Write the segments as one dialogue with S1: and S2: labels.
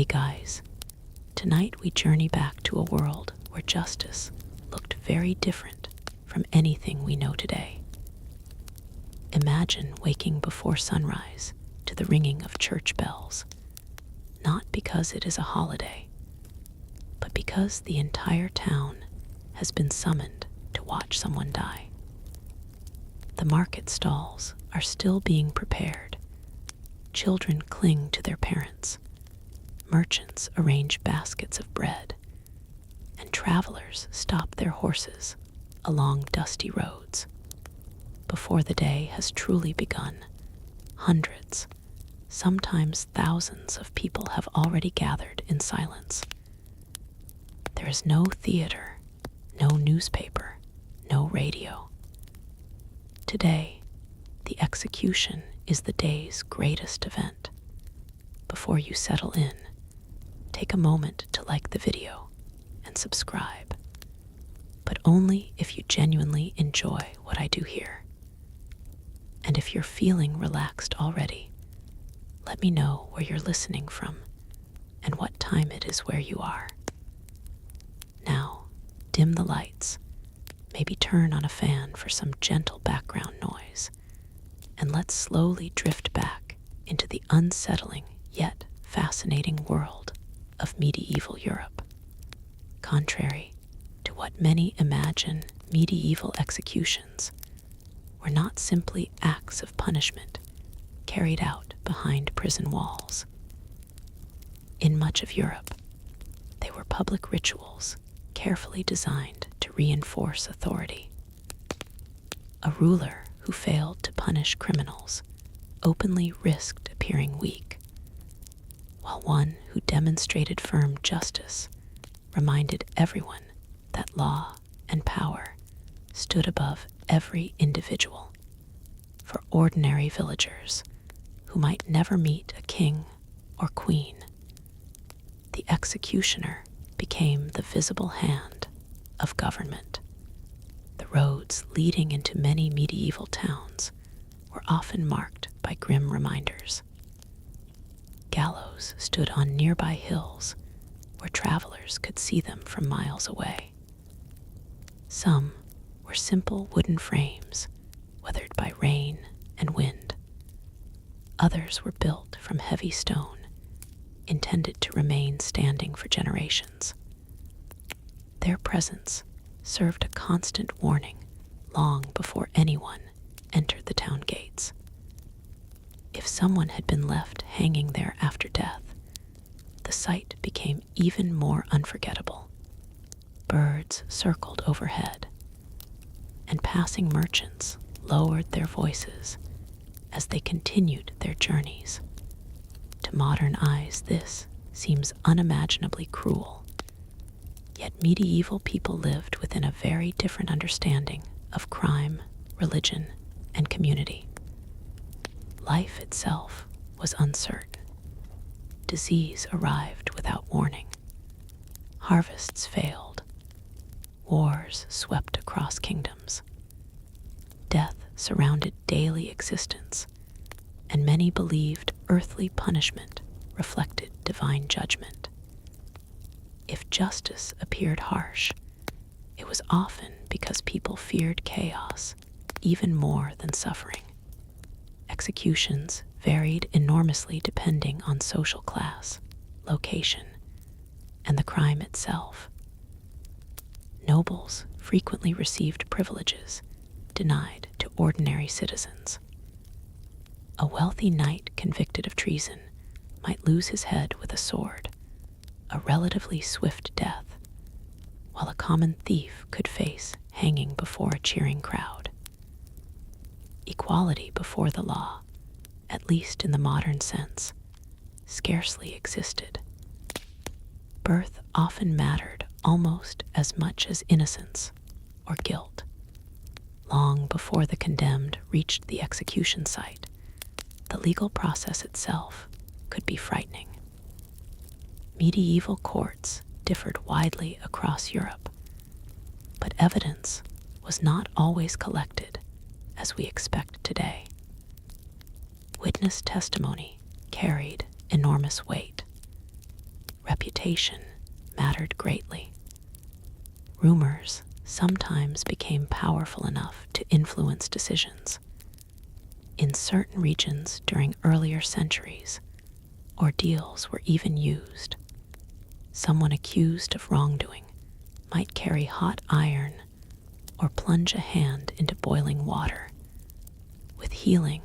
S1: Hey guys, tonight we journey back to a world where justice looked very different from anything we know today. Imagine waking before sunrise to the ringing of church bells, not because it is a holiday, but because the entire town has been summoned to watch someone die. The market stalls are still being prepared. Children cling to their parents. Merchants arrange baskets of bread, and travelers stop their horses along dusty roads. Before the day has truly begun, hundreds, sometimes thousands of people have already gathered in silence. There is no theater, no newspaper, no radio. Today, the execution is the day's greatest event. Before you settle in, take a moment to like the video and subscribe, but only if you genuinely enjoy what I do here. And if you're feeling relaxed already, let me know where you're listening from and what time it is where you are. Now, dim the lights, maybe turn on a fan for some gentle background noise, and let's slowly drift back into the unsettling yet fascinating world of medieval Europe. Contrary to what many imagine, medieval executions were not simply acts of punishment carried out behind prison walls. In much of Europe, they were public rituals carefully designed to reinforce authority. A ruler who failed to punish criminals openly risked appearing weak, while one who demonstrated firm justice reminded everyone that law and power stood above every individual. For ordinary villagers who might never meet a king or queen, the executioner became the visible hand of government. The roads leading into many medieval towns were often marked by grim reminders. Gallows stood on nearby hills where travelers could see them from miles away. Some were simple wooden frames, weathered by rain and wind. Others were built from heavy stone, intended to remain standing for generations. Their presence served a constant warning long before anyone entered the town gates. If someone had been left hanging there after death, the sight became even more unforgettable. Birds circled overhead, and passing merchants lowered their voices as they continued their journeys. To modern eyes, this seems unimaginably cruel. Yet medieval people lived within a very different understanding of crime, religion, and community. Life itself was uncertain. Disease arrived without warning. Harvests failed. Wars swept across kingdoms. Death surrounded daily existence, and many believed earthly punishment reflected divine judgment. If justice appeared harsh, it was often because people feared chaos even more than suffering. Executions varied enormously depending on social class, location, and the crime itself. Nobles frequently received privileges denied to ordinary citizens. A wealthy knight convicted of treason might lose his head with a sword, a relatively swift death, while a common thief could face hanging before a cheering crowd. Equality before the law, at least in the modern sense, scarcely existed. Birth often mattered almost as much as innocence or guilt. Long before the condemned reached the execution site, the legal process itself could be frightening. Medieval courts differed widely across Europe, but evidence was not always collected as we expect today. Witness testimony carried enormous weight. reputation mattered greatly. Rumors sometimes became powerful enough to influence decisions. In certain regions during earlier centuries, ordeals were even used. Someone accused of wrongdoing might carry hot iron or plunge a hand into boiling water, with healing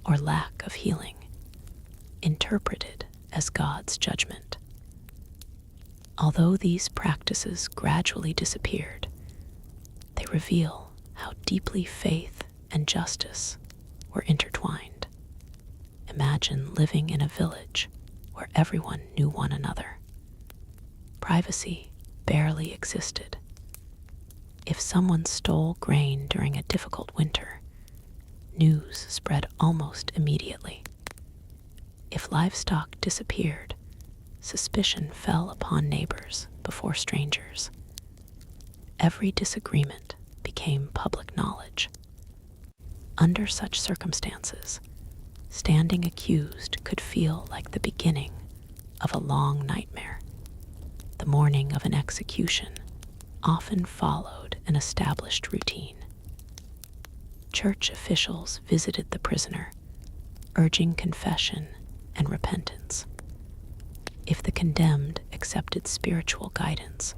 S1: or lack of healing interpreted as God's judgment. Although these practices gradually disappeared, they reveal how deeply faith and justice were intertwined. Imagine living in a village where everyone knew one another. Privacy barely existed. If someone stole grain during a difficult winter, news spread almost immediately. If livestock disappeared, suspicion fell upon neighbors before strangers. Every disagreement became public knowledge. Under such circumstances, standing accused could feel like the beginning of a long nightmare. The morning of an execution often followed an established routine. Church officials visited the prisoner, urging confession and repentance. If the condemned accepted spiritual guidance,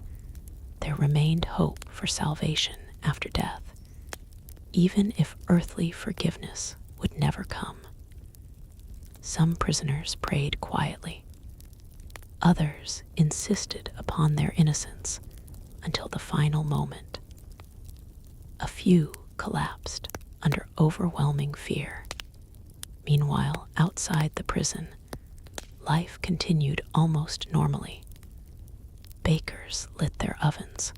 S1: there remained hope for salvation after death, even if earthly forgiveness would never come. Some prisoners prayed quietly. Others insisted upon their innocence until the final moment. A few collapsed under overwhelming fear. Meanwhile, outside the prison, life continued almost normally. Bakers lit their ovens.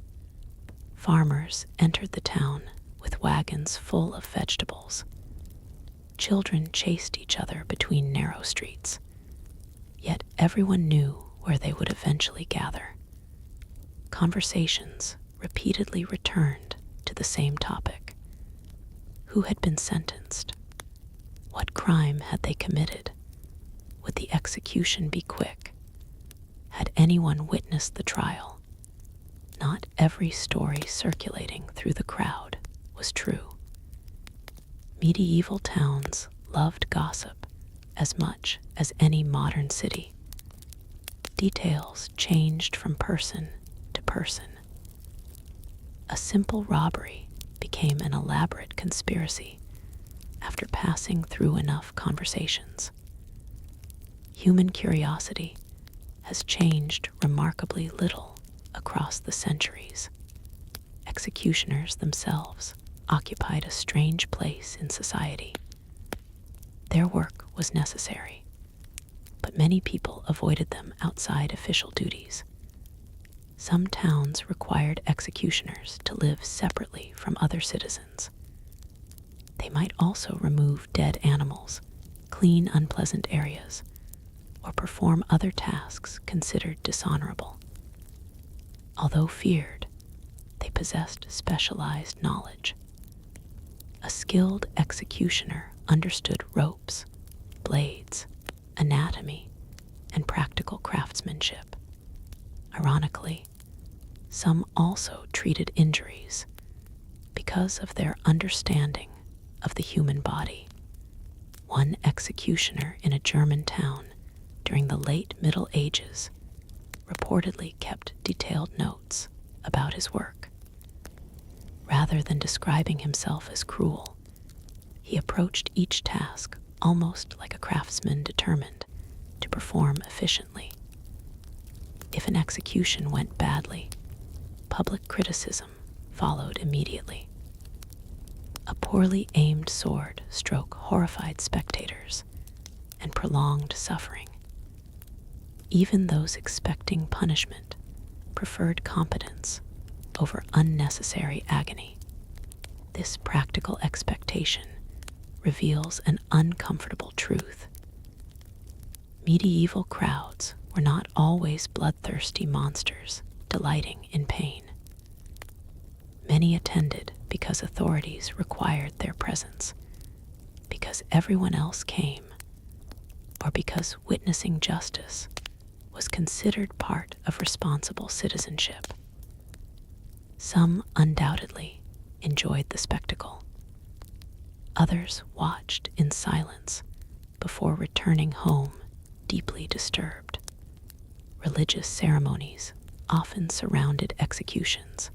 S1: Farmers entered the town with wagons full of vegetables. Children chased each other between narrow streets. Yet everyone knew where they would eventually gather. Conversations repeatedly returned to the same topic. Who had been sentenced? What crime had they committed? Would the execution be quick? Had anyone witnessed the trial? Not every story circulating through the crowd was true. Medieval towns loved gossip as much as any modern city. Details changed from person to person. A simple robbery became an elaborate conspiracy after passing through enough conversations. Human curiosity has changed remarkably little across the centuries. Executioners themselves occupied a strange place in society. Their work was necessary, but many people avoided them outside official duties. Some towns required executioners to live separately from other citizens. They might also remove dead animals, clean unpleasant areas, or perform other tasks considered dishonorable. Although feared, they possessed specialized knowledge. A skilled executioner understood ropes, blades, anatomy, and practical craftsmanship. Ironically, some also treated injuries because of their understanding of the human body. One executioner in a German town during the late Middle Ages reportedly kept detailed notes about his work. Rather than describing himself as cruel, he approached each task almost like a craftsman determined to perform efficiently. If an execution went badly, public criticism followed immediately. A poorly aimed sword stroke horrified spectators and prolonged suffering. Even those expecting punishment preferred competence over unnecessary agony. This practical expectation reveals an uncomfortable truth. Medieval crowds were not always bloodthirsty monsters delighting in pain. Many attended because authorities required their presence, because everyone else came, or because witnessing justice was considered part of responsible citizenship. Some undoubtedly enjoyed the spectacle. Others watched in silence before returning home deeply disturbed. Religious ceremonies often surrounded executions.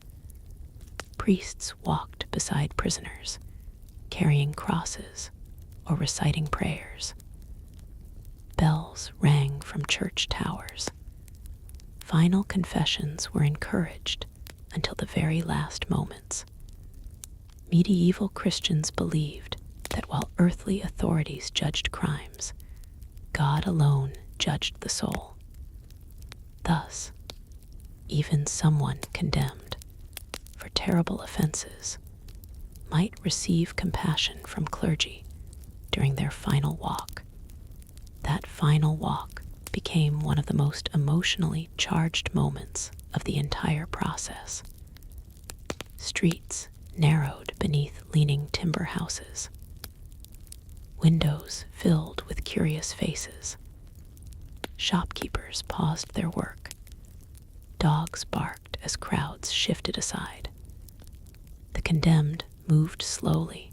S1: Priests walked beside prisoners, carrying crosses or reciting prayers. Bells rang from church towers. Final confessions were encouraged until the very last moments. Medieval Christians believed that while earthly authorities judged crimes, God alone judged the soul. Thus, even someone condemned for terrible offenses might receive compassion from clergy during their final walk. That final walk became one of the most emotionally charged moments of the entire process. Streets narrowed beneath leaning timber houses. Windows filled with curious faces. Shopkeepers paused their work. Dogs barked as crowds shifted aside. The condemned moved slowly,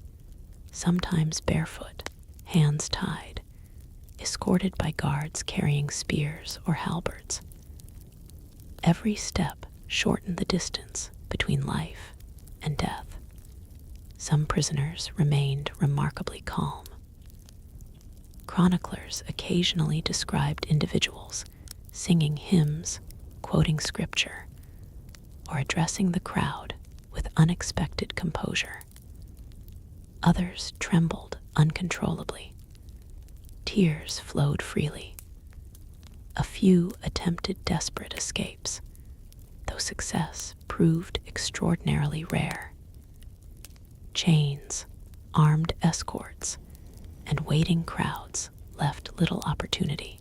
S1: sometimes barefoot, hands tied, escorted by guards carrying spears or halberds. Every step shortened the distance between life and death. Some prisoners remained remarkably calm. Chroniclers occasionally described individuals singing hymns, quoting scripture, or addressing the crowd with unexpected composure. Others trembled uncontrollably. Tears flowed freely. A few attempted desperate escapes, though success proved extraordinarily rare. Chains, armed escorts, and waiting crowds left little opportunity.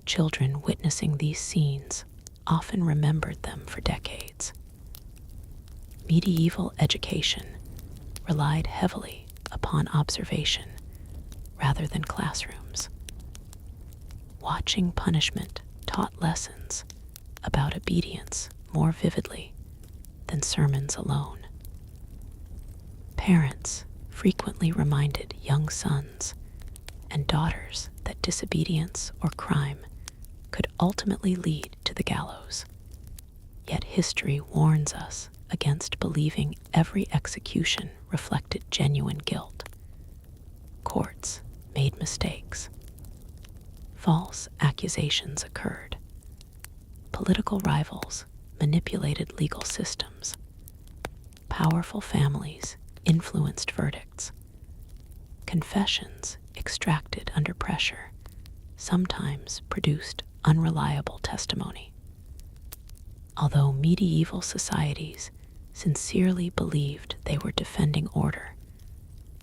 S1: Children witnessing these scenes often remembered them for decades. Medieval education relied heavily upon observation rather than classrooms. Watching punishment taught lessons about obedience more vividly than sermons alone. Parents frequently reminded young sons and daughters that disobedience or crime could ultimately lead to the gallows. Yet history warns us against believing every execution reflected genuine guilt. Courts made mistakes. False accusations occurred. Political rivals manipulated legal systems. Powerful families influenced verdicts. Confessions extracted under pressure sometimes produced unreliable testimony. Although medieval societies sincerely believed they were defending order,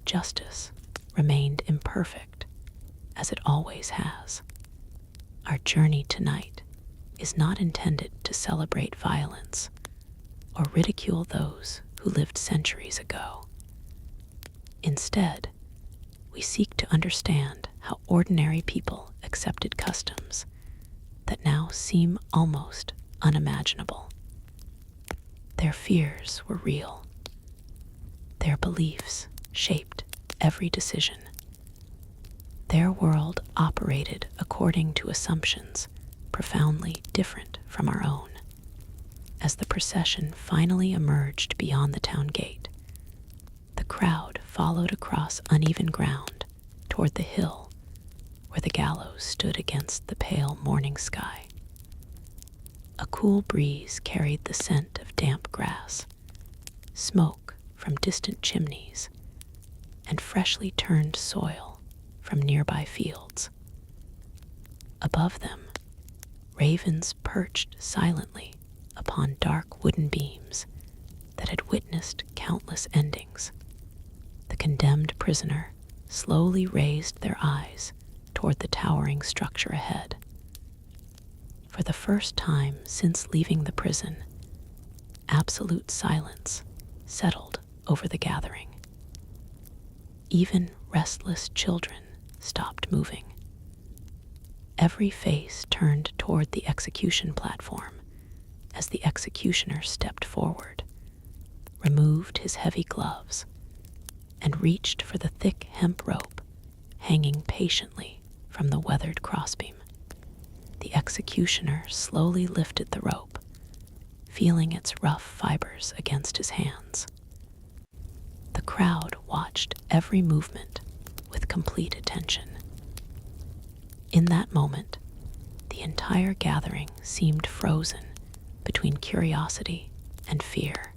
S1: justice remained imperfect, as it always has. Our journey tonight is not intended to celebrate violence or ridicule those who lived centuries ago. Instead, we seek to understand how ordinary people accepted customs that now seem almost unimaginable. Their fears were real. Their beliefs shaped every decision. Their world operated according to assumptions profoundly different from our own. As the procession finally emerged beyond the town gate, the crowd followed across uneven ground toward the hill where the gallows stood against the pale morning sky. A cool breeze carried the scent of damp grass, smoke from distant chimneys, and freshly turned soil from nearby fields. Above them, ravens perched silently upon dark wooden beams that had witnessed countless endings. The condemned prisoner slowly raised their eyes toward the towering structure ahead. For the first time since leaving the prison, absolute silence settled over the gathering. Even restless children stopped moving. Every face turned toward the execution platform as the executioner stepped forward, removed his heavy gloves, and reached for the thick hemp rope hanging patiently from the weathered crossbeam. The executioner slowly lifted the rope, feeling its rough fibers against his hands. The crowd watched every movement with complete attention. In that moment, the entire gathering seemed frozen between curiosity and fear.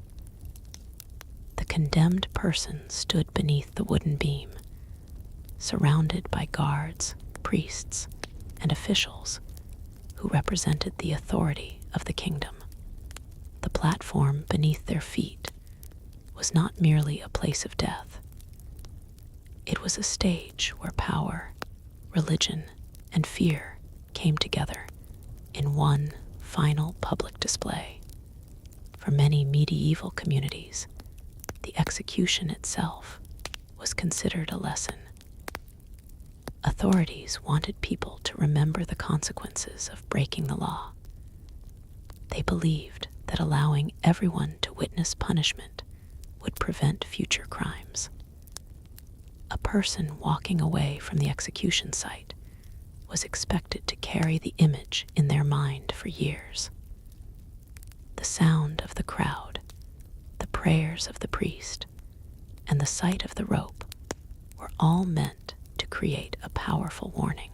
S1: The condemned person stood beneath the wooden beam, surrounded by guards, priests, and officials who represented the authority of the kingdom. The platform beneath their feet was not merely a place of death. It was a stage where power, religion, and fear came together in one final public display. For many medieval communities, the execution itself was considered a lesson. Authorities wanted people to remember the consequences of breaking the law. They believed that allowing everyone to witness punishment would prevent future crimes. A person walking away from the execution site was expected to carry the image in their mind for years. The sound of the crowd, the prayers of the priest, and the sight of the rope were all meant to create a powerful warning.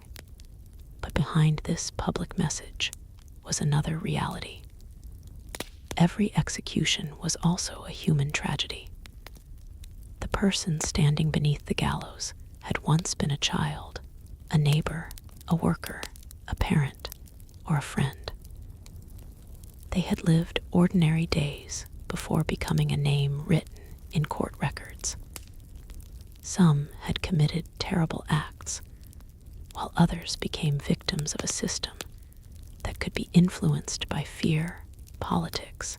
S1: But behind this public message was another reality. Every execution was also a human tragedy. The person standing beneath the gallows had once been a child, a neighbor, a worker, a parent, or a friend. They had lived ordinary days before becoming a name written in court records. Some had committed terrible acts, while others became victims of a system that could be influenced by fear, politics,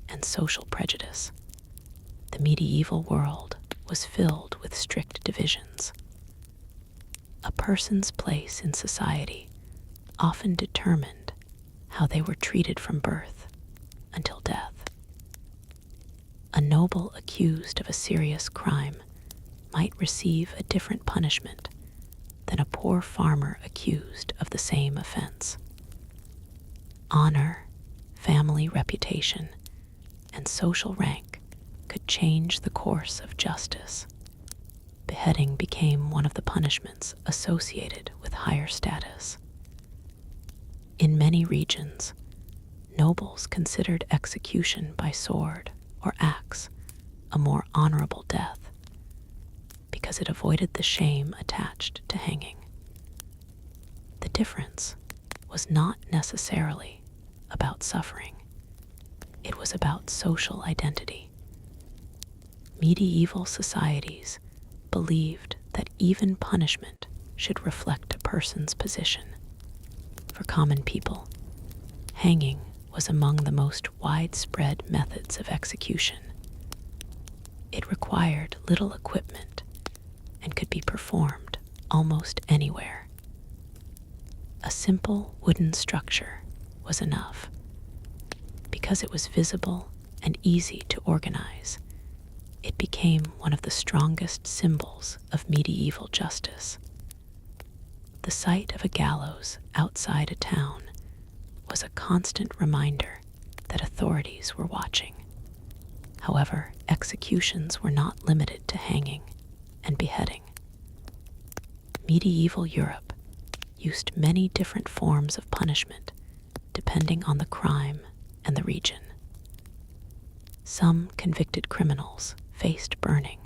S1: and social prejudice. The medieval world was filled with strict divisions. A person's place in society often determined how they were treated from birth until death. A noble accused of a serious crime might receive a different punishment than a poor farmer accused of the same offense. Honor, family reputation, and social rank could change the course of justice. Beheading became one of the punishments associated with higher status. In many regions, nobles considered execution by sword or axe a more honorable death because it avoided the shame attached to hanging. The difference was not necessarily about suffering. It was about social identity. Medieval societies believed that even punishment should reflect a person's position. For common people, hanging was among the most widespread methods of execution. It required little equipment and could be performed almost anywhere. A simple wooden structure was enough. Because it was visible and easy to organize, it became one of the strongest symbols of medieval justice. The sight of a gallows outside a town was a constant reminder that authorities were watching. However, executions were not limited to hanging and beheading. Medieval Europe used many different forms of punishment depending on the crime and the region. Some convicted criminals faced burning,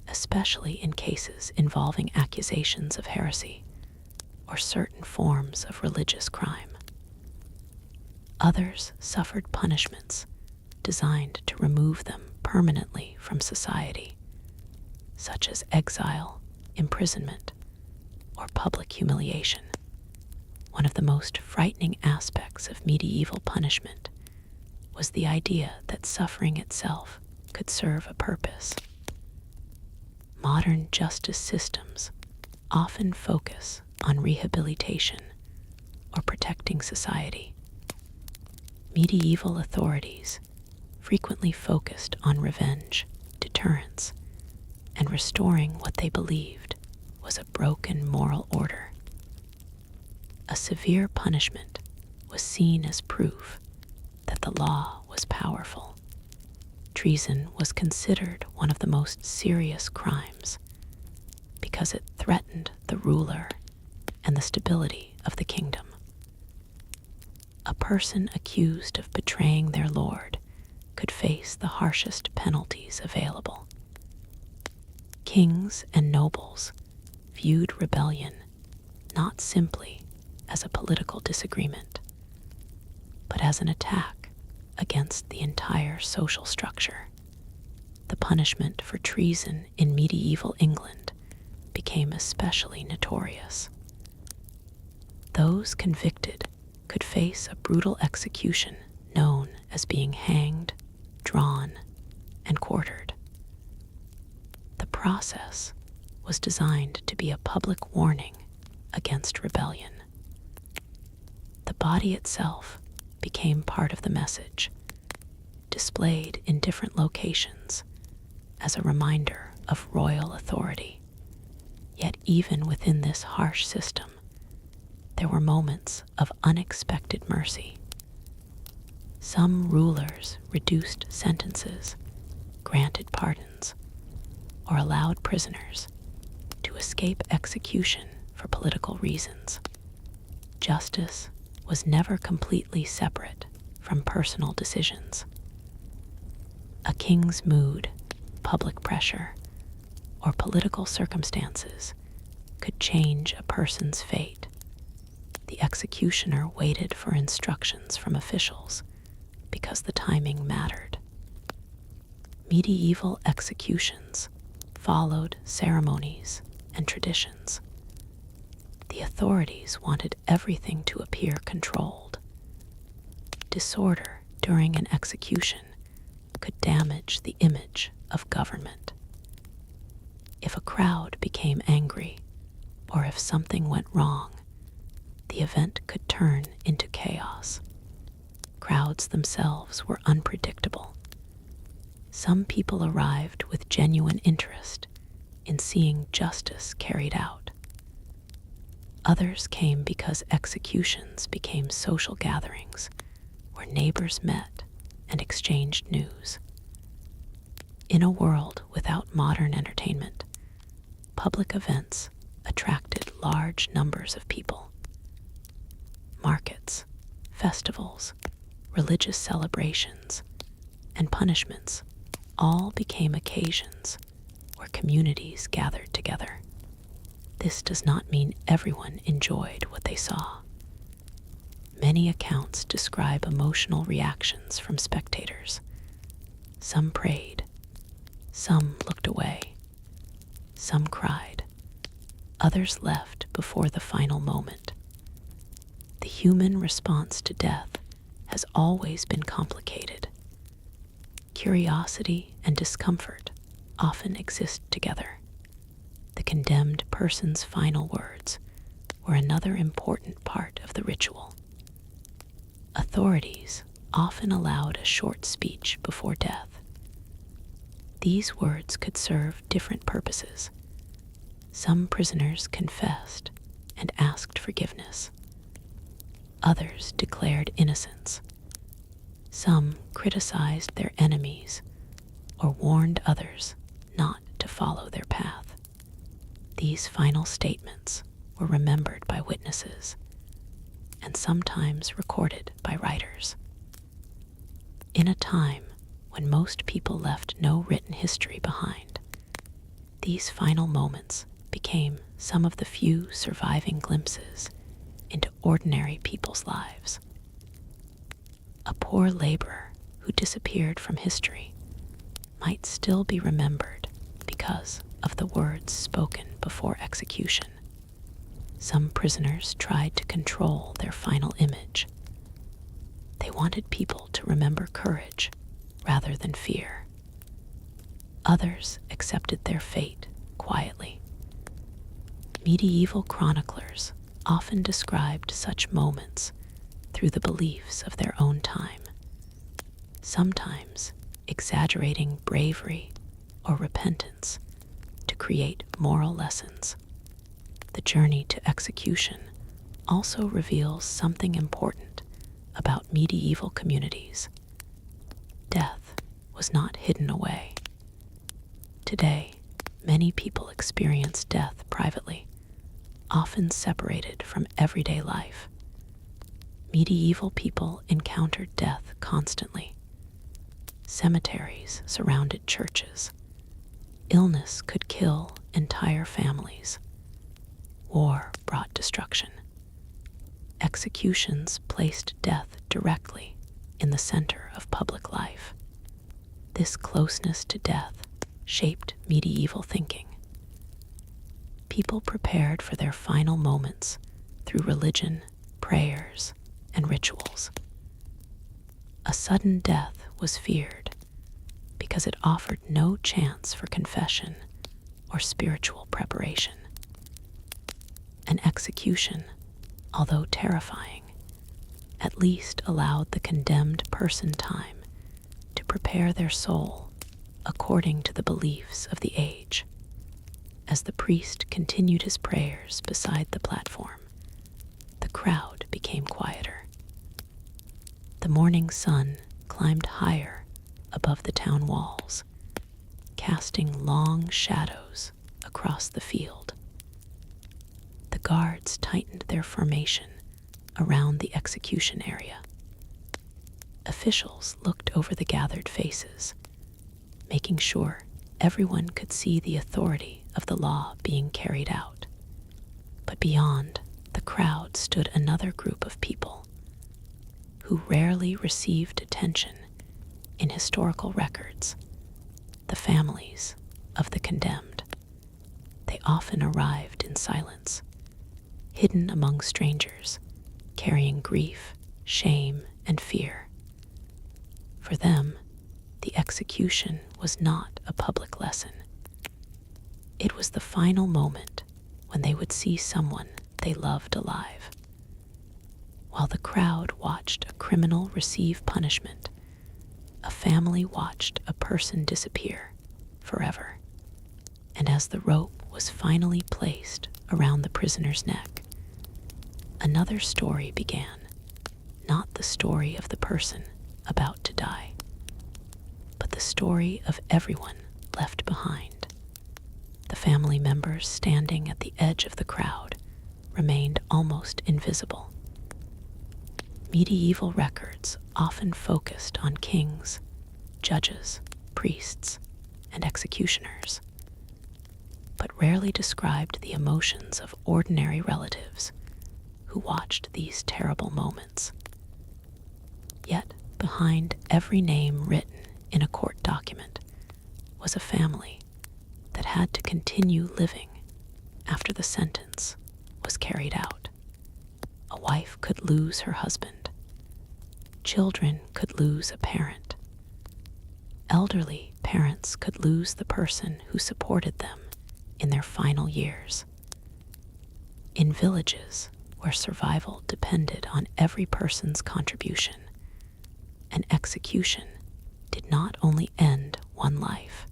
S1: especially in cases involving accusations of heresy or certain forms of religious crime. Others suffered punishments designed to remove them permanently from society, such as exile, imprisonment, or public humiliation. One of the most frightening aspects of medieval punishment was the idea that suffering itself could serve a purpose. Modern justice systems often focus on rehabilitation or protecting society. Medieval authorities frequently focused on revenge, deterrence, and restoring what they believed was a broken moral order. A severe punishment was seen as proof that the law was powerful. Treason was considered one of the most serious crimes because it threatened the ruler and the stability of the kingdom. A person accused of betraying their lord could face the harshest penalties available. Kings and nobles viewed rebellion not simply as a political disagreement, but as an attack against the entire social structure. The punishment for treason in medieval England became especially notorious. Those convicted could face a brutal execution known as being hanged, drawn, and quartered. The process was designed to be a public warning against rebellion. The body itself became part of the message, displayed in different locations as a reminder of royal authority. Yet even within this harsh system, there were moments of unexpected mercy. Some rulers reduced sentences, granted pardons, or allowed prisoners to escape execution for political reasons. Justice was never completely separate from personal decisions. A king's mood, public pressure, or political circumstances could change a person's fate. The executioner waited for instructions from officials because the timing mattered. Medieval executions followed ceremonies and traditions. The authorities wanted everything to appear controlled. Disorder during an execution could damage the image of government. If a crowd became angry, or if something went wrong, the event could turn into chaos. Crowds themselves were unpredictable. Some people arrived with genuine interest in seeing justice carried out. Others came because executions became social gatherings where neighbors met and exchanged news. In a world without modern entertainment, public events attracted large numbers of people. Markets, festivals, religious celebrations, and punishments all became occasions where communities gathered together. This does not mean everyone enjoyed what they saw. Many accounts describe emotional reactions from spectators. Some prayed, some looked away, some cried, others left before the final moment. The human response to death has always been complicated. Curiosity and discomfort often exist together. The condemned person's final words were another important part of the ritual. Authorities often allowed a short speech before death. These words could serve different purposes. Some prisoners confessed and asked forgiveness. Others declared innocence. Some criticized their enemies or warned others not to follow their path. These final statements were remembered by witnesses and sometimes recorded by writers. In a time when most people left no written history behind, these final moments became some of the few surviving glimpses into ordinary people's lives. A poor laborer who disappeared from history might still be remembered because of the words spoken before execution. Some prisoners tried to control their final image. They wanted people to remember courage rather than fear. Others accepted their fate quietly. Medieval chroniclers often described such moments through the beliefs of their own time, sometimes exaggerating bravery or repentance to create moral lessons. The journey to execution also reveals something important about medieval communities. Death was not hidden away. Today, many people experience death privately, often separated from everyday life. Medieval people encountered death constantly. Cemeteries surrounded churches. Illness could kill entire families. War brought destruction. Executions placed death directly in the center of public life. This closeness to death shaped medieval thinking. People prepared for their final moments through religion, prayers, and rituals. A sudden death was feared because it offered no chance for confession or spiritual preparation. An execution, although terrifying, at least allowed the condemned person time to prepare their soul according to the beliefs of the age. As the priest continued his prayers beside the platform, the crowd became quieter. The morning sun climbed higher above the town walls, casting long shadows across the field. The guards tightened their formation around the execution area. Officials looked over the gathered faces, making sure everyone could see the authority of the law being carried out. But beyond the crowd stood another group of people who rarely received attention in historical records: the families of the condemned. They often arrived in silence, hidden among strangers, carrying grief, shame, and fear. For them, the execution was not a public lesson. It was the final moment when they would see someone they loved alive. While the crowd watched a criminal receive punishment, a family watched a person disappear forever. And as the rope was finally placed around the prisoner's neck, another story began, not the story of the person about to die, but the story of everyone left behind. The family members standing at the edge of the crowd remained almost invisible. Medieval records often focused on kings, judges, priests, and executioners, but rarely described the emotions of ordinary relatives who watched these terrible moments. Yet, behind every name written in a court document was a family that had to continue living after the sentence was carried out. A wife could lose her husband. Children could lose a parent. Elderly parents could lose the person who supported them in their final years. In villages where survival depended on every person's contribution, an execution did not only end one life,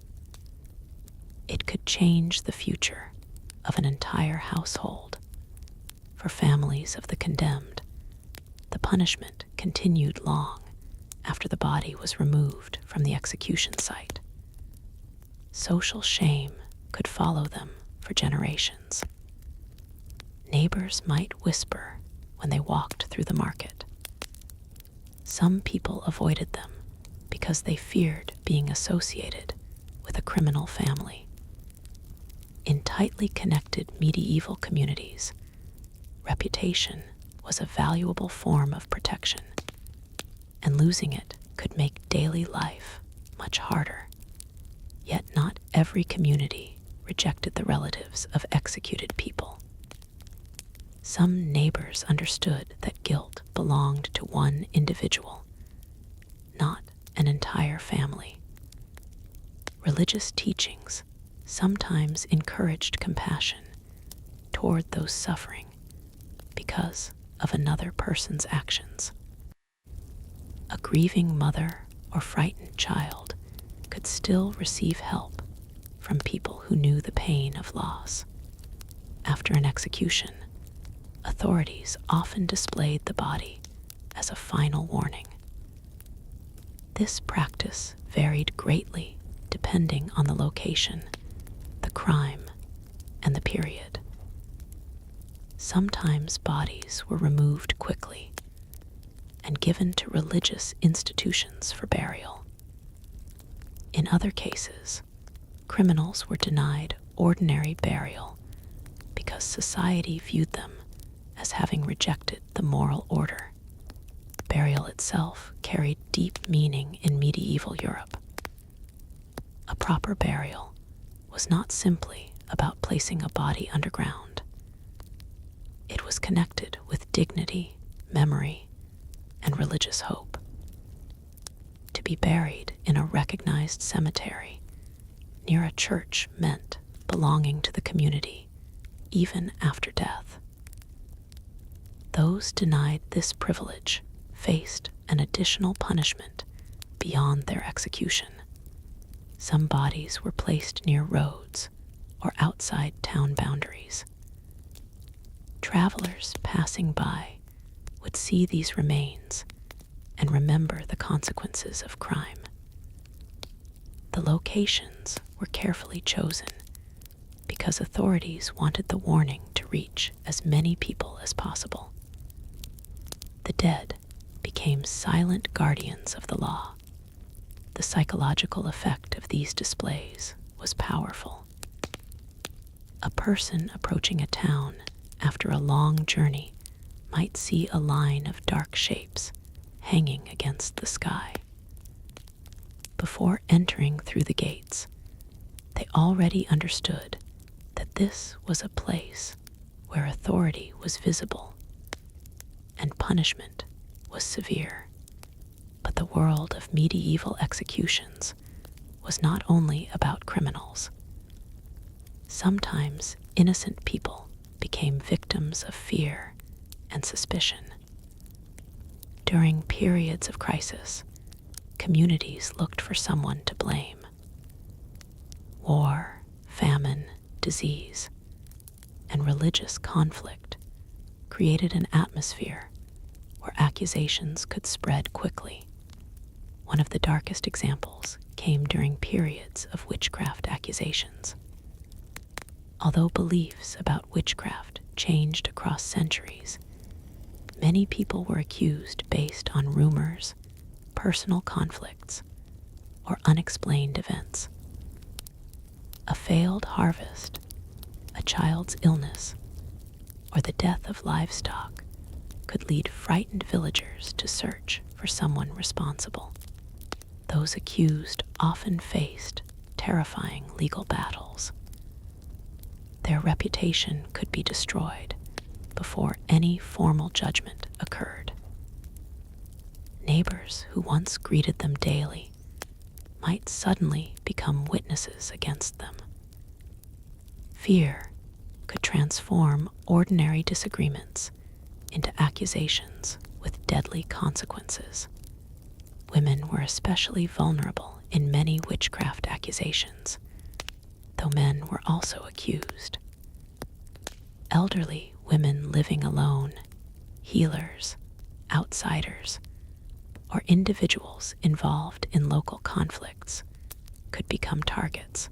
S1: it could change the future of an entire household. For families of the condemned, the punishment continued long after the body was removed from the execution site. Social shame could follow them for generations. Neighbors might whisper when they walked through the market. Some people avoided them because they feared being associated with a criminal family. In tightly connected medieval communities, reputation was a valuable form of protection, and losing it could make daily life much harder. Yet not every community rejected the relatives of executed people. Some neighbors understood that guilt belonged to one individual, not an entire family. Religious teachings sometimes encouraged compassion toward those suffering because of another person's actions. A grieving mother or frightened child could still receive help from people who knew the pain of loss. After an execution, authorities often displayed the body as a final warning. This practice varied greatly depending on the location, the crime, and the period. Sometimes bodies were removed quickly and given to religious institutions for burial. In other cases, criminals were denied ordinary burial because society viewed them as having rejected the moral order. Burial itself carried deep meaning in medieval Europe. A proper burial was not simply about placing a body underground. It was connected with dignity, memory, and religious hope. To be buried in a recognized cemetery near a church meant belonging to the community, even after death. Those denied this privilege faced an additional punishment beyond their execution. Some bodies were placed near roads or outside town boundaries. Travelers passing by would see these remains and remember the consequences of crime. The locations were carefully chosen because authorities wanted the warning to reach as many people as possible. The dead became silent guardians of the law. The psychological effect of these displays was powerful. A person approaching a town after a long journey might see a line of dark shapes hanging against the sky. Before entering through the gates, they already understood that this was a place where authority was visible and punishment was severe. But the world of medieval executions was not only about criminals. Sometimes innocent people became victims of fear and suspicion. During periods of crisis, communities looked for someone to blame. War, famine, disease, and religious conflict created an atmosphere where accusations could spread quickly. One of the darkest examples came during periods of witchcraft accusations. Although beliefs about witchcraft changed across centuries, many people were accused based on rumors, personal conflicts, or unexplained events. A failed harvest, a child's illness, or the death of livestock could lead frightened villagers to search for someone responsible. Those accused often faced terrifying legal battles. Their reputation could be destroyed before any formal judgment occurred. Neighbors who once greeted them daily might suddenly become witnesses against them. Fear could transform ordinary disagreements into accusations with deadly consequences. Women were especially vulnerable in many witchcraft accusations, though men were also accused. Elderly women living alone, healers, outsiders, or individuals involved in local conflicts could become targets.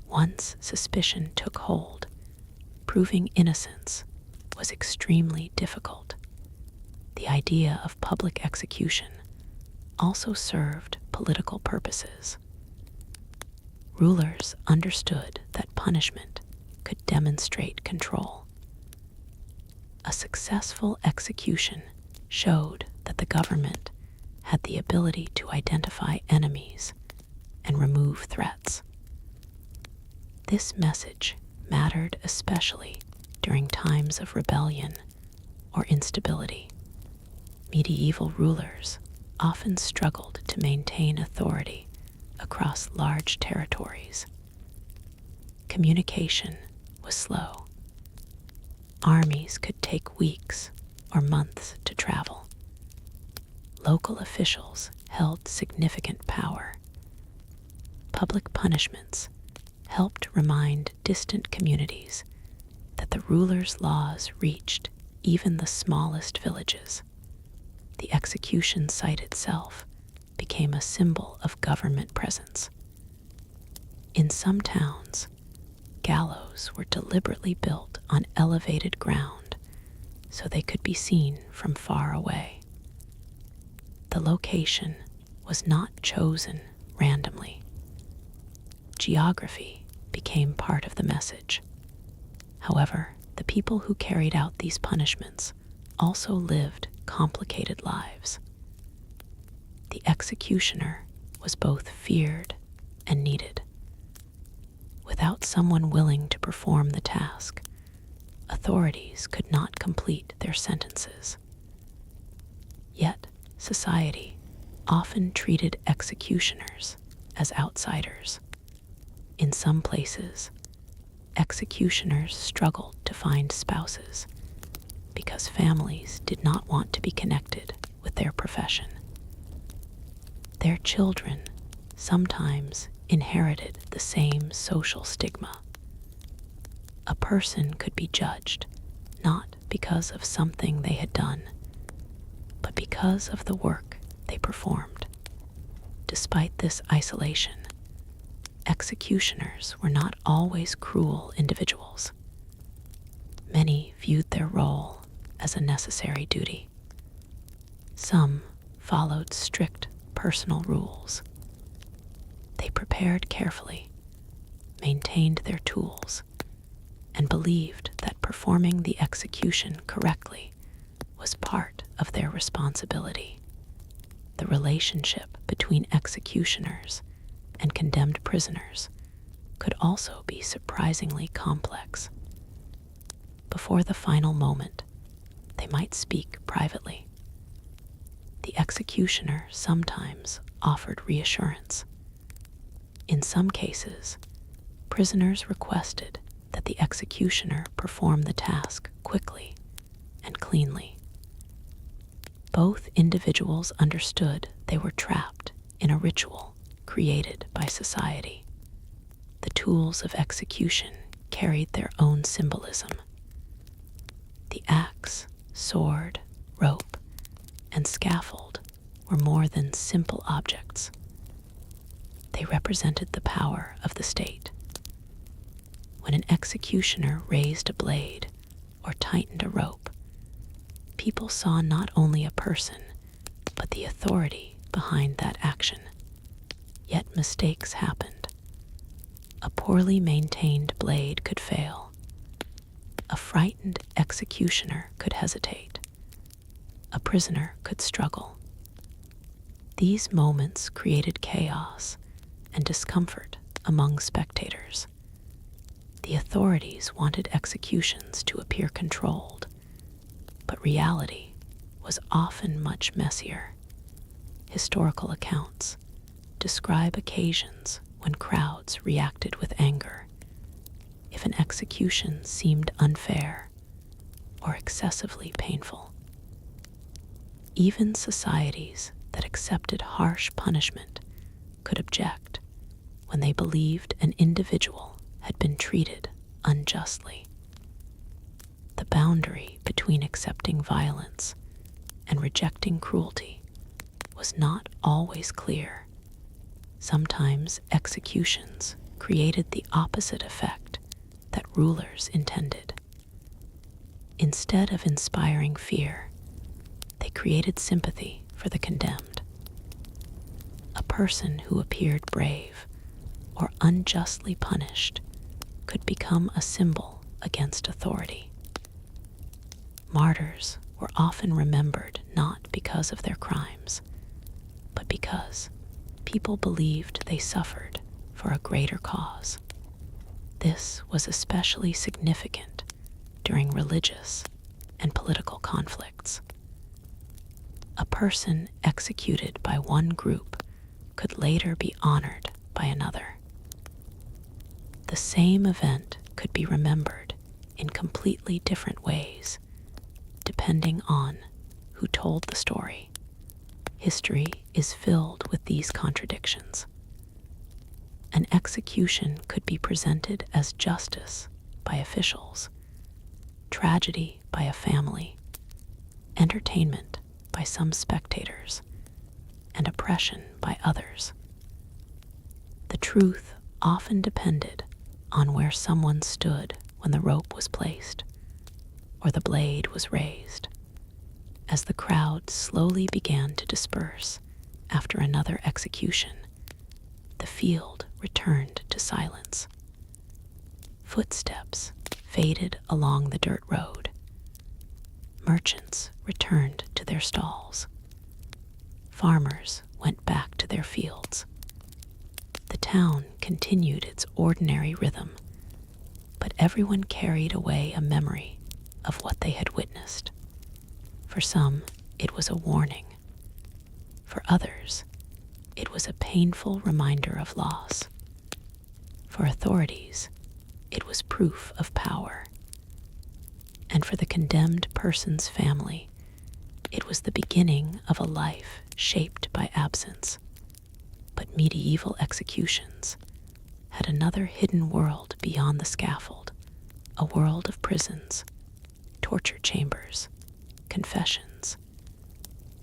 S1: Once suspicion took hold, proving innocence was extremely difficult. The idea of public execution also served political purposes. Rulers understood that punishment could demonstrate control. A successful execution showed that the government had the ability to identify enemies and remove threats. This message mattered especially during times of rebellion or instability. Medieval rulers often struggled to maintain authority across large territories. Communication was slow, Armies could take weeks or months to travel. Local officials held significant power. Public punishments helped remind distant communities that the ruler's laws reached even the smallest villages. The execution site itself became a symbol of government presence. In some towns, gallows were deliberately built on elevated ground so they could be seen from far away. The location was not chosen randomly. Geography became part of the message. However, the people who carried out these punishments also lived complicated lives. The executioner was both feared and needed. Without someone willing to perform the task, authorities could not complete their sentences. Yet, society often treated executioners as outsiders. In some places, executioners struggled to find spouses because families did not want to be connected with their profession. Their children sometimes inherited the same social stigma. A person could be judged not because of something they had done, but because of the work they performed. Despite this isolation, executioners were not always cruel individuals. Many viewed their role as a necessary duty. Some followed strict personal rules. They prepared carefully, maintained their tools, and believed that performing the execution correctly was part of their responsibility. The relationship between executioners and condemned prisoners could also be surprisingly complex. Before the final moment, they might speak privately. The executioner sometimes offered reassurance. In some cases, prisoners requested that the executioner perform the task quickly and cleanly. Both individuals understood they were trapped in a ritual created by society. The tools of execution carried their own symbolism. The axe, sword, rope, and scaffold were more than simple objects. They represented the power of the state. When an executioner raised a blade or tightened a rope, people saw not only a person, but the authority behind that action. Yet mistakes happened. A poorly maintained blade could fail. A frightened executioner could hesitate. A prisoner could struggle. These moments created chaos and discomfort among spectators. The authorities wanted executions to appear controlled, but reality was often much messier. Historical accounts describe occasions when crowds reacted with anger if an execution seemed unfair or excessively painful. Even societies that accepted harsh punishment could object when they believed an individual had been treated unjustly. The boundary between accepting violence and rejecting cruelty was not always clear. Sometimes executions created the opposite effect that rulers intended. Instead of inspiring fear, they created sympathy for the condemned. A person who appeared brave or unjustly punished could become a symbol against authority. Martyrs were often remembered not because of their crimes, but because people believed they suffered for a greater cause. This was especially significant during religious and political conflicts. A person executed by one group could later be honored by another. The same event could be remembered in completely different ways, depending on who told the story. History is filled with these contradictions. An execution could be presented as justice by officials, tragedy by a family, entertainment by some spectators, and oppression by others. The truth often depended on where someone stood when the rope was placed or the blade was raised. As the crowd slowly began to disperse after another execution, the field returned to silence. Footsteps faded along the dirt road. Merchants returned to their stalls. Farmers went back to their fields. The town continued its ordinary rhythm, but everyone carried away a memory of what they had witnessed. For some, it was a warning. For others, it was a painful reminder of loss. For authorities, it was proof of power. And for the condemned person's family, it was the beginning of a life shaped by absence. But medieval executions had another hidden world beyond the scaffold, a world of prisons, torture chambers, confessions,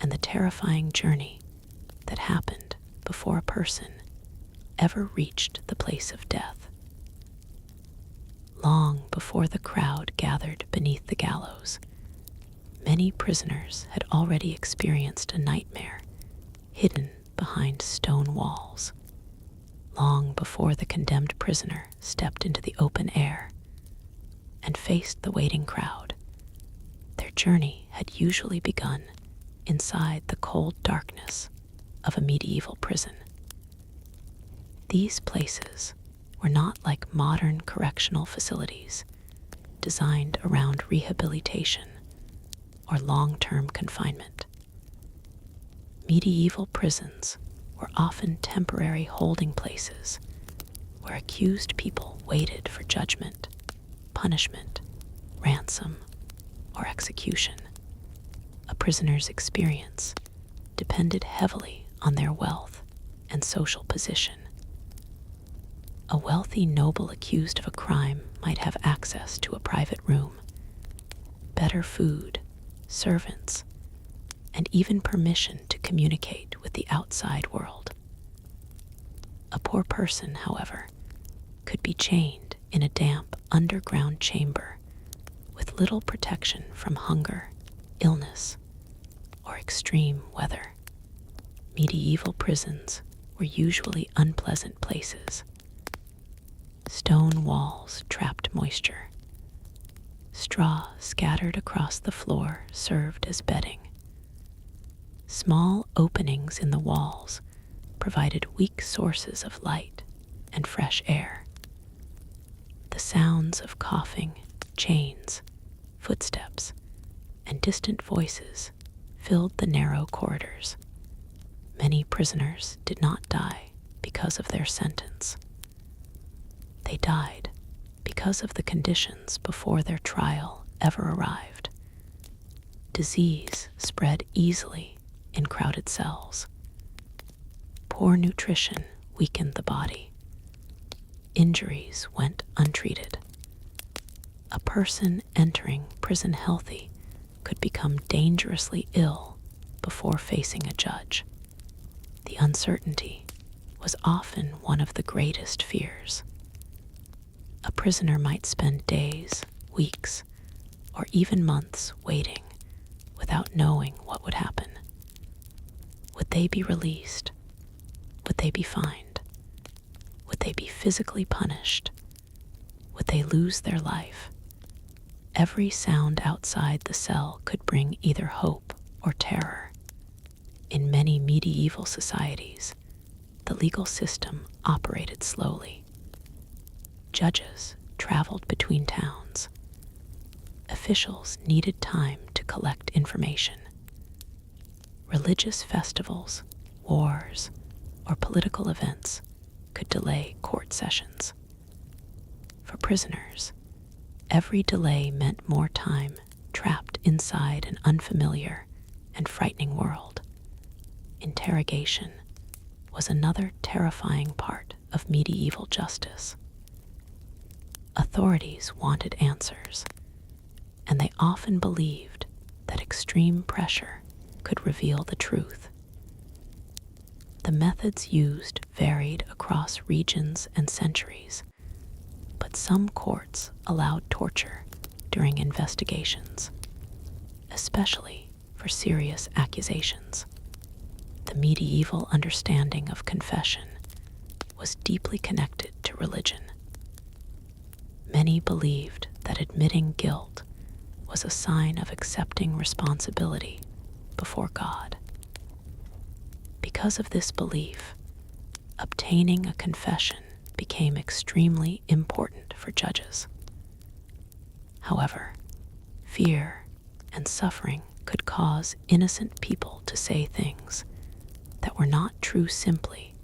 S1: and the terrifying journey that happened before a person ever reached the place of death. Long before the crowd gathered beneath the gallows, many prisoners had already experienced a nightmare hidden behind stone walls. Long before the condemned prisoner stepped into the open air and faced the waiting crowd, their journey had usually begun inside the cold darkness of a medieval prison. These places were not like modern correctional facilities designed around rehabilitation or long-term confinement. Medieval prisons were often temporary holding places where accused people waited for judgment, punishment, ransom, or execution. A prisoner's experience depended heavily on their wealth and social position. A wealthy noble accused of a crime might have access to a private room, better food, servants, and even permission to communicate with the outside world. A poor person, however, could be chained in a damp underground chamber with little protection from hunger, illness, or extreme weather. Medieval prisons were usually unpleasant places. Stone walls trapped moisture. Straw scattered across the floor served as bedding. Small openings in the walls provided weak sources of light and fresh air. The sounds of coughing, chains, footsteps, and distant voices filled the narrow corridors. Many prisoners did not die because of their sentence. They died because of the conditions before their trial ever arrived. Disease spread easily in crowded cells. Poor nutrition weakened the body. Injuries went untreated. A person entering prison healthy could become dangerously ill before facing a judge. The uncertainty was often one of the greatest fears. A prisoner might spend days, weeks, or even months waiting without knowing what would happen. Would they be released? Would they be fined? Would they be physically punished? Would they lose their life? Every sound outside the cell could bring either hope or terror. In many medieval societies, the legal system operated slowly. Judges traveled between towns. Officials needed time to collect information. Religious festivals, wars, or political events could delay court sessions. For prisoners, every delay meant more time trapped inside an unfamiliar and frightening world. Interrogation was another terrifying part of medieval justice. Authorities wanted answers, and they often believed that extreme pressure could reveal the truth. The methods used varied across regions and centuries, but some courts allowed torture during investigations, especially for serious accusations. The medieval understanding of confession was deeply connected to religion. Many believed that admitting guilt was a sign of accepting responsibility before God. Because of this belief, obtaining a confession became extremely important for judges. However, fear and suffering could cause innocent people to say things that were not true simply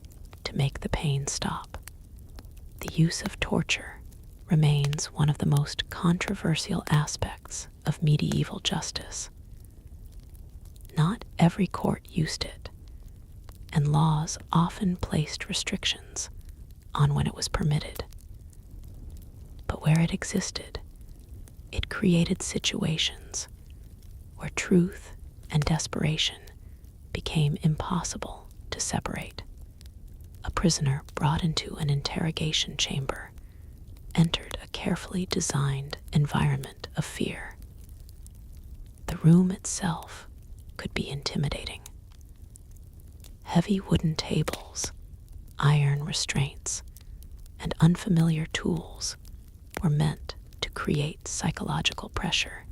S1: to make the pain stop. The use of torture remains one of the most controversial aspects of medieval justice. Not every court used it, and laws often placed restrictions on when it was permitted. But where it existed, it created situations where truth and desperation became impossible to separate. A prisoner brought into an interrogation chamber entered a carefully designed environment of fear. The room itself could be intimidating. Heavy wooden tables, iron restraints, and unfamiliar tools were meant to create psychological pressure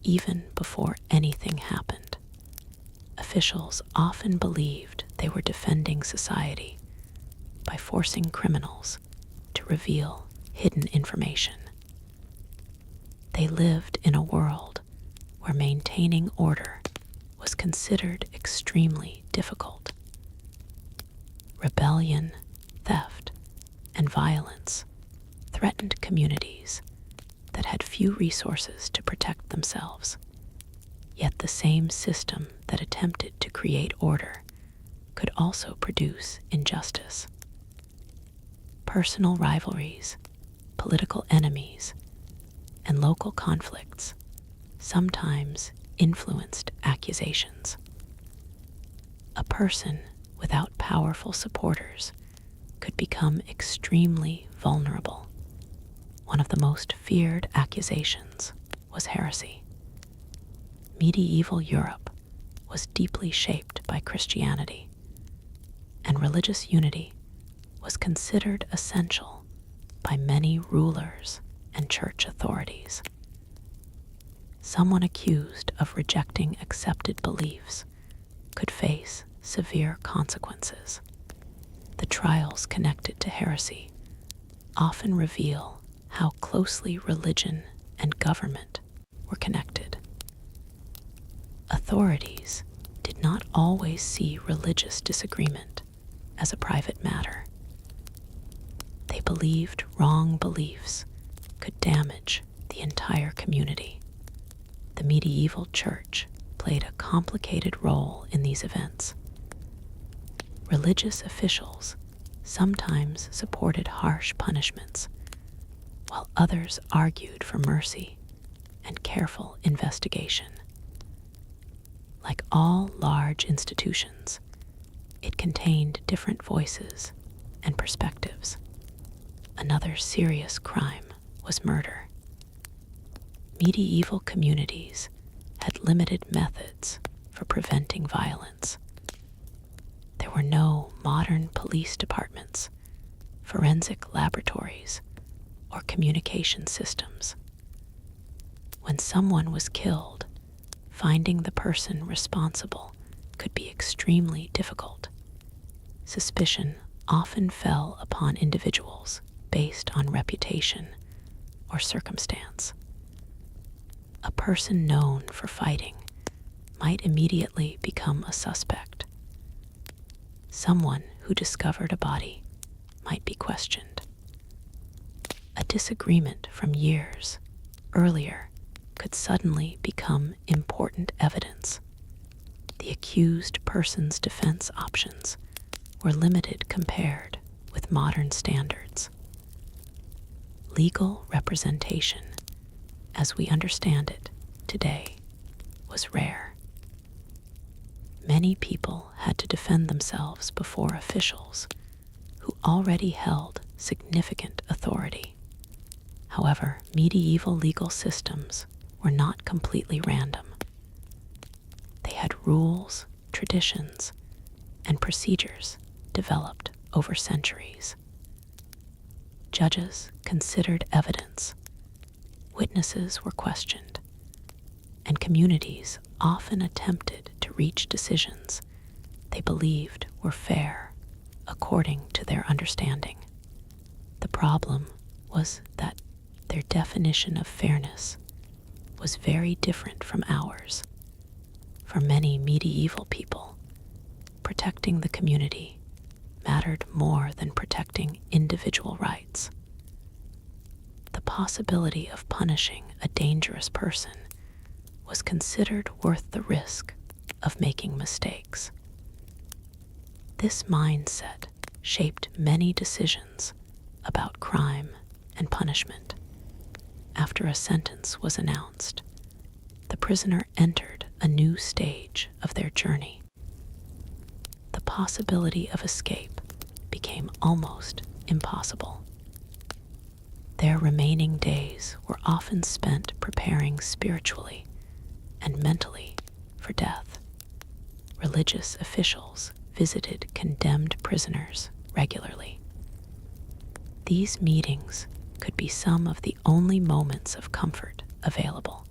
S1: even before anything happened. Officials often believed they were defending society by forcing criminals to reveal hidden information. They lived in a world where maintaining order was considered extremely difficult. Rebellion, theft, and violence threatened communities that had few resources to protect themselves. Yet the same system that attempted to create order could also produce injustice. Personal rivalries, political enemies, and local conflicts sometimes influenced accusations. A person without powerful supporters could become extremely vulnerable. One of the most feared accusations was heresy. Medieval Europe was deeply shaped by Christianity, and religious unity was considered essential by many rulers and church authorities. Someone accused of rejecting accepted beliefs could face severe consequences. The trials connected to heresy often reveal how closely religion and government were connected. Authorities did not always see religious disagreement as a private matter. They believed wrong beliefs could damage the entire community. The medieval church played a complicated role in these events. Religious officials sometimes supported harsh punishments, while others argued for mercy and careful investigation. Like all large institutions, it contained different voices and perspectives. Another serious crime was murder. Medieval communities had limited methods for preventing violence. There were no modern police departments, forensic laboratories, or communication systems. When someone was killed, finding the person responsible could be extremely difficult. Suspicion often fell upon individuals based on reputation or circumstance. A person known for fighting might immediately become a suspect. Someone who discovered a body might be questioned. A disagreement from years earlier could suddenly become important evidence. The accused person's defense options were limited compared with modern standards. Legal representation, as we understand it today, was rare. Many people had to defend themselves before officials who already held significant authority. However, medieval legal systems were not completely random. They had rules, traditions, and procedures developed over centuries. Judges considered evidence, witnesses were questioned, and communities often attempted to reach decisions they believed were fair according to their understanding. The problem was that their definition of fairness was very different from ours. For many medieval people, protecting the community mattered more than protecting individual rights. The possibility of punishing a dangerous person was considered worth the risk of making mistakes. This mindset shaped many decisions about crime and punishment. After a sentence was announced, the prisoner entered a new stage of their journey. The possibility of escape became almost impossible. Their remaining days were often spent preparing spiritually and mentally for death. Religious officials visited condemned prisoners regularly. These meetings could be some of the only moments of comfort available.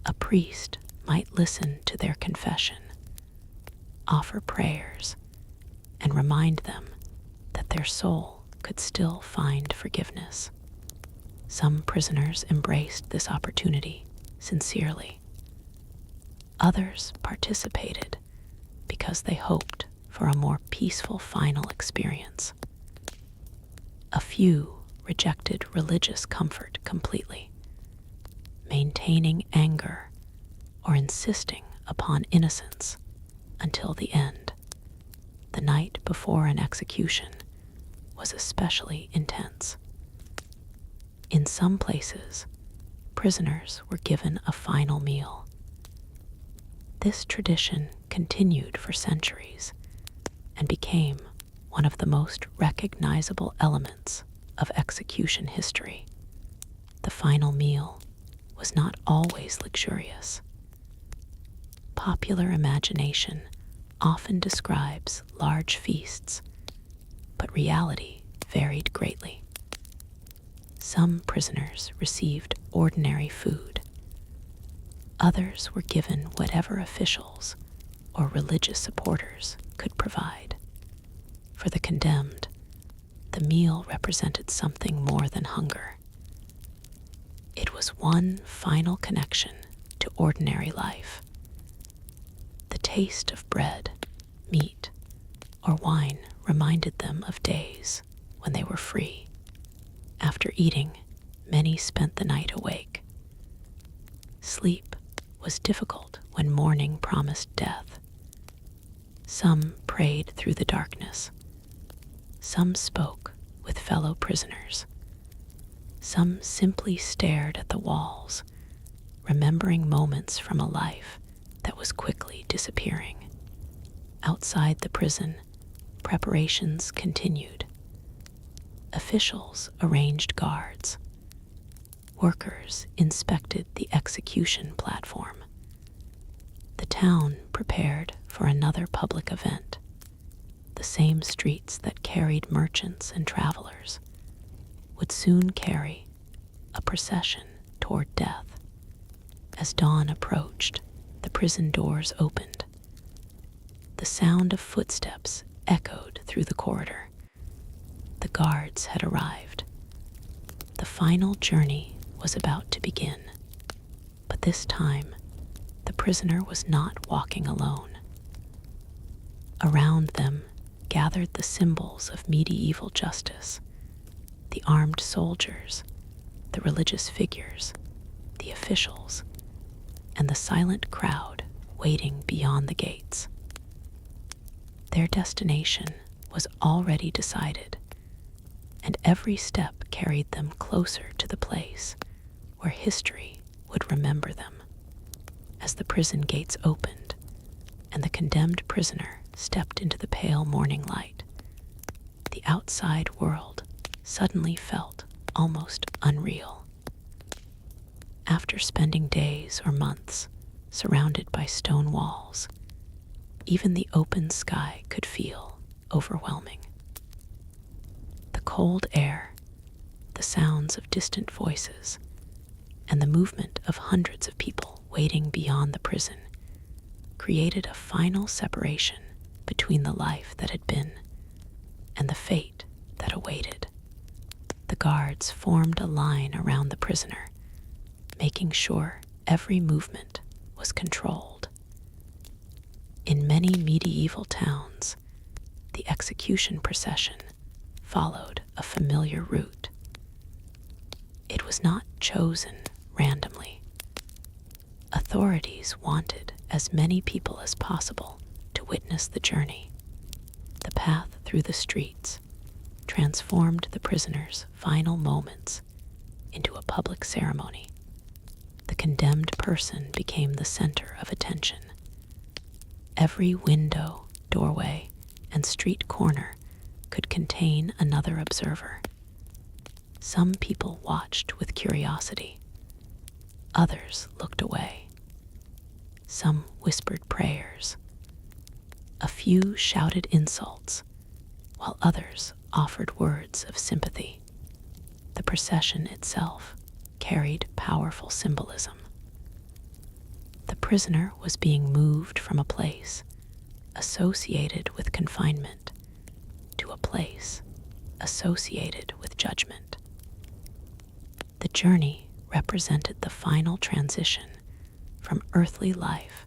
S1: A priest might listen to their confession, offer prayers, and remind them that their soul could still find forgiveness. Some prisoners embraced this opportunity sincerely. Others participated because they hoped for a more peaceful final experience. A few rejected religious comfort completely, maintaining anger or insisting upon innocence until the end. The night before an execution was especially intense. In some places, prisoners were given a final meal. This tradition continued for centuries and became one of the most recognizable elements of execution history. The final meal was not always luxurious. Popular imagination often describes large feasts, but reality varied greatly. Some prisoners received ordinary food. Others were given whatever officials or religious supporters could provide. For the condemned, the meal represented something more than hunger. It was one final connection to ordinary life. The taste of bread, meat, or wine reminded them of days when they were free. After eating, many spent the night awake. Sleep was difficult when morning promised death. Some prayed through the darkness. Some spoke with fellow prisoners. Some simply stared at the walls, remembering moments from a life that was quickly disappearing. Outside the prison, preparations continued. Officials arranged guards. Workers inspected the execution platform. The town prepared for another public event. The same streets that carried merchants and travelers would soon carry a procession toward death. As dawn approached, the prison doors opened. The sound of footsteps echoed through the corridor. The guards had arrived. The final journey was about to begin. But this time, the prisoner was not walking alone. Around them gathered the symbols of medieval justice, the armed soldiers, the religious figures, the officials, and the silent crowd waiting beyond the gates. Their destination was already decided, and every step carried them closer to the place where history would remember them. As the prison gates opened and the condemned prisoner stepped into the pale morning light, the outside world suddenly felt almost unreal. After spending days or months surrounded by stone walls, even the open sky could feel overwhelming. The cold air, the sounds of distant voices, and the movement of hundreds of people waiting beyond the prison created a final separation between the life that had been and the fate that awaited. The guards formed a line around the prisoner, making sure every movement was controlled. In many medieval towns, the execution procession followed a familiar route. It was not chosen randomly. Authorities wanted as many people as possible to witness the journey. The path through the streets transformed the prisoner's final moments into a public ceremony. The condemned person became the center of attention. Every window, doorway, and street corner could contain another observer. Some people watched with curiosity. Others looked away. Some whispered prayers. A few shouted insults, while others offered words of sympathy. The procession itself carried powerful symbolism. The prisoner was being moved from a place associated with confinement to a place associated with judgment. The journey represented the final transition from earthly life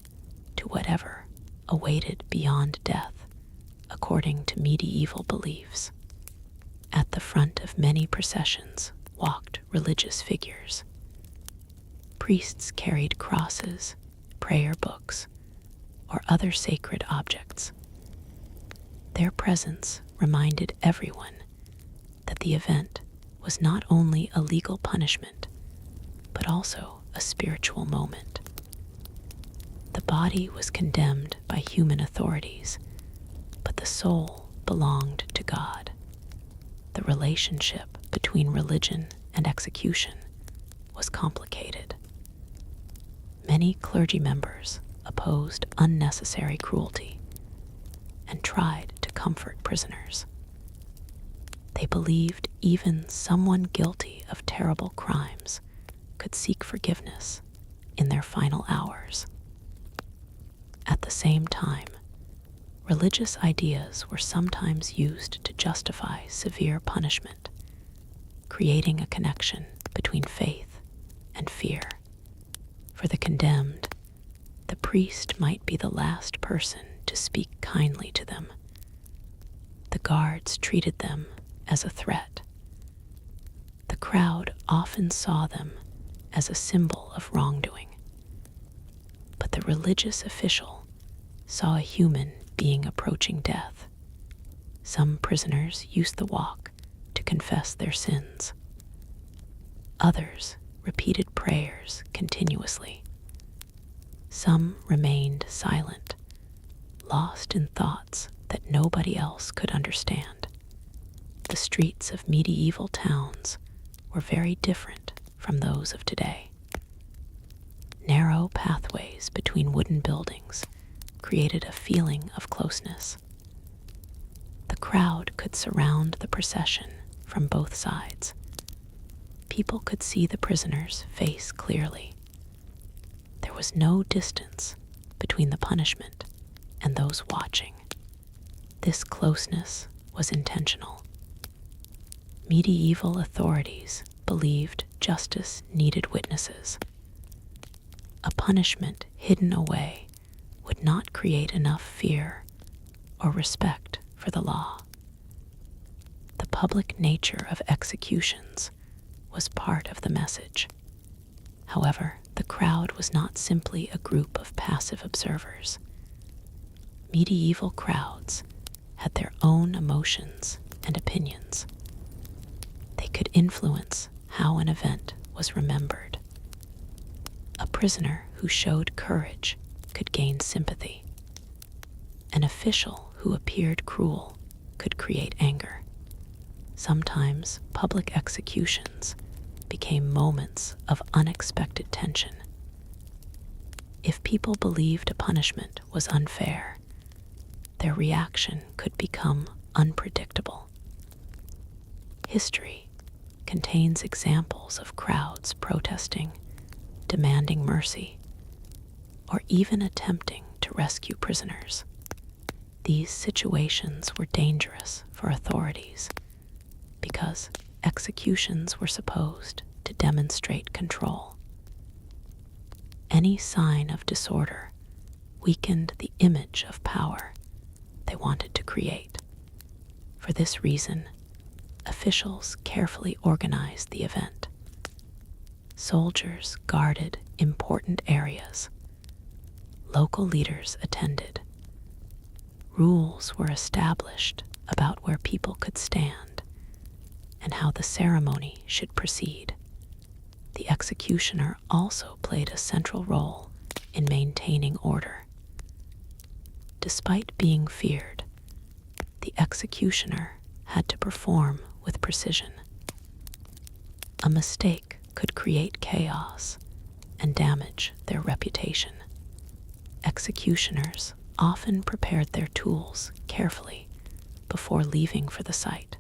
S1: to whatever awaited beyond death, according to medieval beliefs. At the front of many processions walked religious figures. Priests carried crosses, prayer books, or other sacred objects. Their presence reminded everyone that the event was not only a legal punishment, but also a spiritual moment. The body was condemned by human authorities, but the soul belonged to God. The relationship between religion and execution was complicated. Many clergy members opposed unnecessary cruelty and tried to comfort prisoners. They believed even someone guilty of terrible crimes could seek forgiveness in their final hours. At the same time, religious ideas were sometimes used to justify severe punishment, creating a connection between faith and fear. For the condemned, the priest might be the last person to speak kindly to them. The guards treated them as a threat. The crowd often saw them as a symbol of wrongdoing. But the religious official saw a human being approaching death. Some prisoners used the walk to confess their sins. Others repeated prayers continuously. Some remained silent, lost in thoughts that nobody else could understand. The streets of medieval towns were very different from those of today. Narrow pathways between wooden buildings created a feeling of closeness. The crowd could surround the procession from both sides. People could see the prisoner's face clearly. There was no distance between the punishment and those watching. This closeness was intentional. Medieval authorities believed justice needed witnesses. A punishment hidden away would not create enough fear or respect for the law. The public nature of executions was part of the message. However, the crowd was not simply a group of passive observers. Medieval crowds had their own emotions and opinions. They could influence how an event was remembered. A prisoner who showed courage could gain sympathy. An official who appeared cruel could create anger. Sometimes public executions became moments of unexpected tension. If people believed a punishment was unfair, their reaction could become unpredictable. History contains examples of crowds protesting, demanding mercy, or even attempting to rescue prisoners. These situations were dangerous for authorities because executions were supposed to demonstrate control. Any sign of disorder weakened the image of power they wanted to create. For this reason, officials carefully organized the event. Soldiers guarded important areas. Local leaders attended. Rules were established about where people could stand and how the ceremony should proceed. The executioner also played a central role in maintaining order. Despite being feared, the executioner had to perform with precision. A mistake could create chaos and damage their reputation. Executioners often prepared their tools carefully before leaving for the site.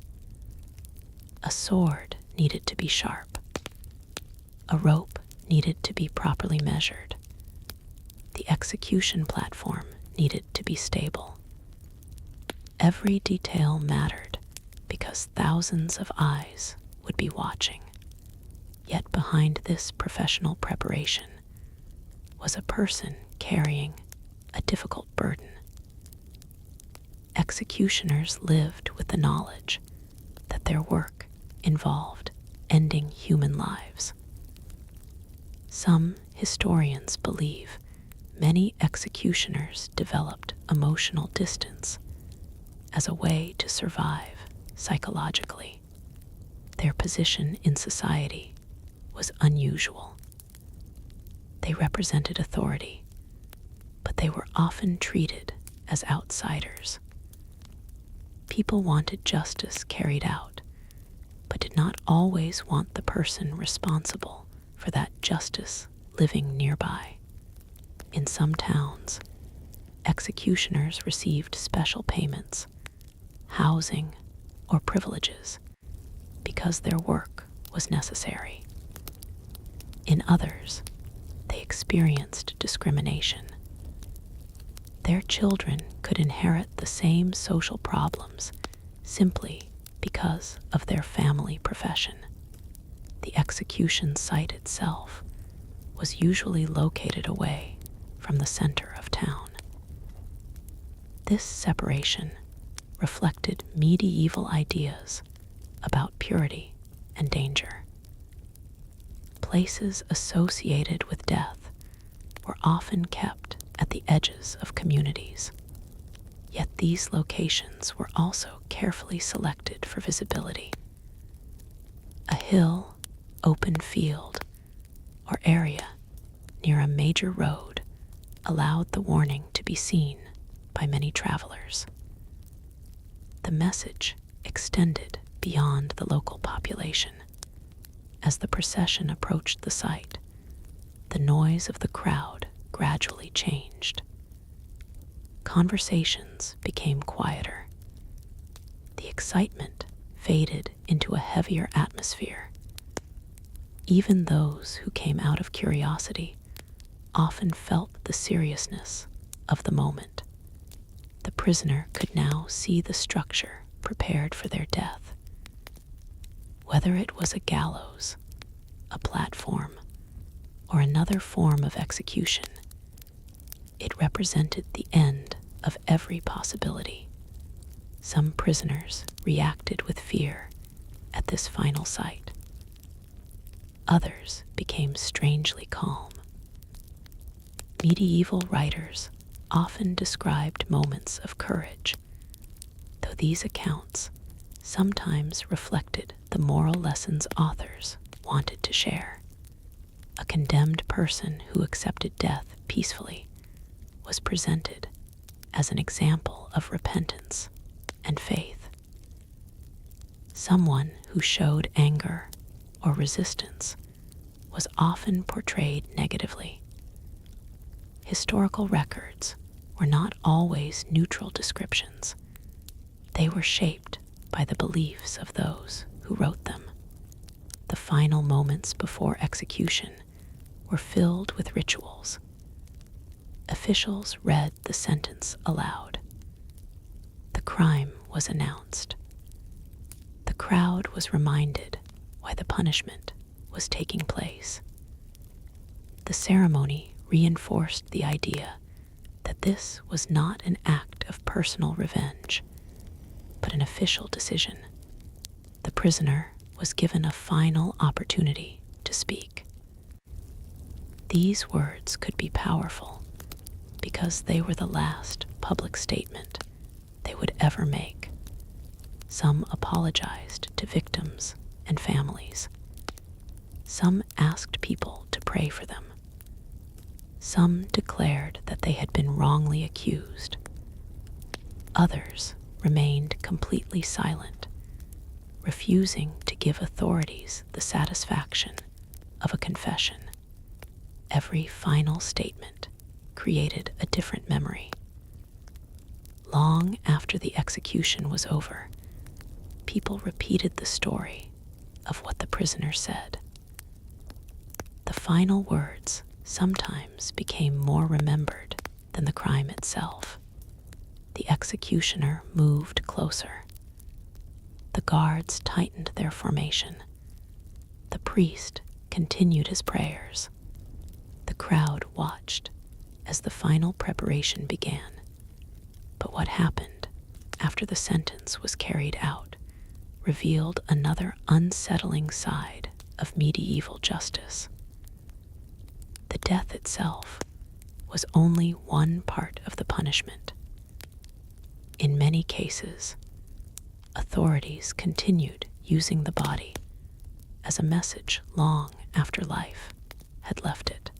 S1: A sword needed to be sharp. A rope needed to be properly measured. The execution platform needed to be stable. Every detail mattered because thousands of eyes would be watching. Yet behind this professional preparation was a person carrying a difficult burden. Executioners lived with the knowledge that their work involved ending human lives. Some historians believe many executioners developed emotional distance as a way to survive psychologically. Their position in society was unusual. They represented authority, but they were often treated as outsiders. People wanted justice carried out, but did not always want the person responsible for that justice living nearby. In some towns, executioners received special payments, housing, or privileges because their work was necessary. In others, they experienced discrimination. Their children could inherit the same social problems simply because of their family profession. The execution site itself was usually located away from the center of town. This separation reflected medieval ideas about purity and danger. Places associated with death were often kept at the edges of communities. Yet these locations were also carefully selected for visibility. A hill, open field, or area near a major road allowed the warning to be seen by many travelers. The message extended beyond the local population. As the procession approached the site, the noise of the crowd gradually changed. Conversations became quieter. The excitement faded into a heavier atmosphere. Even those who came out of curiosity often felt the seriousness of the moment. The prisoner could now see the structure prepared for their death. Whether it was a gallows, a platform, or another form of execution, it represented the end of every possibility. Some prisoners reacted with fear at this final sight. Others became strangely calm. Medieval writers often described moments of courage, though these accounts sometimes reflected the moral lessons authors wanted to share. A condemned person who accepted death peacefully was presented as an example of repentance and faith. Someone who showed anger or resistance was often portrayed negatively. Historical records were not always neutral descriptions. They were shaped by the beliefs of those who wrote them. The final moments before execution were filled with rituals. Officials read the sentence aloud. The crime was announced. The crowd was reminded why the punishment was taking place. The ceremony reinforced the idea that this was not an act of personal revenge, but an official decision. The prisoner was given a final opportunity to speak. These words could be powerful because they were the last public statement they would ever make. Some apologized to victims and families. Some asked people to pray for them. Some declared that they had been wrongly accused. Others remained completely silent, refusing to give authorities the satisfaction of a confession. Every final statement created a different memory. Long after the execution was over, people repeated the story of what the prisoner said. The final words sometimes became more remembered than the crime itself. The executioner moved closer. The guards tightened their formation. The priest continued his prayers. The crowd watched as the final preparation began. But what happened after the sentence was carried out revealed another unsettling side of medieval justice. The death itself was only one part of the punishment. In many cases, authorities continued using the body as a message long after life had left it.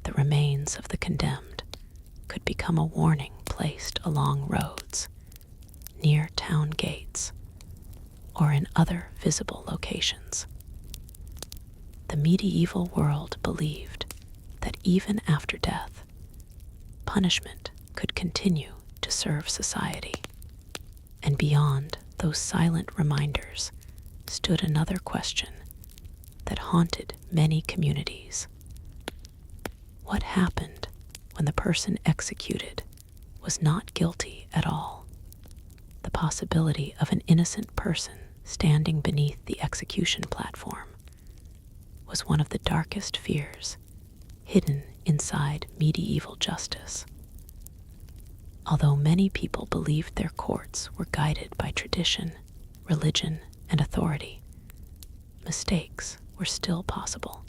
S1: The remains of the condemned could become a warning placed along roads, near town gates, or in other visible locations. The medieval world believed that even after death, punishment could continue to serve society. And beyond those silent reminders stood another question that haunted many communities. What happened when the person executed was not guilty at all? The possibility of an innocent person standing beneath the execution platform was one of the darkest fears hidden inside medieval justice. Although many people believed their courts were guided by tradition, religion, and authority, mistakes were still possible.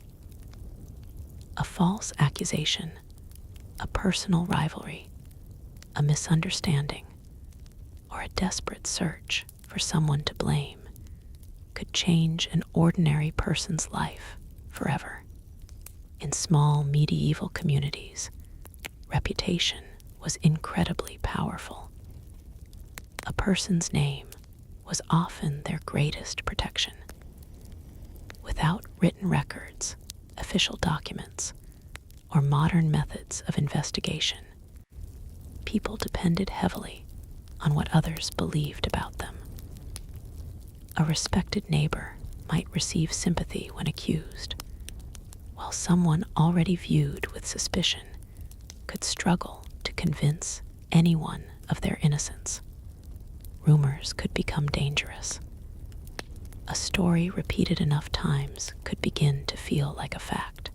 S1: A false accusation, a personal rivalry, a misunderstanding, or a desperate search for someone to blame could change an ordinary person's life forever. In small medieval communities, reputation was incredibly powerful. A person's name was often their greatest protection. Without written records, official documents, or modern methods of investigation, people depended heavily on what others believed about them. A respected neighbor might receive sympathy when accused, while someone already viewed with suspicion could struggle to convince anyone of their innocence. Rumors could become dangerous. A story repeated enough times could begin to feel like a fact.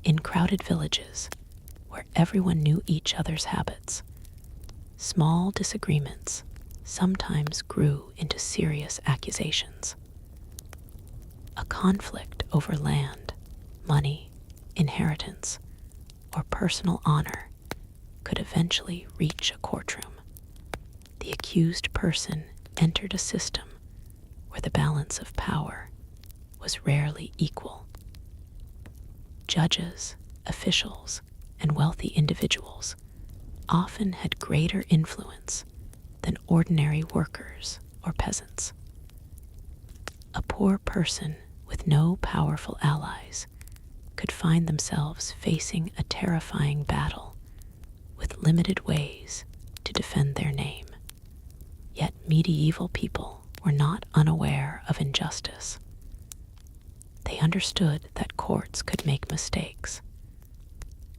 S1: In crowded villages, where everyone knew each other's habits, small disagreements sometimes grew into serious accusations. A conflict over land, money, inheritance, or personal honor could eventually reach a courtroom. The accused person entered a system where the balance of power was rarely equal. Judges, officials, and wealthy individuals often had greater influence than ordinary workers or peasants. A poor person with no powerful allies could find themselves facing a terrifying battle with limited ways to defend their name. Yet medieval people were not unaware of injustice. They understood that courts could make mistakes.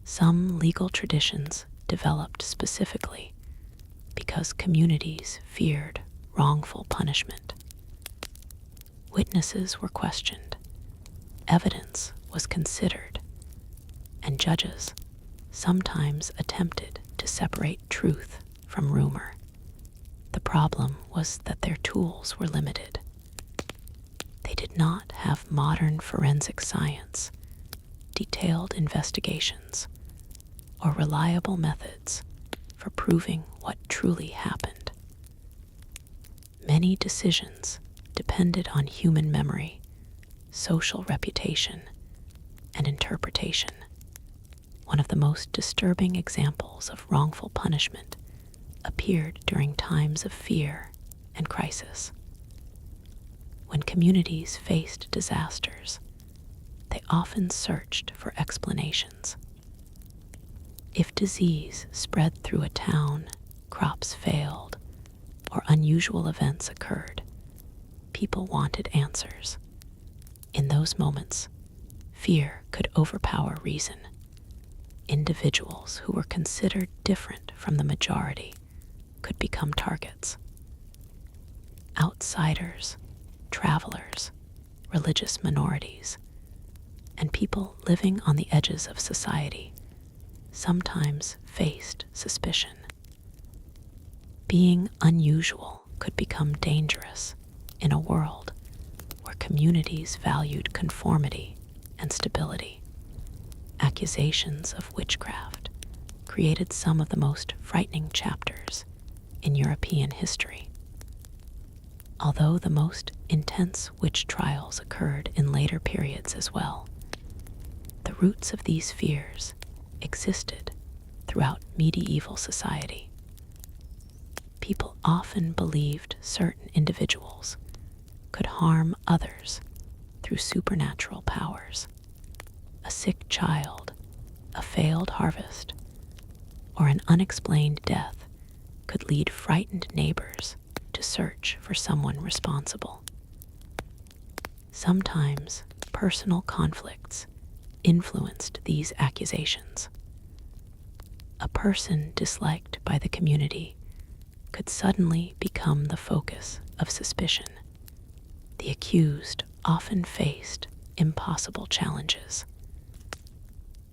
S1: Some legal traditions developed specifically because communities feared wrongful punishment. Witnesses were questioned, evidence was considered, and judges sometimes attempted to separate truth from rumor. The problem was that their tools were limited. They did not have modern forensic science, detailed investigations, or reliable methods for proving what truly happened. Many decisions depended on human memory, social reputation, and interpretation. One of the most disturbing examples of wrongful punishment appeared during times of fear and crisis. When communities faced disasters, they often searched for explanations. If disease spread through a town, crops failed, or unusual events occurred, people wanted answers. In those moments, fear could overpower reason. Individuals who were considered different from the majority could become targets. Outsiders, travelers, religious minorities, and people living on the edges of society sometimes faced suspicion. Being unusual could become dangerous in a world where communities valued conformity and stability. Accusations of witchcraft created some of the most frightening chapters in European history. Although the most intense witch trials occurred in later periods as well, the roots of these fears existed throughout medieval society. People often believed certain individuals could harm others through supernatural powers. A sick child, a failed harvest, or an unexplained death could lead frightened neighbors to search for someone responsible. Sometimes personal conflicts influenced these accusations. A person disliked by the community could suddenly become the focus of suspicion. The accused often faced impossible challenges.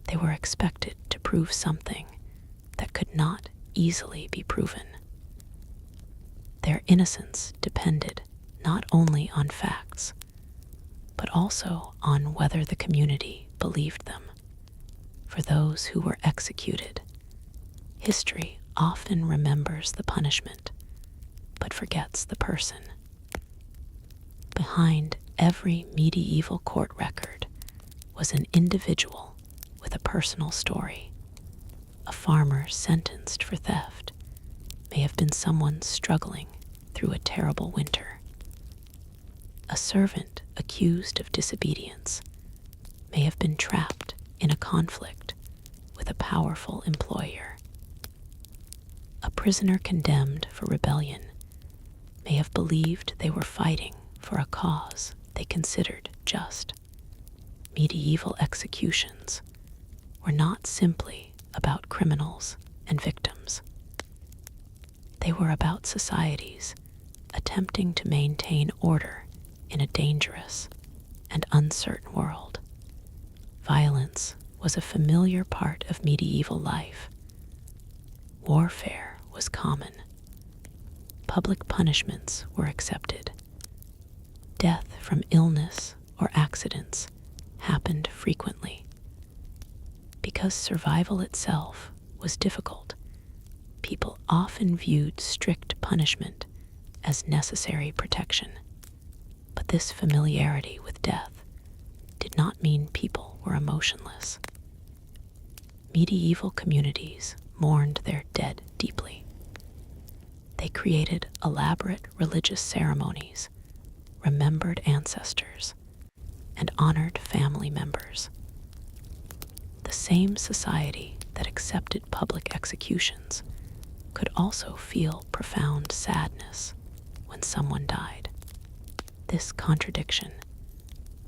S1: They were expected to prove something that could not easily be proven. Their innocence depended not only on facts, but also on whether the community believed them. For those who were executed, history often remembers the punishment, but forgets the person. Behind every medieval court record was an individual with a personal story. A farmer sentenced for theft may have been someone struggling through a terrible winter. A servant accused of disobedience may have been trapped in a conflict with a powerful employer. A prisoner condemned for rebellion may have believed they were fighting for a cause they considered just. Medieval executions were not simply about criminals and victims. They were about societies attempting to maintain order in a dangerous and uncertain world. Violence was a familiar part of medieval life. Warfare was common. Public punishments were accepted. Death from illness or accidents happened frequently. Because survival itself was difficult, people often viewed strict punishment as necessary protection. But this familiarity with death did not mean people were emotionless. Medieval communities mourned their dead deeply. They created elaborate religious ceremonies, remembered ancestors, and honored family members. The same society that accepted public executions could also feel profound sadness when someone died. This contradiction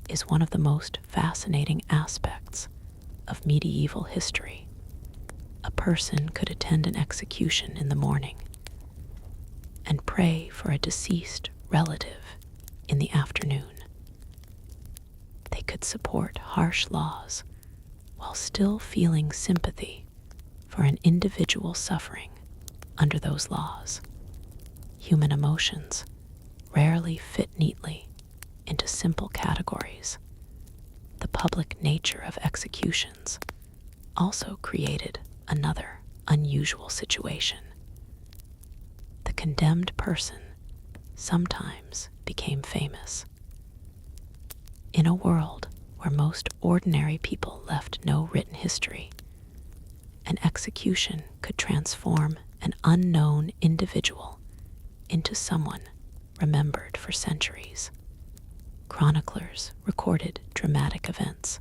S1: is one of the most fascinating aspects of medieval history. A person could attend an execution in the morning and pray for a deceased relative in the afternoon. They could support harsh laws while still feeling sympathy for an individual suffering under those laws. Human emotions rarely fit neatly into simple categories. The public nature of executions also created another unusual situation. The condemned person sometimes became famous. In a world where most ordinary people left no written history, an execution could transform an unknown individual into someone remembered for centuries. Chroniclers recorded dramatic events.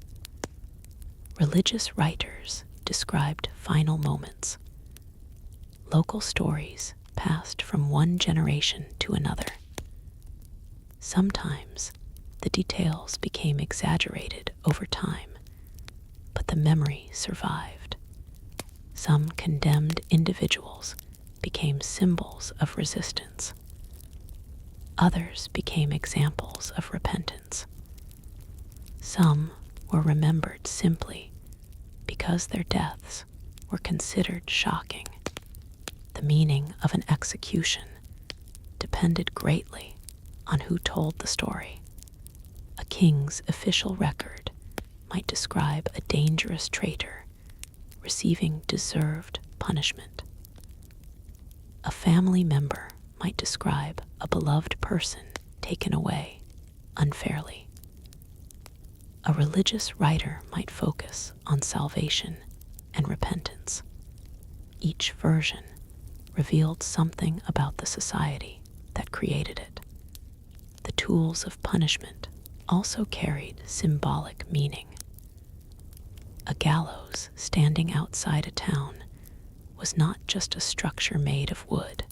S1: Religious writers described final moments. Local stories passed from one generation to another. Sometimes the details became exaggerated over time, but the memory survived. Some condemned individuals became symbols of resistance. Others became examples of repentance. Some were remembered simply because their deaths were considered shocking. The meaning of an execution depended greatly on who told the story. A king's official record might describe a dangerous traitor receiving deserved punishment. A family member might describe a beloved person taken away unfairly. A religious writer might focus on salvation and repentance. Each version revealed something about the society that created it. The tools of punishment also carried symbolic meaning. A gallows standing outside a town was not just a structure made of wood.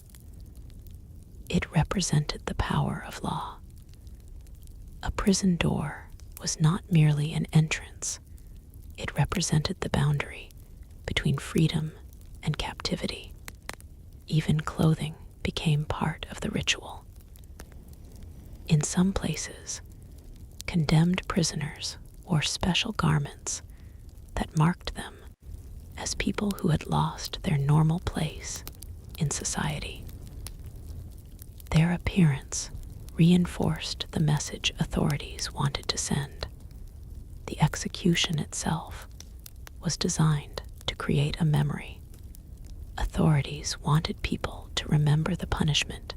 S1: It represented the power of law. A prison door was not merely an entrance. It represented the boundary between freedom and captivity. Even clothing became part of the ritual. In some places, condemned prisoners wore special garments that marked them as people who had lost their normal place in society. Their appearance reinforced the message authorities wanted to send. The execution itself was designed to create a memory. Authorities wanted people to remember the punishment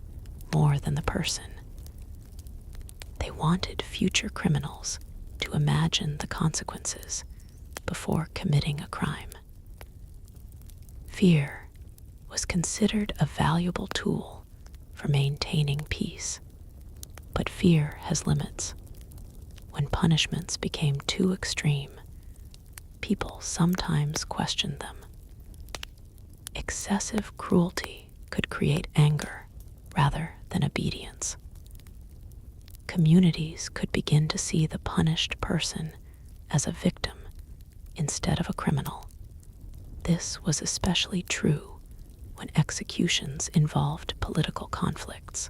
S1: more than the person. They wanted future criminals to imagine the consequences before committing a crime. Fear was considered a valuable tool for maintaining peace, but fear has limits. When punishments became too extreme, people sometimes questioned them. Excessive cruelty could create anger rather than obedience. Communities could begin to see the punished person as a victim instead of a criminal. This was especially true when executions involved political conflicts.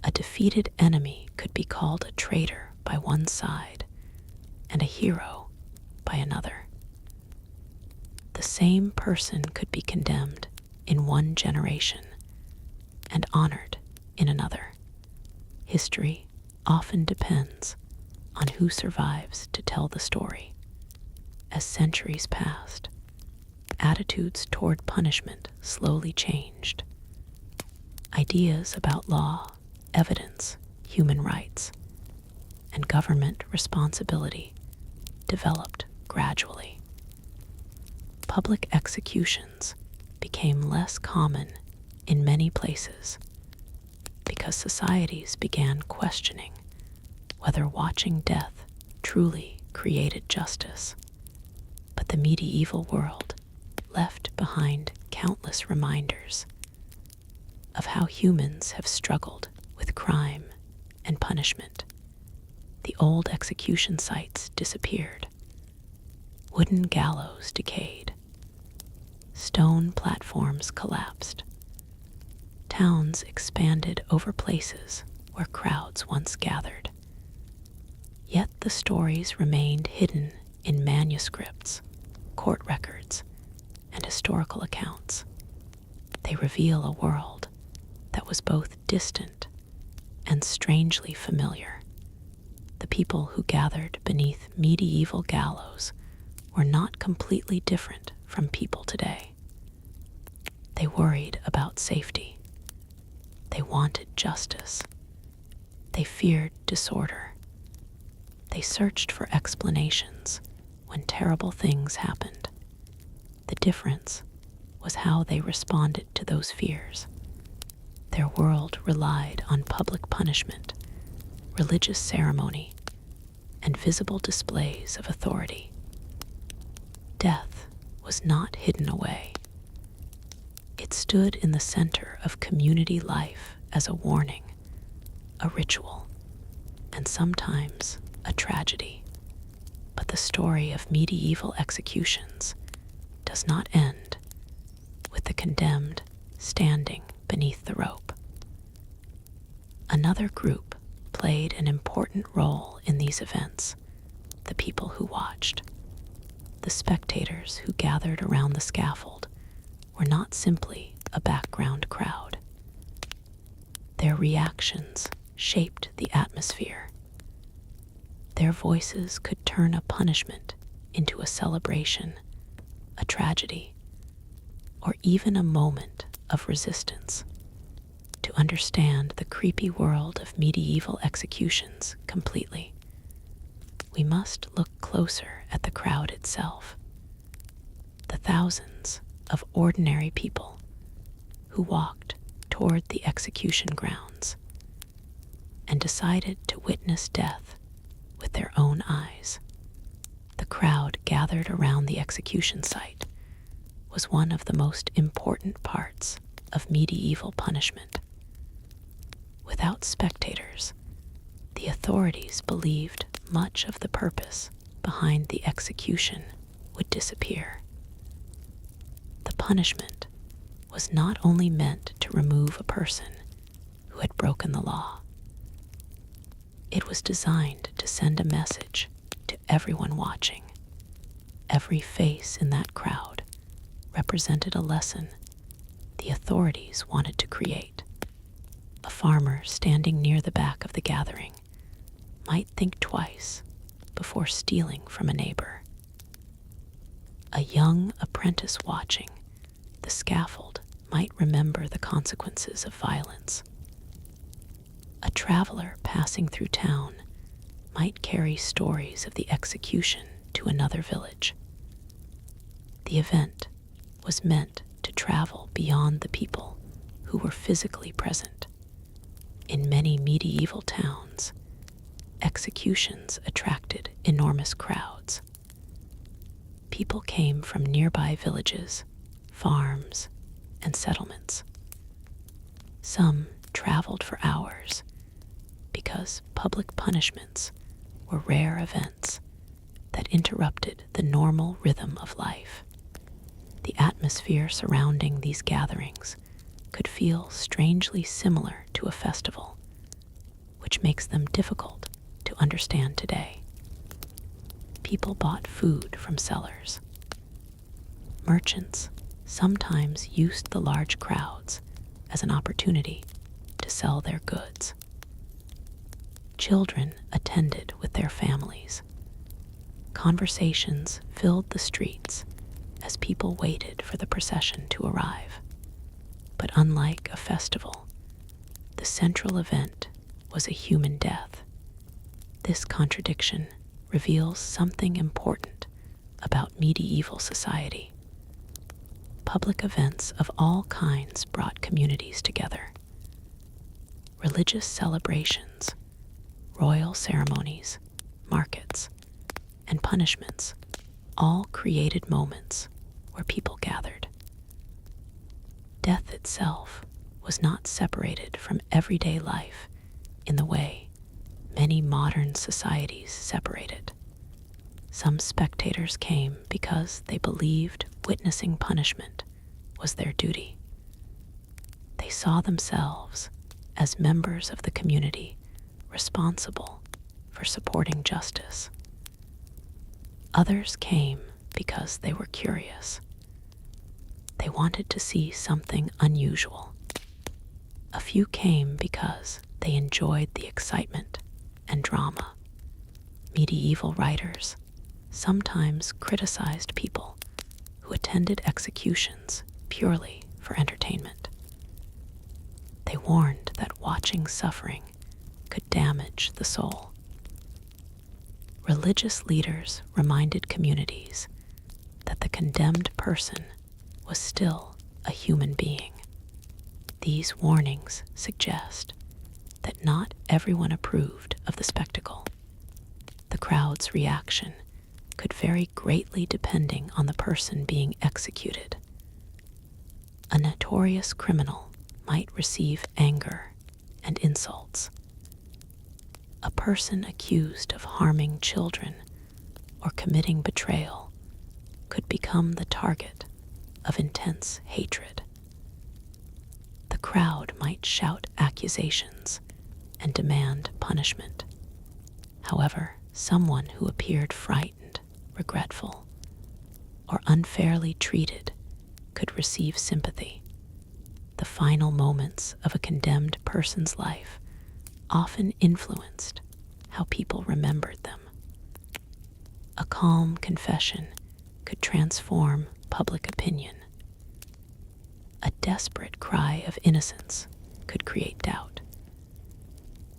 S1: A defeated enemy could be called a traitor by one side and a hero by another. The same person could be condemned in one generation and honored in another. History often depends on who survives to tell the story. As centuries passed, attitudes toward punishment slowly changed. Ideas about law, evidence, human rights, and government responsibility developed gradually. Public executions became less common in many places because societies began questioning whether watching death truly created justice. But the medieval world left behind countless reminders of how humans have struggled with crime and punishment. The old execution sites disappeared. Wooden gallows decayed. Stone platforms collapsed. Towns expanded over places where crowds once gathered. Yet the stories remained hidden in manuscripts, court records, and historical accounts. They reveal a world that was both distant and strangely familiar. The people who gathered beneath medieval gallows were not completely different from people today. They worried about safety. They wanted justice. They feared disorder. They searched for explanations when terrible things happened. The difference was how they responded to those fears. Their world relied on public punishment, religious ceremony, and visible displays of authority. Death was not hidden away. It stood in the center of community life as a warning, a ritual, and sometimes a tragedy. But the story of medieval executions does not end with the condemned standing beneath the rope. Another group played an important role in these events: the people who watched. The spectators who gathered around the scaffold were not simply a background crowd. Their reactions shaped the atmosphere. Their voices could turn a punishment into a celebration, a tragedy, or even a moment of resistance. To understand the creepy world of medieval executions completely, we must look closer at the crowd itself. The thousands of ordinary people who walked toward the execution grounds and decided to witness death with their own eyes. The crowd gathered around the execution site was one of the most important parts of medieval punishment. Without spectators, the authorities believed much of the purpose behind the execution would disappear. The punishment was not only meant to remove a person who had broken the law. It was designed to send a message to everyone watching. Every face in that crowd represented a lesson the authorities wanted to create. A farmer standing near the back of the gathering might think twice before stealing from a neighbor. A young apprentice watching the scaffold might remember the consequences of violence. A traveler passing through town might carry stories of the execution to another village. The event was meant to travel beyond the people who were physically present. In many medieval towns, executions attracted enormous crowds. People came from nearby villages, farms, and settlements. Some traveled for hours because public punishments were rare events that interrupted the normal rhythm of life. The atmosphere surrounding these gatherings could feel strangely similar to a festival, which makes them difficult to understand today. People bought food from sellers. Merchants sometimes used the large crowds as an opportunity to sell their goods. Children attended with their families. Conversations filled the streets as people waited for the procession to arrive. But unlike a festival, the central event was a human death. This contradiction reveals something important about medieval society. Public events of all kinds brought communities together. Religious celebrations, royal ceremonies, markets, and punishments all created moments where people gathered. Death itself was not separated from everyday life in the way many modern societies separate it. Some spectators came because they believed witnessing punishment was their duty. They saw themselves as members of the community responsible for supporting justice. Others came because they were curious. They wanted to see something unusual. A few came because they enjoyed the excitement and drama. Medieval writers sometimes criticized people who attended executions purely for entertainment. They warned that watching suffering could damage the soul. Religious leaders reminded communities that the condemned person was still a human being. These warnings suggest that not everyone approved of the spectacle. The crowd's reaction could vary greatly depending on the person being executed. A notorious criminal might receive anger and insults. A person accused of harming children or committing betrayal could become the target of intense hatred. The crowd might shout accusations and demand punishment. However, someone who appeared frightened, regretful, or unfairly treated could receive sympathy. The final moments of a condemned person's life often influenced how people remembered them. A calm confession could transform public opinion. A desperate cry of innocence could create doubt.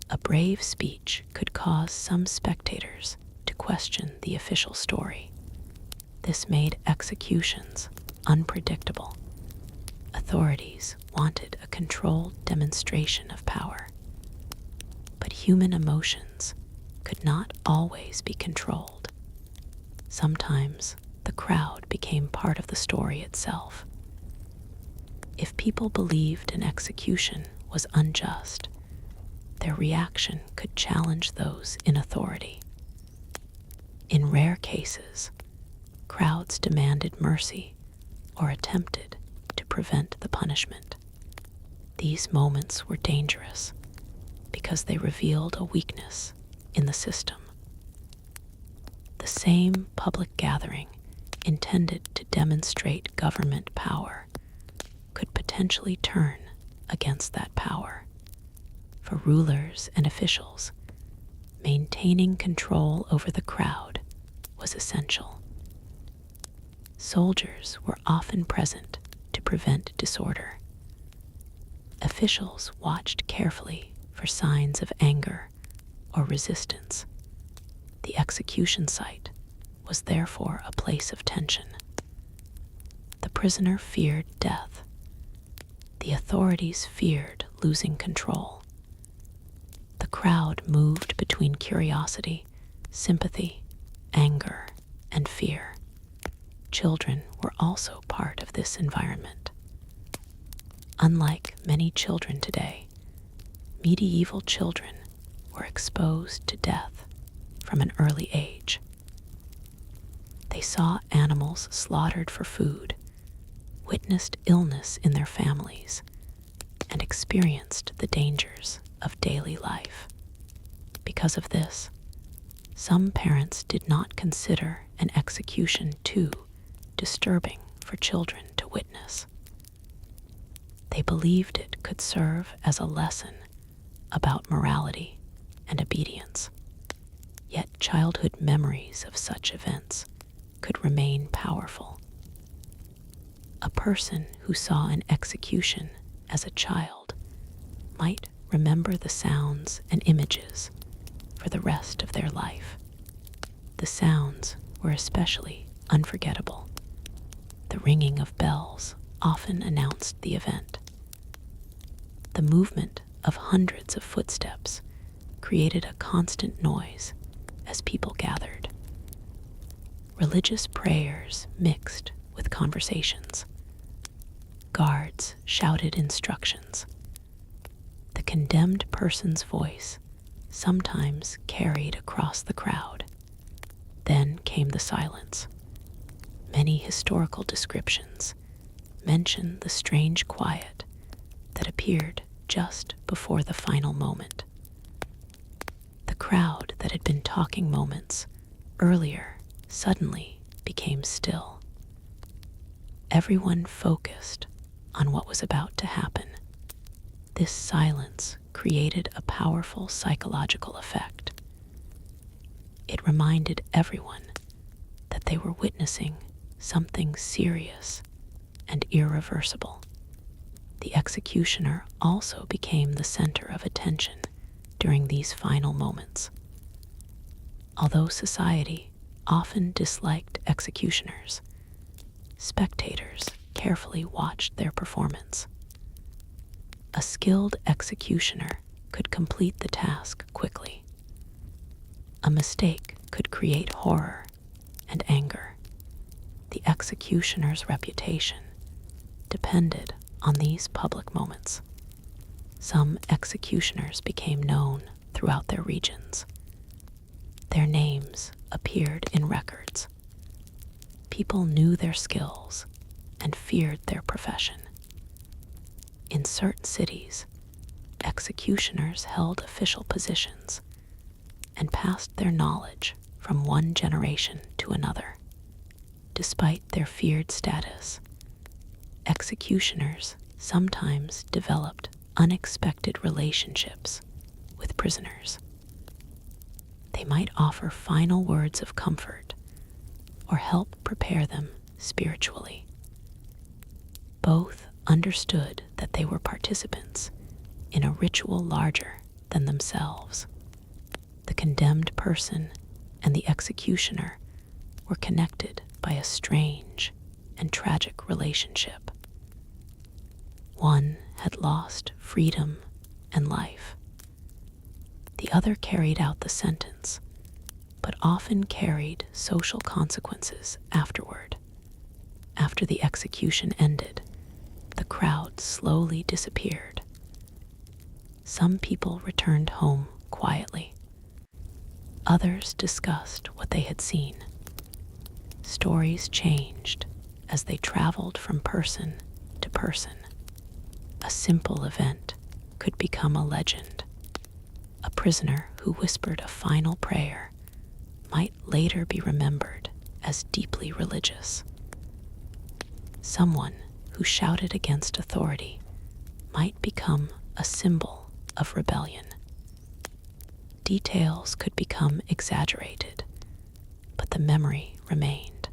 S1: A brave speech could cause some spectators to question the official story. This made executions unpredictable. Authorities wanted a controlled demonstration of power. But human emotions could not always be controlled. Sometimes the crowd became part of the story itself. If people believed an execution was unjust, their reaction could challenge those in authority. In rare cases, crowds demanded mercy or attempted to prevent the punishment. These moments were dangerous because they revealed a weakness in the system. The same public gathering intended to demonstrate government power could potentially turn against that power. For rulers and officials, maintaining control over the crowd was essential. Soldiers were often present to prevent disorder. Officials watched carefully for signs of anger or resistance. The execution site was therefore a place of tension. The prisoner feared death. The authorities feared losing control. The crowd moved between curiosity, sympathy, anger, and fear. Children were also part of this environment. Unlike many children today, medieval children were exposed to death from an early age. They saw animals slaughtered for food, witnessed illness in their families, and experienced the dangers of daily life. Because of this, some parents did not consider an execution too disturbing for children to witness. They believed it could serve as a lesson about morality and obedience. Yet childhood memories of such events could remain powerful. A person who saw an execution as a child might remember the sounds and images for the rest of their life. The sounds were especially unforgettable. The ringing of bells often announced the event. The movement of hundreds of footsteps created a constant noise as people gathered. Religious prayers mixed with conversations. Guards shouted instructions. The condemned person's voice sometimes carried across the crowd. Then came the silence. Many historical descriptions mention the strange quiet that appeared just before the final moment. The crowd that had been talking moments earlier suddenly became still. Everyone focused on what was about to happen. This silence created a powerful psychological effect. It reminded everyone that they were witnessing something serious and irreversible. The executioner also became the center of attention during these final moments. Although society often disliked executioners, spectators carefully watched their performance. A skilled executioner could complete the task quickly. A mistake could create horror and anger. The executioner's reputation depended on these public moments. Some executioners became known throughout their regions. Their names appeared in records. People knew their skills and feared their profession. In certain cities, executioners held official positions and passed their knowledge from one generation to another. Despite their feared status, executioners sometimes developed unexpected relationships with prisoners. They might offer final words of comfort or help prepare them spiritually. Both understood that they were participants in a ritual larger than themselves. The condemned person and the executioner were connected by a strange and tragic relationship. One had lost freedom and life. The other carried out the sentence, but often carried social consequences afterward. After the execution ended, the crowd slowly disappeared. Some people returned home quietly. Others discussed what they had seen. Stories changed as they traveled from person to person. A simple event could become a legend. A prisoner who whispered a final prayer might later be remembered as deeply religious. Someone who shouted against authority might become a symbol of rebellion. Details could become exaggerated, but the memory remained.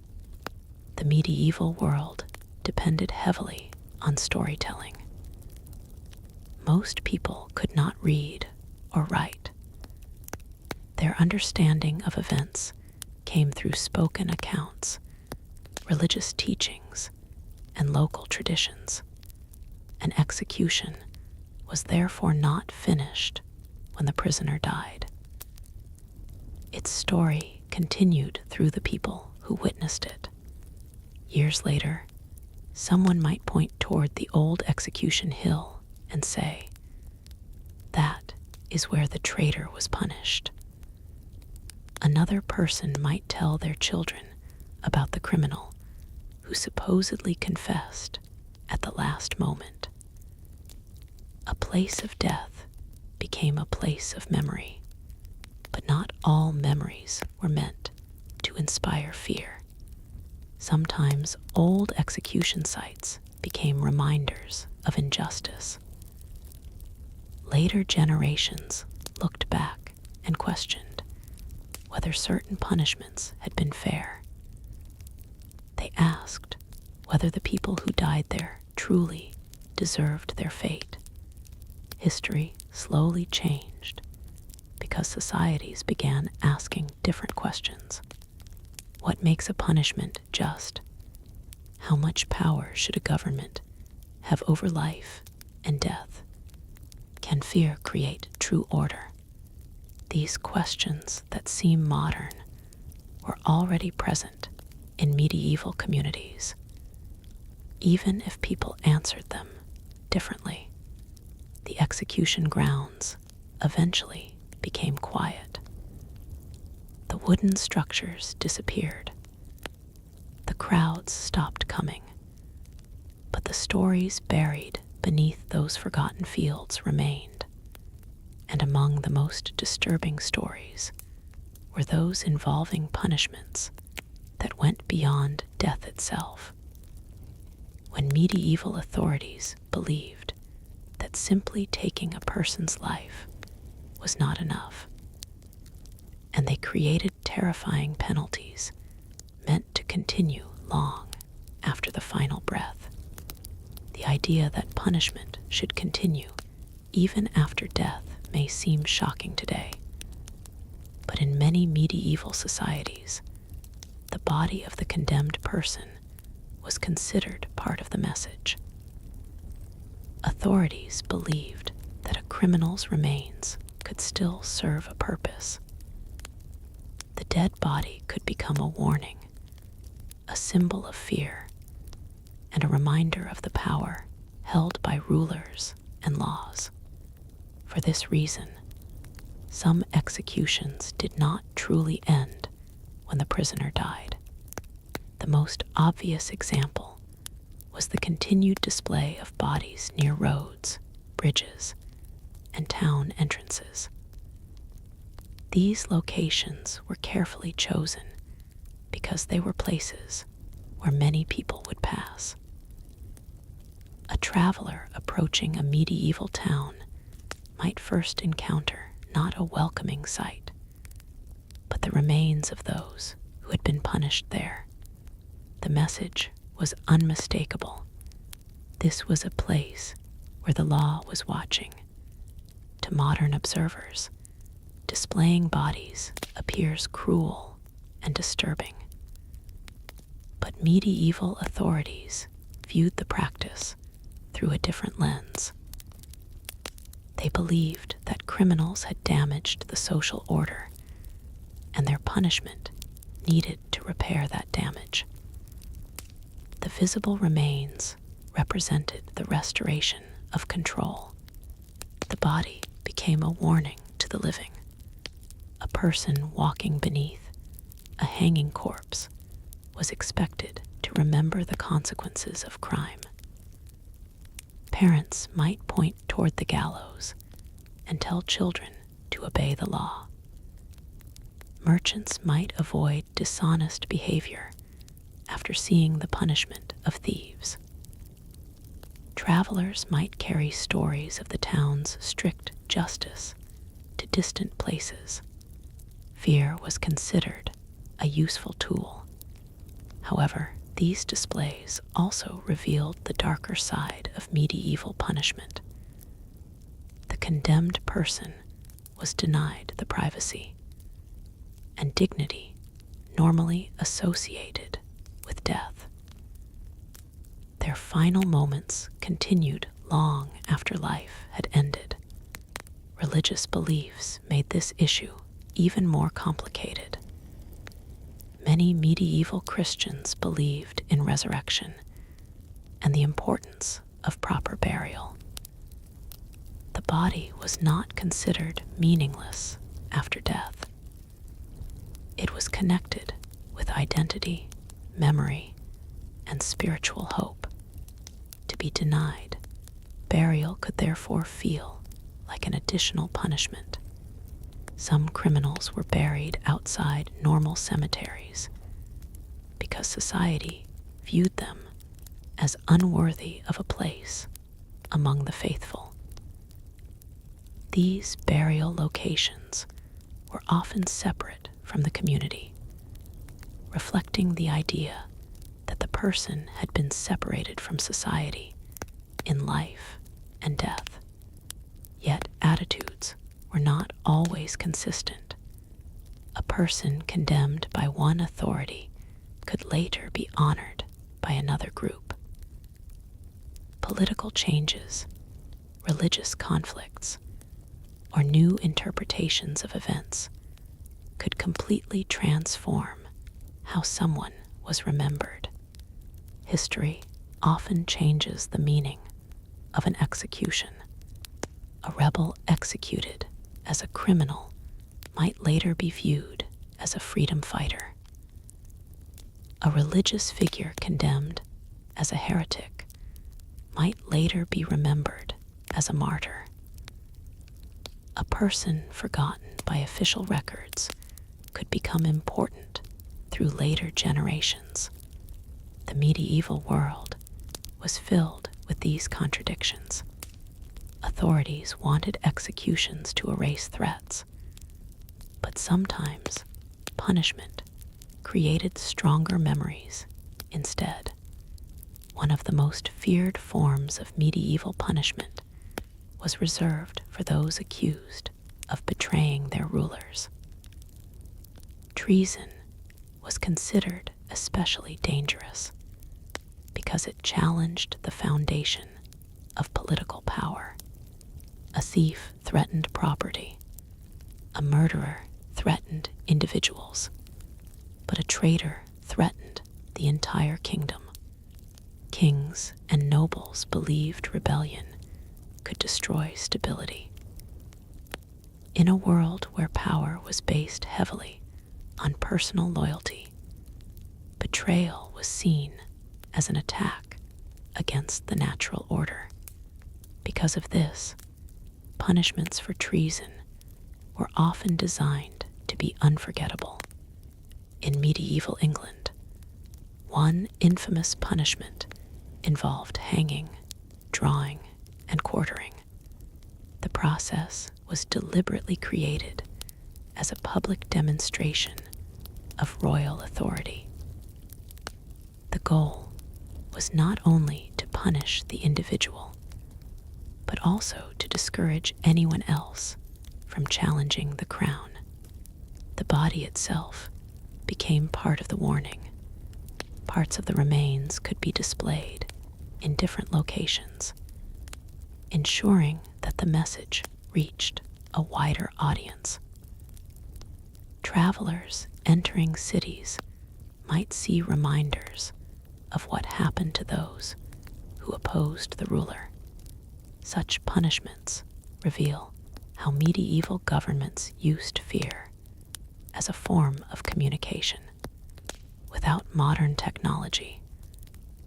S1: The medieval world depended heavily on storytelling. Most people could not read or write. Their understanding of events came through spoken accounts, religious teachings, and local traditions. An execution was therefore not finished when the prisoner died. Its story continued through the people who witnessed it. Years later, someone might point toward the old execution hill and say, "That is where the traitor was punished." Another person might tell their children about the criminal who supposedly confessed at the last moment. A place of death became a place of memory, but not all memories were meant to inspire fear. Sometimes old execution sites became reminders of injustice. Later generations looked back and questioned whether certain punishments had been fair. They asked whether the people who died there truly deserved their fate. History slowly changed because societies began asking different questions. What makes a punishment just? How much power should a government have over life and death? Can fear create true order? These questions that seem modern were already present in medieval communities, even if people answered them differently. The execution grounds eventually became quiet. The wooden structures disappeared. The crowds stopped coming. But the stories buried beneath those forgotten fields remained. And among the most disturbing stories were those involving punishments that went beyond death itself. When medieval authorities believed that simply taking a person's life was not enough, and they created terrifying penalties meant to continue long after the final breath. The idea that punishment should continue even after death may seem shocking today, but in many medieval societies, the body of the condemned person was considered part of the message. Authorities believed that a criminal's remains could still serve a purpose. The dead body could become a warning, a symbol of fear, and a reminder of the power held by rulers and laws. For this reason, some executions did not truly end when the prisoner died. The most obvious example was the continued display of bodies near roads, bridges, and town entrances. These locations were carefully chosen because they were places where many people would pass. A traveler approaching a medieval town might first encounter not a welcoming sight, but the remains of those who had been punished there. The message was unmistakable. This was a place where the law was watching. To modern observers, displaying bodies appears cruel and disturbing. But medieval authorities viewed the practice through a different lens. They believed that criminals had damaged the social order, and their punishment needed to repair that damage. The visible remains represented the restoration of control. The body became a warning to the living. A person walking beneath a hanging corpse was expected to remember the consequences of crime. Parents might point toward the gallows and tell children to obey the law. Merchants might avoid dishonest behavior after seeing the punishment of thieves. Travelers might carry stories of the town's strict justice to distant places. Fear was considered a useful tool. However, these displays also revealed the darker side of medieval punishment. The condemned person was denied the privacy and dignity normally associated with death. Their final moments continued long after life had ended. Religious beliefs made this issue even more complicated. Many medieval Christians believed in resurrection and the importance of proper burial. The body was not considered meaningless after death. It was connected with identity, memory, and spiritual hope. To be denied burial could therefore feel like an additional punishment. Some criminals were buried outside normal cemeteries because society viewed them as unworthy of a place among the faithful. These burial locations were often separate from the community, reflecting the idea that the person had been separated from society in life and death. Yet attitudes were not always consistent. A person condemned by one authority could later be honored by another group. Political changes, religious conflicts, or new interpretations of events could completely transform how someone was remembered. History often changes the meaning of an execution. A rebel executed as a criminal might later be viewed as a freedom fighter. A religious figure condemned as a heretic might later be remembered as a martyr. A person forgotten by official records could become important through later generations. The medieval world was filled with these contradictions. Authorities wanted executions to erase threats, but sometimes punishment created stronger memories instead. One of the most feared forms of medieval punishment was reserved for those accused of betraying their rulers. Treason was considered especially dangerous because it challenged the foundation of political power. A thief threatened property. A murderer threatened individuals. But a traitor threatened the entire kingdom. Kings and nobles believed rebellion could destroy stability. In a world where power was based heavily on personal loyalty, betrayal was seen as an attack against the natural order. Because of this, punishments for treason were often designed to be unforgettable. In medieval England, one infamous punishment involved hanging, drawing, and quartering. The process was deliberately created as a public demonstration of royal authority. The goal was not only to punish the individual, but also to discourage anyone else from challenging the crown. The body itself became part of the warning. Parts of the remains could be displayed in different locations, ensuring that the message reached a wider audience. Travelers entering cities might see reminders of what happened to those who opposed the ruler. Such punishments reveal how medieval governments used fear as a form of communication. Without modern technology,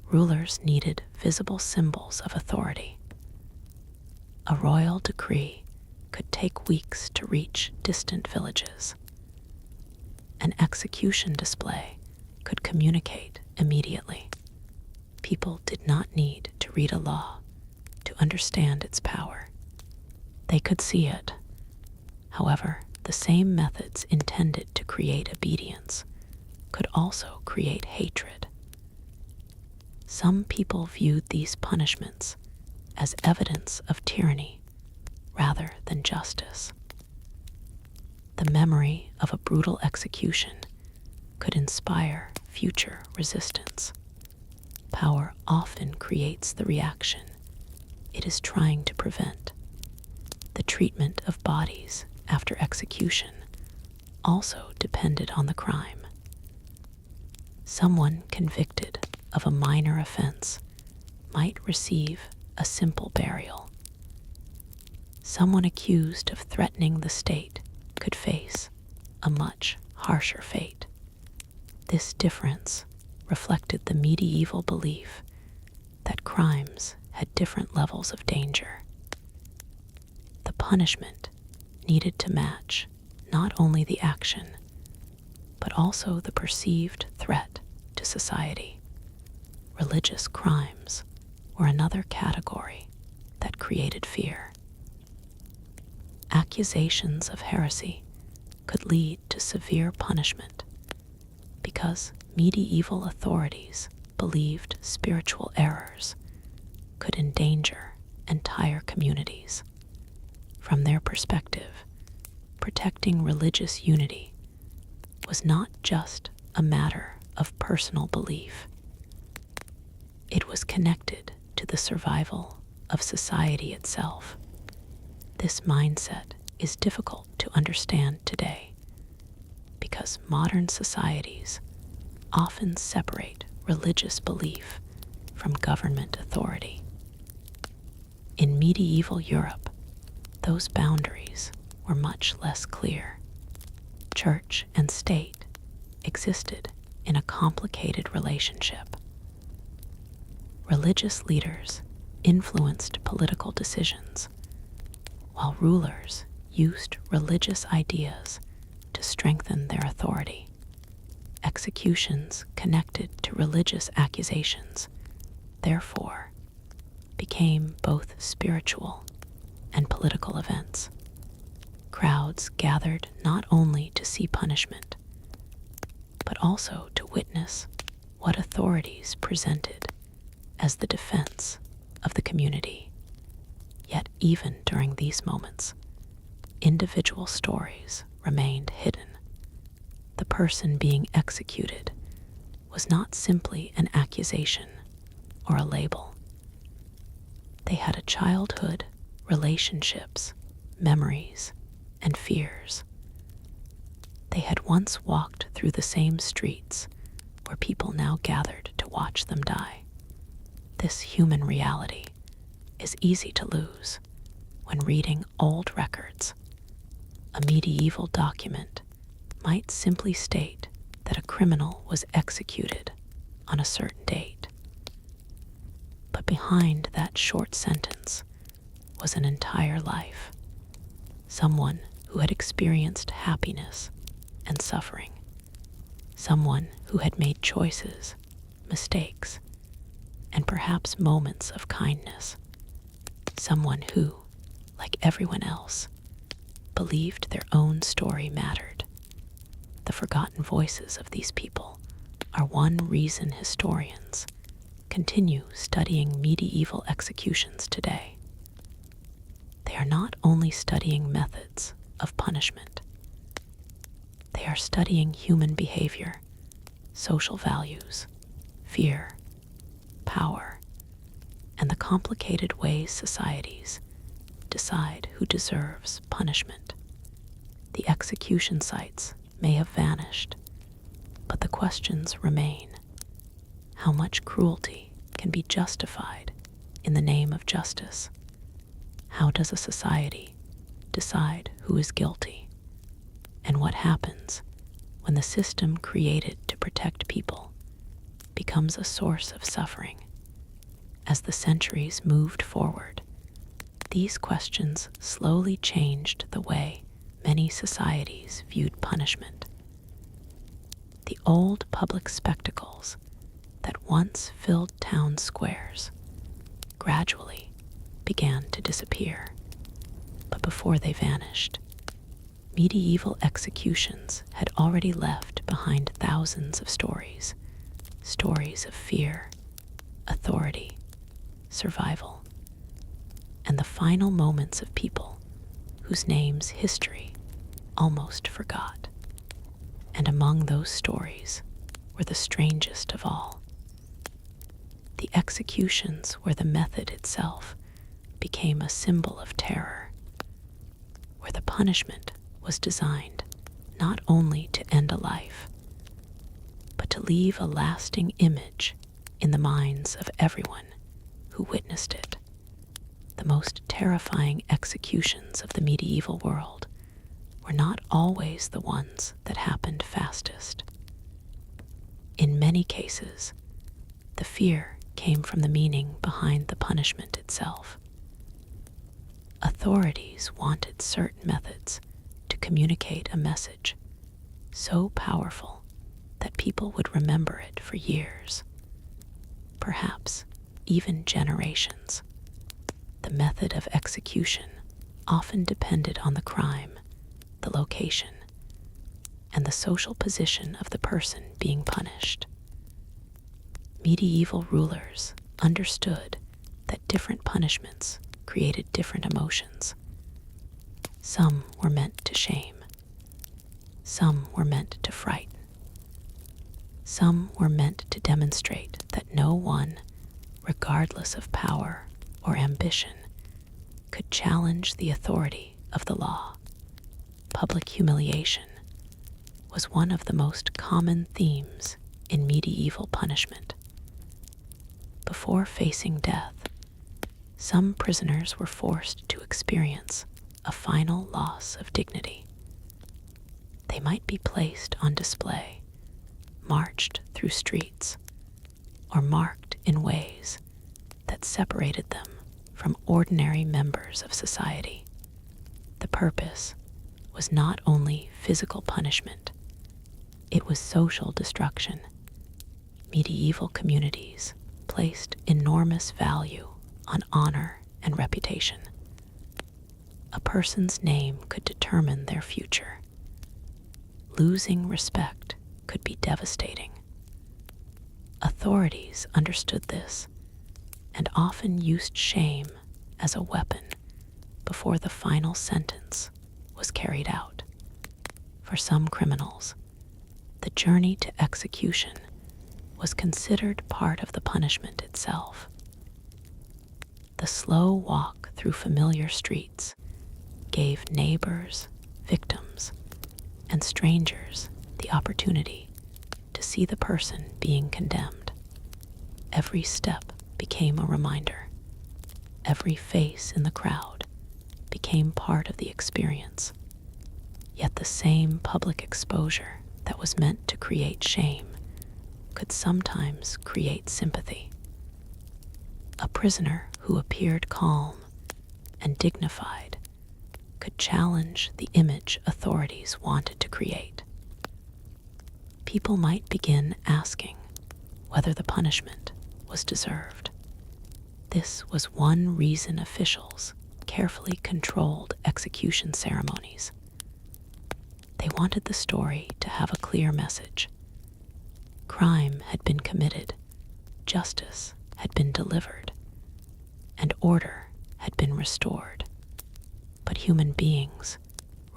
S1: rulers needed visible symbols of authority. A royal decree could take weeks to reach distant villages. An execution display could communicate immediately. People did not need to read a law to understand its power. They could see it. However, the same methods intended to create obedience could also create hatred. Some people viewed these punishments as evidence of tyranny rather than justice. The memory of a brutal execution could inspire future resistance. Power often creates the reaction it is trying to prevent. The treatment of bodies after execution also depended on the crime. Someone convicted of a minor offense might receive a simple burial. Someone accused of threatening the state could face a much harsher fate. This difference reflected the medieval belief that crimes had different levels of danger. The punishment needed to match not only the action, but also the perceived threat to society. Religious crimes were another category that created fear. Accusations of heresy could lead to severe punishment because medieval authorities believed spiritual errors could endanger entire communities. From their perspective, protecting religious unity was not just a matter of personal belief. It was connected to the survival of society itself. This mindset is difficult to understand today because modern societies often separate religious belief from government authority. In medieval Europe, those boundaries were much less clear. Church and state existed in a complicated relationship. Religious leaders influenced political decisions, while rulers used religious ideas to strengthen their authority. Executions connected to religious accusations, therefore, became both spiritual and political events. Crowds gathered not only to see punishment, but also to witness what authorities presented as the defense of the community. Yet even during these moments, individual stories remained hidden. The person being executed was not simply an accusation or a label. They had a childhood, relationships, memories, and fears. They had once walked through the same streets where people now gathered to watch them die. This human reality is easy to lose when reading old records. A medieval document might simply state that a criminal was executed on a certain date. But behind that short sentence was an entire life, someone who had experienced happiness and suffering, someone who had made choices, mistakes, and perhaps moments of kindness, someone who, like everyone else, believed their own story mattered. The forgotten voices of these people are one reason historians continue studying medieval executions today. They are not only studying methods of punishment, they are studying human behavior, social values, fear, power, and the complicated ways societies decide who deserves punishment. The execution sites may have vanished, but the questions remain. How much cruelty can be justified in the name of justice? How does a society decide who is guilty? And what happens when the system created to protect people becomes a source of suffering? As the centuries moved forward, these questions slowly changed the way many societies viewed punishment. The old public spectacles that once filled town squares gradually began to disappear. But before they vanished, medieval executions had already left behind thousands of stories, stories of fear, authority, survival, and the final moments of people whose names history almost forgot. And among those stories were the strangest of all. The executions where the method itself became a symbol of terror, where the punishment was designed not only to end a life, but to leave a lasting image in the minds of everyone who witnessed it. The most terrifying executions of the medieval world were not always the ones that happened fastest. In many cases, the fear came from the meaning behind the punishment itself. Authorities wanted certain methods to communicate a message so powerful that people would remember it for years, perhaps even generations. The method of execution often depended on the crime, the location, and the social position of the person being punished. Medieval rulers understood that different punishments created different emotions. Some were meant to shame. Some were meant to frighten. Some were meant to demonstrate that no one, regardless of power or ambition, could challenge the authority of the law. Public humiliation was one of the most common themes in medieval punishment. Before facing death, some prisoners were forced to experience a final loss of dignity. They might be placed on display, marched through streets, or marked in ways that separated them from ordinary members of society. The purpose was not only physical punishment, it was social destruction. Medieval communities placed enormous value on honor and reputation. A person's name could determine their future. Losing respect could be devastating. Authorities understood this and often used shame as a weapon before the final sentence was carried out. For some criminals, the journey to execution was considered part of the punishment itself. The slow walk through familiar streets gave neighbors, victims, and strangers the opportunity to see the person being condemned. Every step became a reminder. Every face in the crowd became part of the experience. Yet the same public exposure that was meant to create shame could sometimes create sympathy. A prisoner who appeared calm and dignified could challenge the image authorities wanted to create. People might begin asking whether the punishment was deserved. This was one reason officials carefully controlled execution ceremonies. They wanted the story to have a clear message. Crime had been committed, justice had been delivered, and order had been restored. But human beings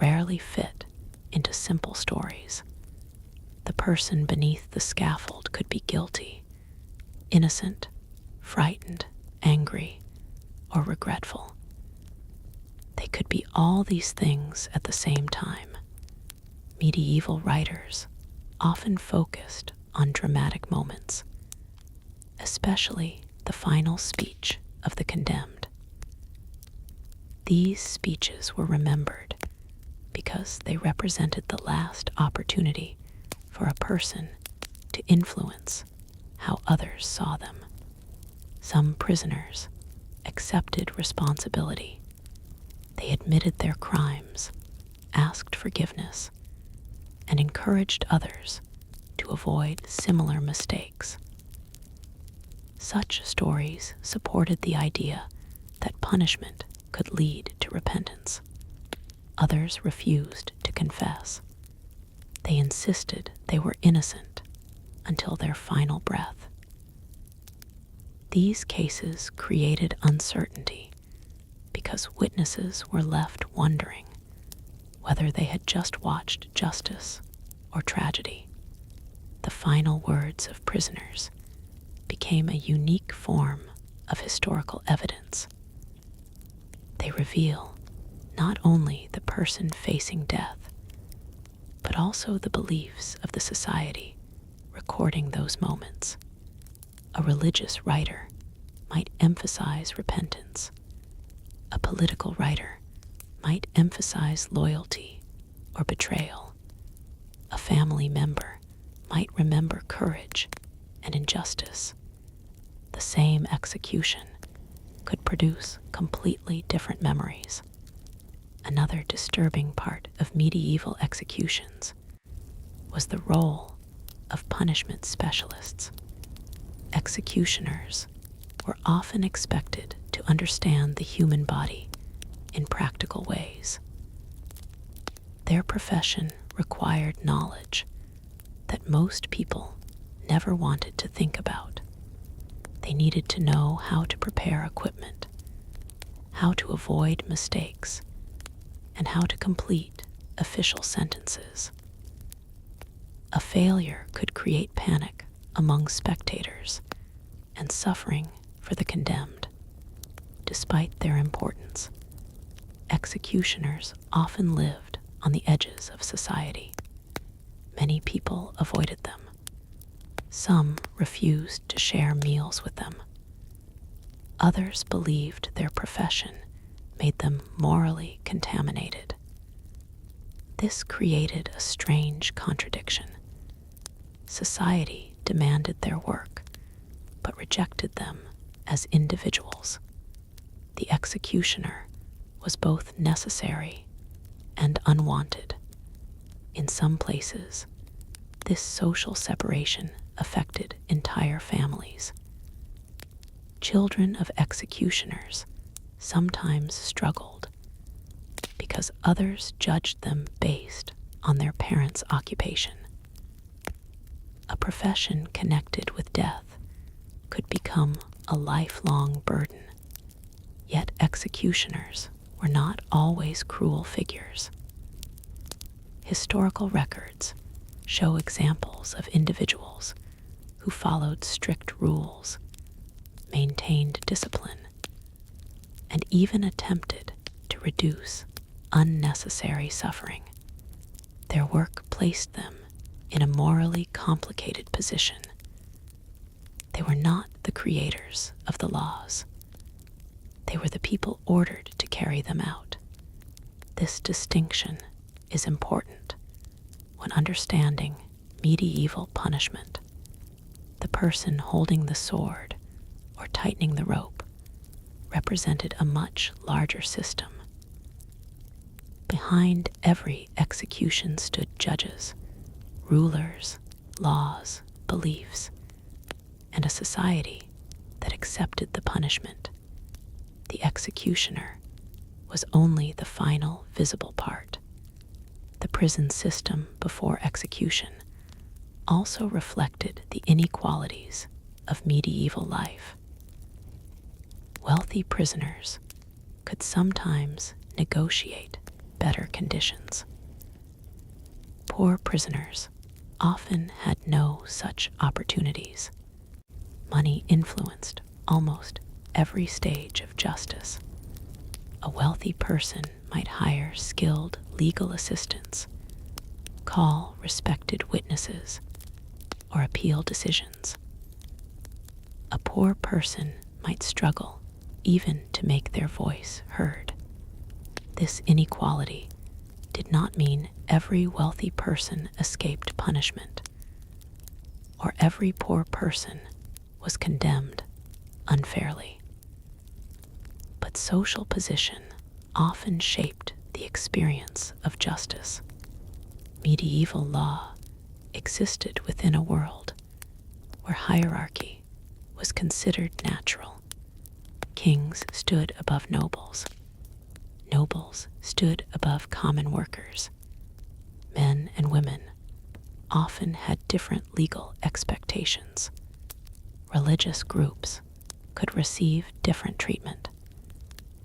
S1: rarely fit into simple stories. The person beneath the scaffold could be guilty, innocent, frightened, angry, or regretful. They could be all these things at the same time. Medieval writers often focused on dramatic moments, especially the final speech of the condemned. These speeches were remembered because they represented the last opportunity for a person to influence how others saw them. Some prisoners accepted responsibility. They admitted their crimes, asked forgiveness, and encouraged others to avoid similar mistakes. Such stories supported the idea that punishment could lead to repentance. Others refused to confess. They insisted they were innocent until their final breath. These cases created uncertainty because witnesses were left wondering whether they had just watched justice or tragedy. The final words of prisoners became a unique form of historical evidence. They reveal not only the person facing death, but also the beliefs of the society recording those moments. A religious writer might emphasize repentance. A political writer might emphasize loyalty or betrayal. A family member might remember courage and injustice. The same execution could produce completely different memories. Another disturbing part of medieval executions was the role of punishment specialists. Executioners were often expected to understand the human body in practical ways. Their profession required knowledge that most people never wanted to think about. They needed to know how to prepare equipment, how to avoid mistakes, and how to complete official sentences. A failure could create panic among spectators and suffering for the condemned. Despite their importance, executioners often lived on the edges of society. Many people avoided them. Some refused to share meals with them. Others believed their profession made them morally contaminated. This created a strange contradiction. Society demanded their work, but rejected them as individuals. The executioner was both necessary and unwanted. In some places, this social separation affected entire families. Children of executioners sometimes struggled because others judged them based on their parents' occupation. A profession connected with death could become a lifelong burden, yet executioners were not always cruel figures. Historical records show examples of individuals who followed strict rules, maintained discipline, and even attempted to reduce unnecessary suffering. Their work placed them in a morally complicated position. They were not the creators of the laws. They were the people ordered to carry them out. This distinction is important when understanding medieval punishment. The person holding the sword or tightening the rope represented a much larger system. Behind every execution stood judges, rulers, laws, beliefs, and a society that accepted the punishment. The executioner was only the final visible part. The prison system before execution also reflected the inequalities of medieval life. Wealthy prisoners could sometimes negotiate better conditions. Poor prisoners often had no such opportunities. Money influenced almost every stage of justice. A wealthy person might hire skilled legal assistants, call respected witnesses, or appeal decisions. A poor person might struggle even to make their voice heard. This inequality did not mean every wealthy person escaped punishment, or every poor person was condemned unfairly. But social position often shaped the experience of justice. Medieval law existed within a world where hierarchy was considered natural. Kings stood above nobles. Nobles stood above common workers. Men and women often had different legal expectations. Religious groups could receive different treatment.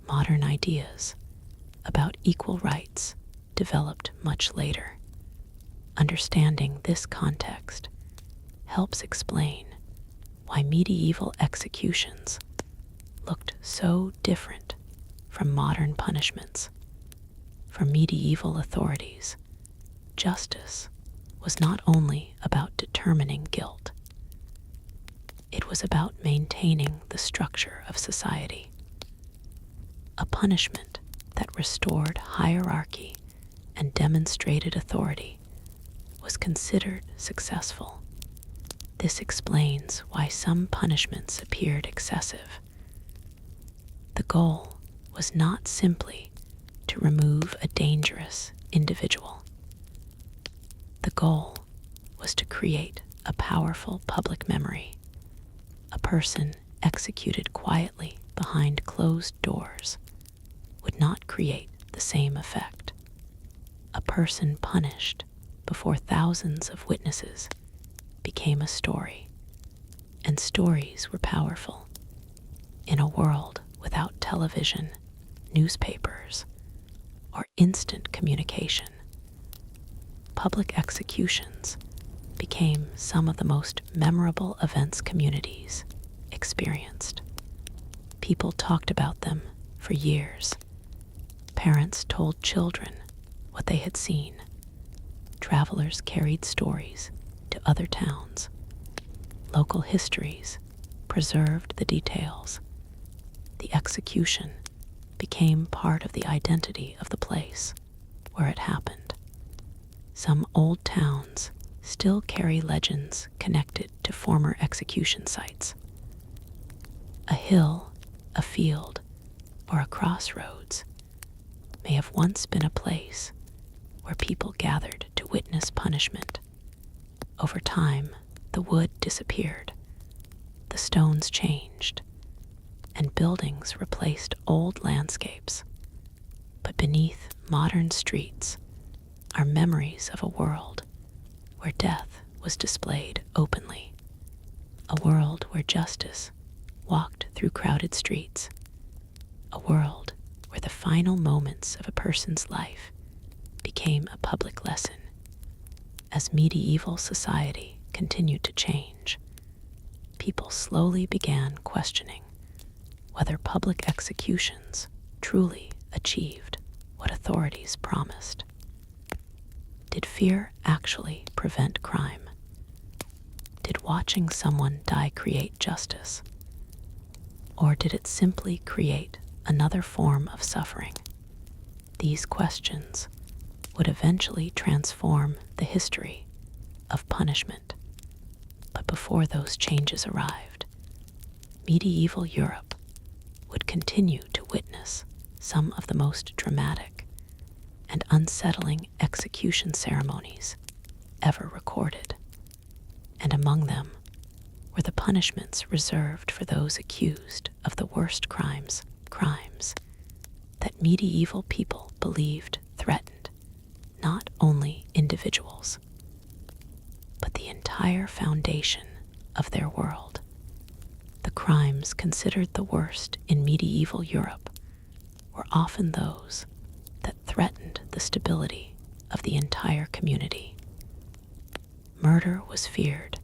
S1: Modern ideas about equal rights developed much later. Understanding this context helps explain why medieval executions looked so different from modern punishments. For medieval authorities, justice was not only about determining guilt, it was about maintaining the structure of society. A punishment that restored hierarchy and demonstrated authority was considered successful. This explains why some punishments appeared excessive. The goal was not simply to remove a dangerous individual. The goal was to create a powerful public memory. A person executed quietly behind closed doors would not create the same effect. A person punished before thousands of witnesses became a story, and stories were powerful. In a world without television, newspapers, or instant communication, public executions became some of the most memorable events communities experienced. People talked about them for years. Parents told children what they had seen. Travelers carried stories to other towns. Local histories preserved the details. The execution became part of the identity of the place where it happened. Some old towns still carry legends connected to former execution sites. A hill, a field, or a crossroads may have once been a place where people gathered to witness punishment. Over time, the wood disappeared, the stones changed, and buildings replaced old landscapes. But beneath modern streets are memories of a world where death was displayed openly, a world where justice walked through crowded streets, a world where the final moments of a person's life became a public lesson. As medieval society continued to change, people slowly began questioning whether public executions truly achieved what authorities promised. Did fear actually prevent crime? Did watching someone die create justice? Or did it simply create another form of suffering? These questions would eventually transform the history of punishment. But before those changes arrived, medieval Europe would continue to witness some of the most dramatic and unsettling execution ceremonies ever recorded. And among them were the punishments reserved for those accused of the worst crimes that medieval people believed threatened not only individuals, but the entire foundation of their world. The crimes considered the worst in medieval Europe were often those that threatened the stability of the entire community. Murder was feared,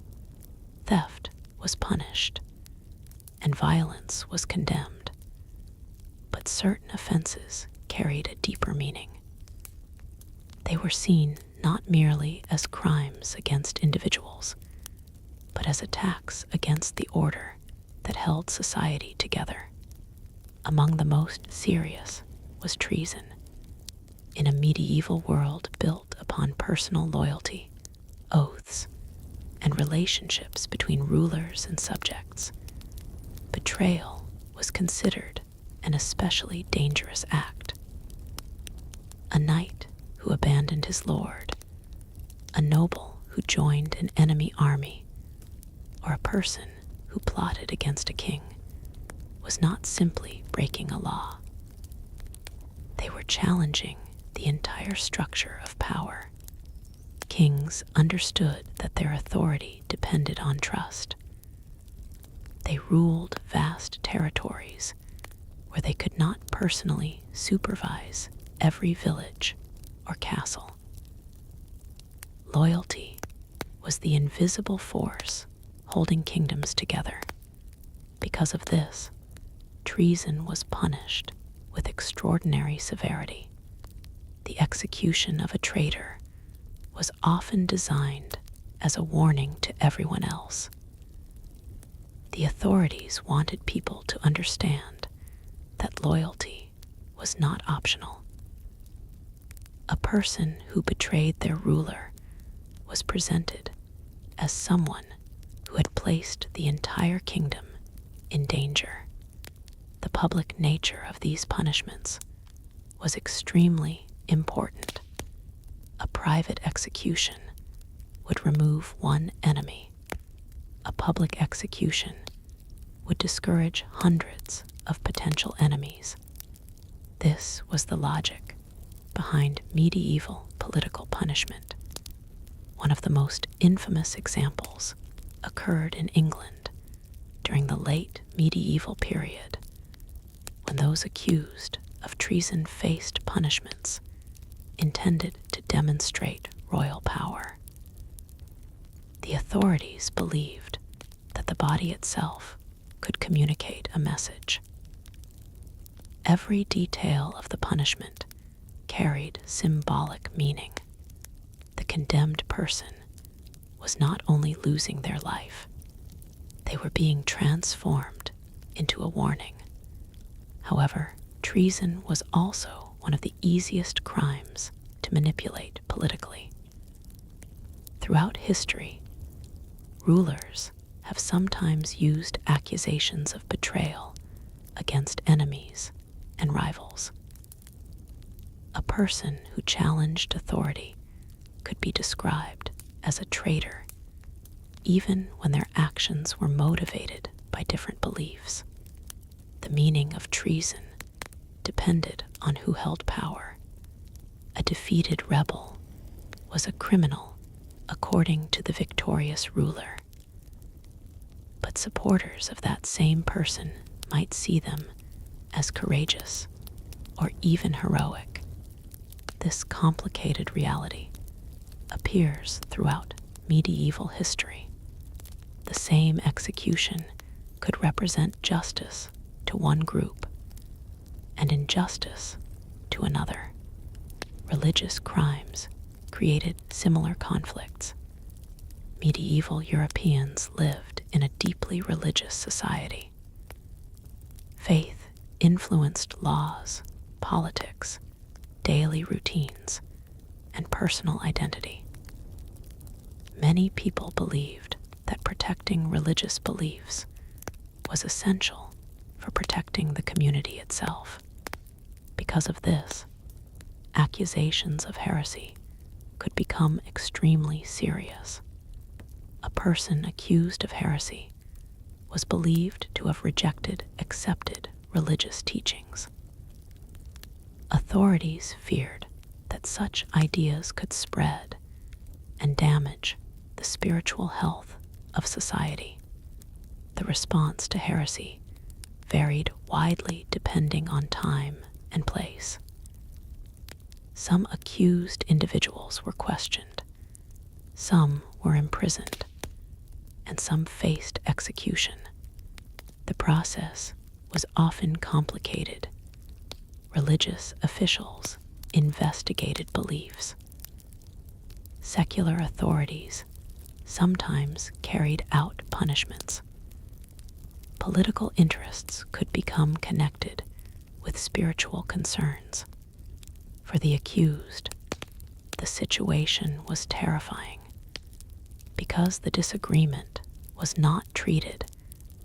S1: theft was punished, and violence was condemned. But certain offenses carried a deeper meaning. They were seen not merely as crimes against individuals, but as attacks against the order that held society together. Among the most serious was treason. In a medieval world built upon personal loyalty, oaths, and relationships between rulers and subjects, betrayal was considered an especially dangerous act. A knight who abandoned his lord, a noble who joined an enemy army, or a person who plotted against a king was not simply breaking a law. They were challenging the entire structure of power. Kings understood that their authority depended on trust. They ruled vast territories where they could not personally supervise every village or castle. Loyalty was the invisible force holding kingdoms together. Because of this, treason was punished with extraordinary severity. The execution of a traitor was often designed as a warning to everyone else. The authorities wanted people to understand that loyalty was not optional. A person who betrayed their ruler was presented as someone who had placed the entire kingdom in danger. The public nature of these punishments was extremely important. A private execution would remove one enemy. A public execution would discourage hundreds of potential enemies. This was the logic behind medieval political punishment. One of the most infamous examples occurred in England during the late medieval period, when those accused of treason faced punishments intended to demonstrate royal power. The authorities believed that the body itself could communicate a message. Every detail of the punishment carried symbolic meaning. The condemned person was not only losing their life, they were being transformed into a warning. However, treason was also one of the easiest crimes to manipulate politically. Throughout history, rulers have sometimes used accusations of betrayal against enemies and rivals. A person who challenged authority could be described as a traitor, even when their actions were motivated by different beliefs. The meaning of treason depended on who held power. A defeated rebel was a criminal according to the victorious ruler. But supporters of that same person might see them as courageous or even heroic. This complicated reality appears throughout medieval history. The same execution could represent justice to one group and injustice to another. Religious crimes created similar conflicts. Medieval Europeans lived in a deeply religious society. Faith influenced laws, politics, daily routines, and personal identity. Many people believed that protecting religious beliefs was essential for protecting the community itself. Because of this, accusations of heresy could become extremely serious. A person accused of heresy was believed to have rejected accepted religious teachings. Authorities feared that such ideas could spread and damage the spiritual health of society. The response to heresy varied widely depending on time and place. Some accused individuals were questioned, some were imprisoned, and some faced execution. The process was often complicated. Religious officials investigated beliefs. Secular authorities sometimes carried out punishments. Political interests could become connected with spiritual concerns. For the accused, the situation was terrifying because the disagreement was not treated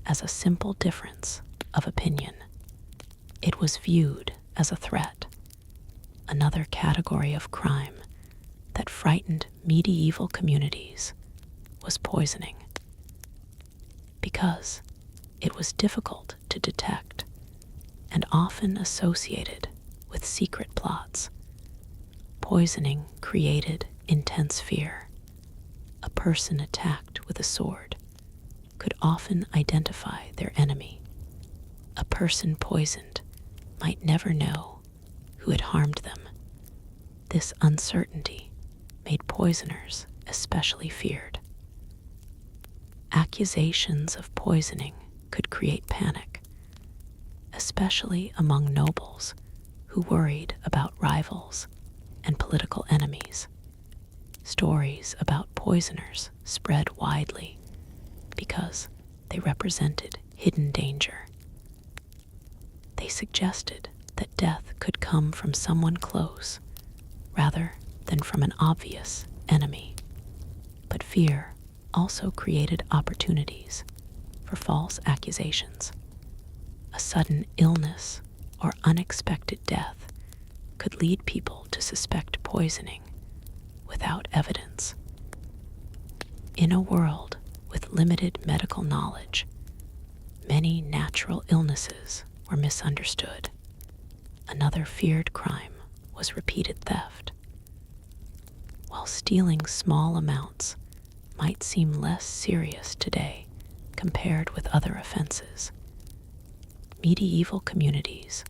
S1: as a simple difference of opinion. It was viewed as a threat, another category of crime that frightened medieval communities was poisoning. Because it was difficult to detect and often associated with secret plots, poisoning created intense fear. A person attacked with a sword could often identify their enemy. A person poisoned might never know who had harmed them. This uncertainty made poisoners especially feared. Accusations of poisoning could create panic, especially among nobles who worried about rivals and political enemies. Stories about poisoners spread widely because they represented hidden danger. They suggested that death could come from someone close rather than from an obvious enemy. But fear also created opportunities for false accusations. A sudden illness or unexpected death could lead people to suspect poisoning without evidence. In a world with limited medical knowledge, many natural illnesses were misunderstood. Another feared crime was repeated theft. While stealing small amounts might seem less serious today compared with other offenses, medieval communities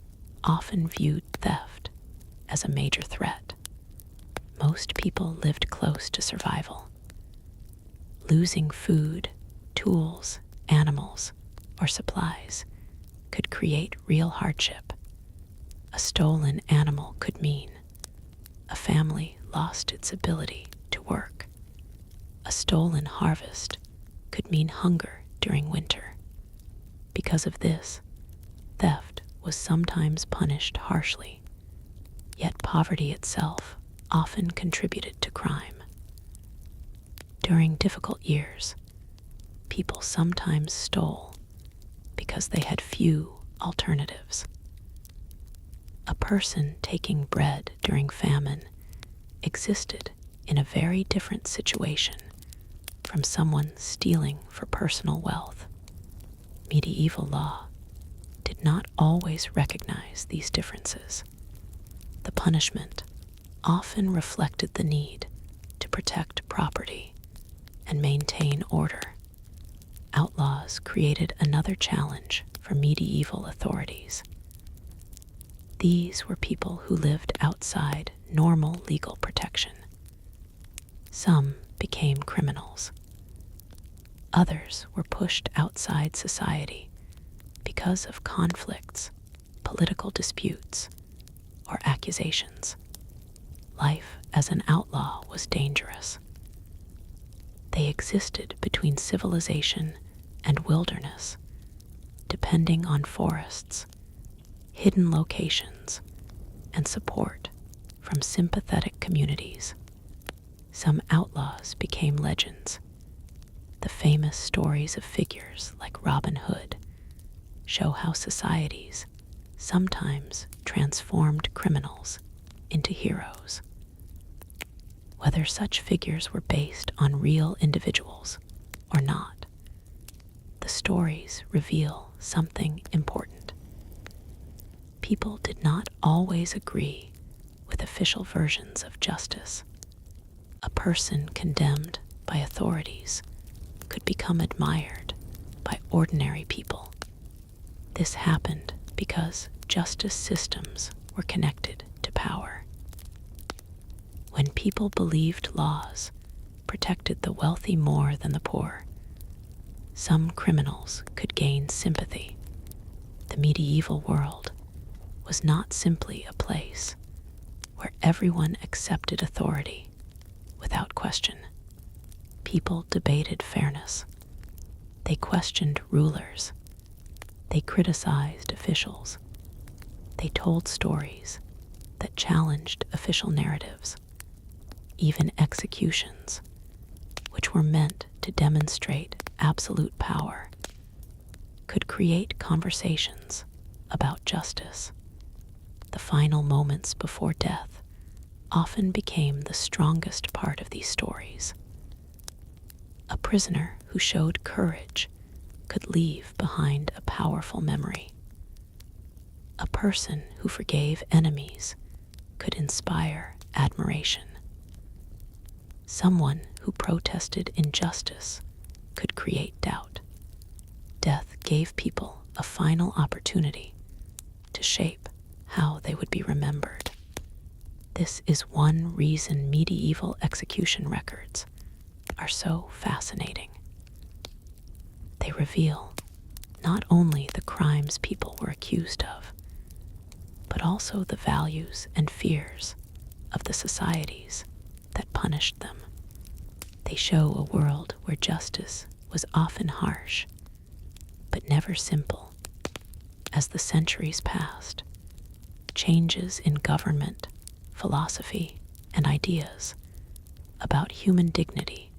S1: often viewed theft as a major threat. Most people lived close to survival. Losing food, tools, animals, or supplies could create real hardship. A stolen animal could mean a family lost its ability to work. A stolen harvest could mean hunger during winter. Because of this, theft was sometimes punished harshly, yet poverty itself often contributed to crime. During difficult years, people sometimes stole because they had few alternatives. A person taking bread during famine existed in a very different situation from someone stealing for personal wealth. Medieval law did not always recognize these differences. The punishment often reflected the need to protect property and maintain order. Outlaws created another challenge for medieval authorities. These were people who lived outside normal legal protection. Some became criminals. Others were pushed outside society because of conflicts, political disputes, or accusations. Life as an outlaw was dangerous. They existed between civilization and wilderness, depending on forests, hidden locations, and support from sympathetic communities. Some outlaws became legends. The famous stories of figures like Robin Hood show how societies sometimes transformed criminals into heroes. Whether such figures were based on real individuals or not, the stories reveal something important. People did not always agree with official versions of justice. A person condemned by authorities could become admired by ordinary people. This happened because justice systems were connected to power. When people believed laws protected the wealthy more than the poor, some criminals could gain sympathy. The medieval world was not simply a place where everyone accepted authority without question. People debated fairness. They questioned rulers. They criticized officials. They told stories that challenged official narratives. Even executions, which were meant to demonstrate absolute power, could create conversations about justice. The final moments before death often became the strongest part of these stories. A prisoner who showed courage could leave behind a powerful memory. A person who forgave enemies could inspire admiration. Someone who protested injustice could create doubt. Death gave people a final opportunity to shape how they would be remembered. This is one reason medieval execution records are so fascinating. They reveal not only the crimes people were accused of, but also the values and fears of the societies that punished them. They show a world where justice was often harsh, but never simple. As the centuries passed, changes in government, philosophy, and ideas about human dignity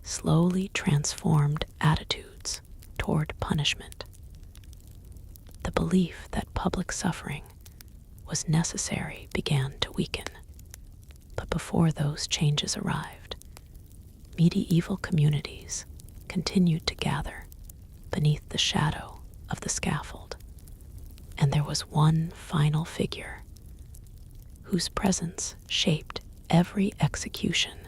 S1: slowly transformed attitudes toward punishment. The belief that public suffering was necessary began to weaken. But before those changes arrived, medieval communities continued to gather beneath the shadow of the scaffold. And there was one final figure whose presence shaped every execution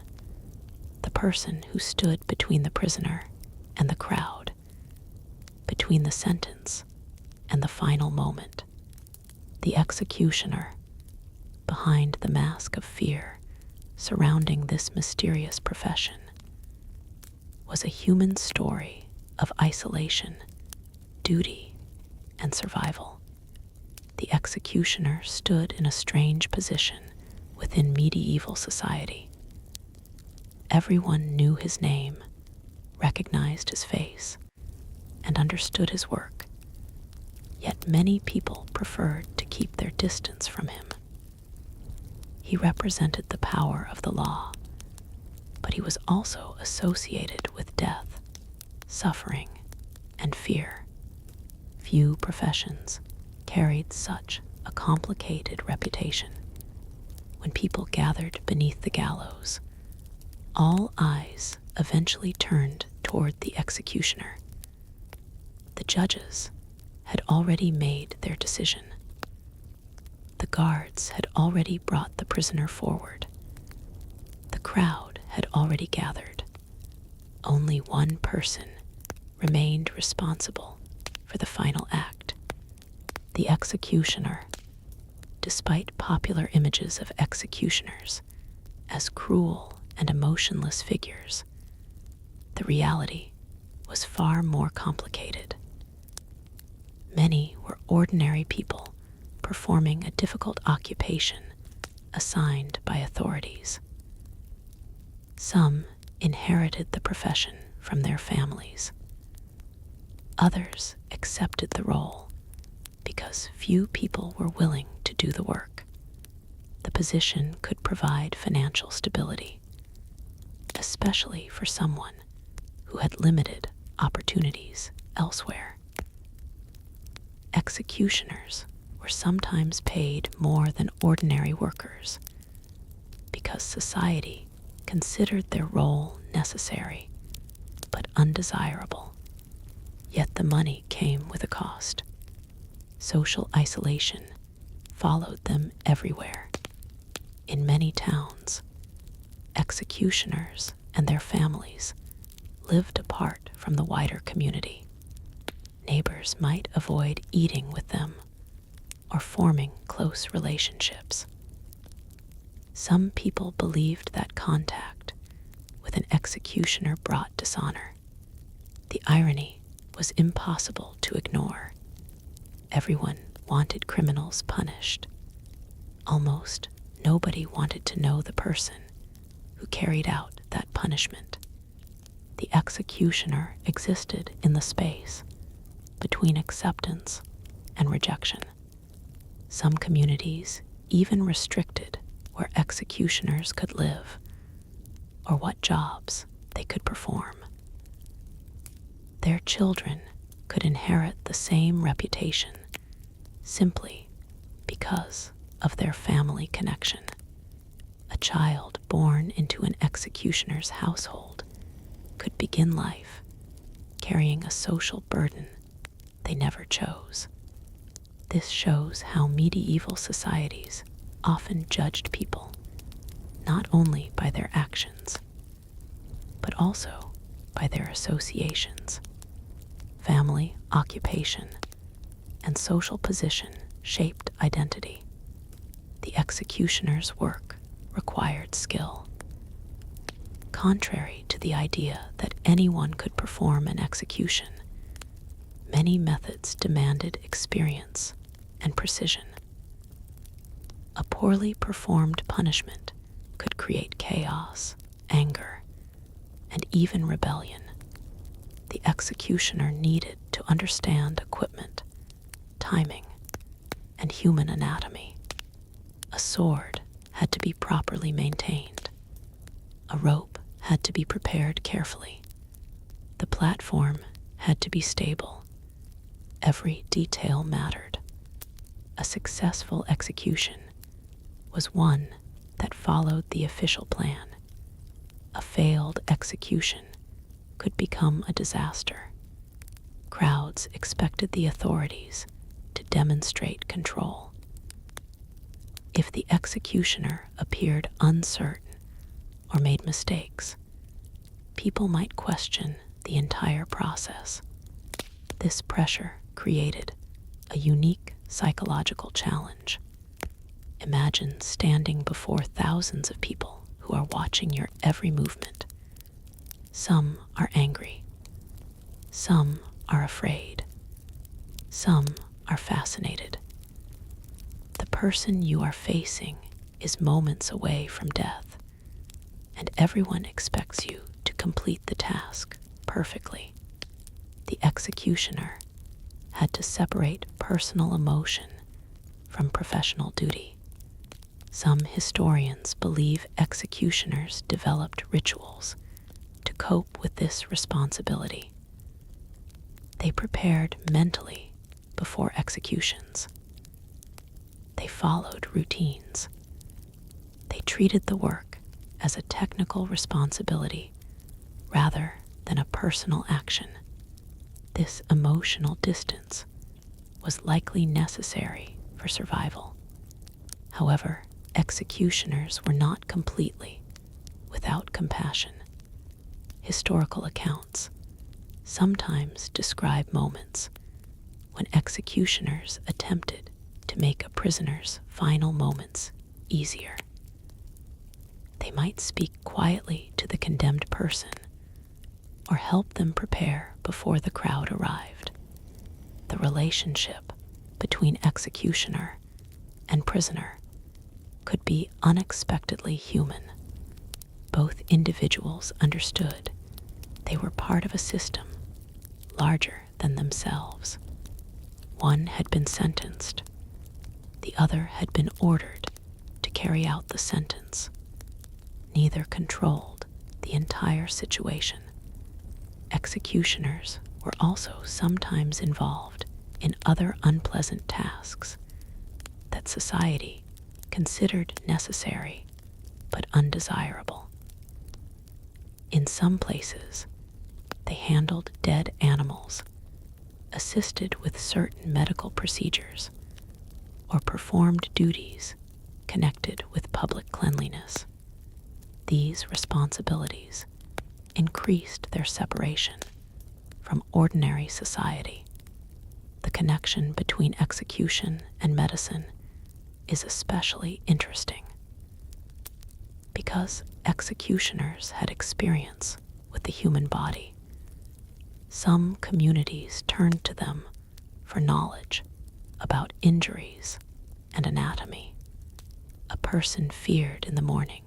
S1: person who stood between the prisoner and the crowd, between the sentence and the final moment. The executioner, behind the mask of fear surrounding this mysterious profession, was a human story of isolation, duty, and survival. The executioner stood in a strange position within medieval society. Everyone knew his name, recognized his face, and understood his work, yet many people preferred to keep their distance from him. He represented the power of the law, but he was also associated with death, suffering, and fear. Few professions carried such a complicated reputation. When people gathered beneath the gallows, all eyes eventually turned toward the executioner. The judges had already made their decision. The guards had already brought the prisoner forward. The crowd had already gathered. Only one person remained responsible for the final act: the executioner. Despite popular images of executioners as cruel and emotionless figures, the reality was far more complicated. Many were ordinary people performing a difficult occupation assigned by authorities. Some inherited the profession from their families. Others accepted the role because few people were willing to do the work. The position could provide financial stability, especially for someone who had limited opportunities elsewhere. Executioners were sometimes paid more than ordinary workers because society considered their role necessary but undesirable. Yet the money came with a cost. Social isolation followed them everywhere. In many towns, executioners and their families lived apart from the wider community. Neighbors might avoid eating with them or forming close relationships. Some people believed that contact with an executioner brought dishonor. The irony was impossible to ignore. Everyone wanted criminals punished. Almost nobody wanted to know the person who carried out that punishment. The executioner existed in the space between acceptance and rejection. Some communities even restricted where executioners could live or what jobs they could perform. Their children could inherit the same reputation simply because of their family connection. A child born into an executioner's household could begin life carrying a social burden they never chose. This shows how medieval societies often judged people not only by their actions, but also by their associations. Family, occupation, and social position shaped identity. The executioner's work required skill. Contrary to the idea that anyone could perform an execution, many methods demanded experience and precision. A poorly performed punishment could create chaos, anger, and even rebellion. The executioner needed to understand equipment, timing, and human anatomy. A sword had to be properly maintained. A rope had to be prepared carefully. The platform had to be stable. Every detail mattered. A successful execution was one that followed the official plan. A failed execution could become a disaster. Crowds expected the authorities to demonstrate control. If the executioner appeared uncertain or made mistakes, people might question the entire process. This pressure created a unique psychological challenge. Imagine standing before thousands of people who are watching your every movement. Some are angry. Some are afraid. Some are fascinated. The person you are facing is moments away from death, and everyone expects you to complete the task perfectly. The executioner had to separate personal emotion from professional duty. Some historians believe executioners developed rituals to cope with this responsibility. They prepared mentally before executions. They followed routines. They treated the work as a technical responsibility rather than a personal action. This emotional distance was likely necessary for survival. However, executioners were not completely without compassion. Historical accounts sometimes describe moments when executioners attempted to make a prisoner's final moments easier. They might speak quietly to the condemned person or help them prepare before the crowd arrived. The relationship between executioner and prisoner could be unexpectedly human. Both individuals understood they were part of a system larger than themselves. One had been sentenced. The other had been ordered to carry out the sentence. Neither controlled the entire situation. Executioners were also sometimes involved in other unpleasant tasks that society considered necessary but undesirable. In some places, they handled dead animals, assisted with certain medical procedures, or performed duties connected with public cleanliness. These responsibilities increased their separation from ordinary society. The connection between execution and medicine is especially interesting because executioners had experience with the human body. Some communities turned to them for knowledge about injuries and anatomy. A person feared in the morning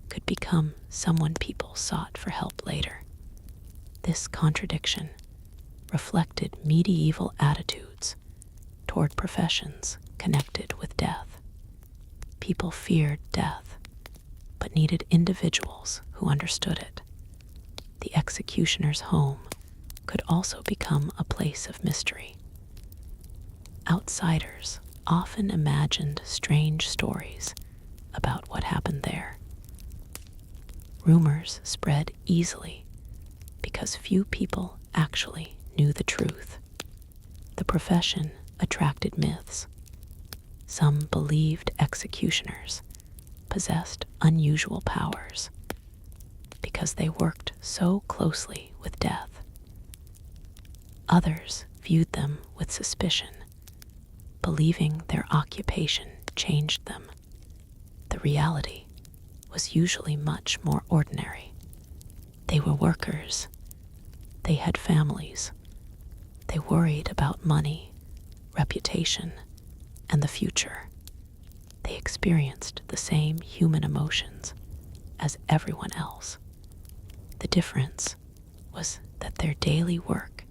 S1: could become someone people sought for help later. This contradiction reflected medieval attitudes toward professions connected with death. People feared death, but needed individuals who understood it. The executioner's home could also become a place of mystery. Outsiders often imagined strange stories about what happened there. Rumors spread easily because few people actually knew the truth. The profession attracted myths. Some believed executioners possessed unusual powers because they worked so closely with death. Others viewed them with suspicion, believing their occupation changed them. The reality was usually much more ordinary. They were workers. They had families. They worried about money, reputation, and the future. They experienced the same human emotions as everyone else. The difference was that their daily work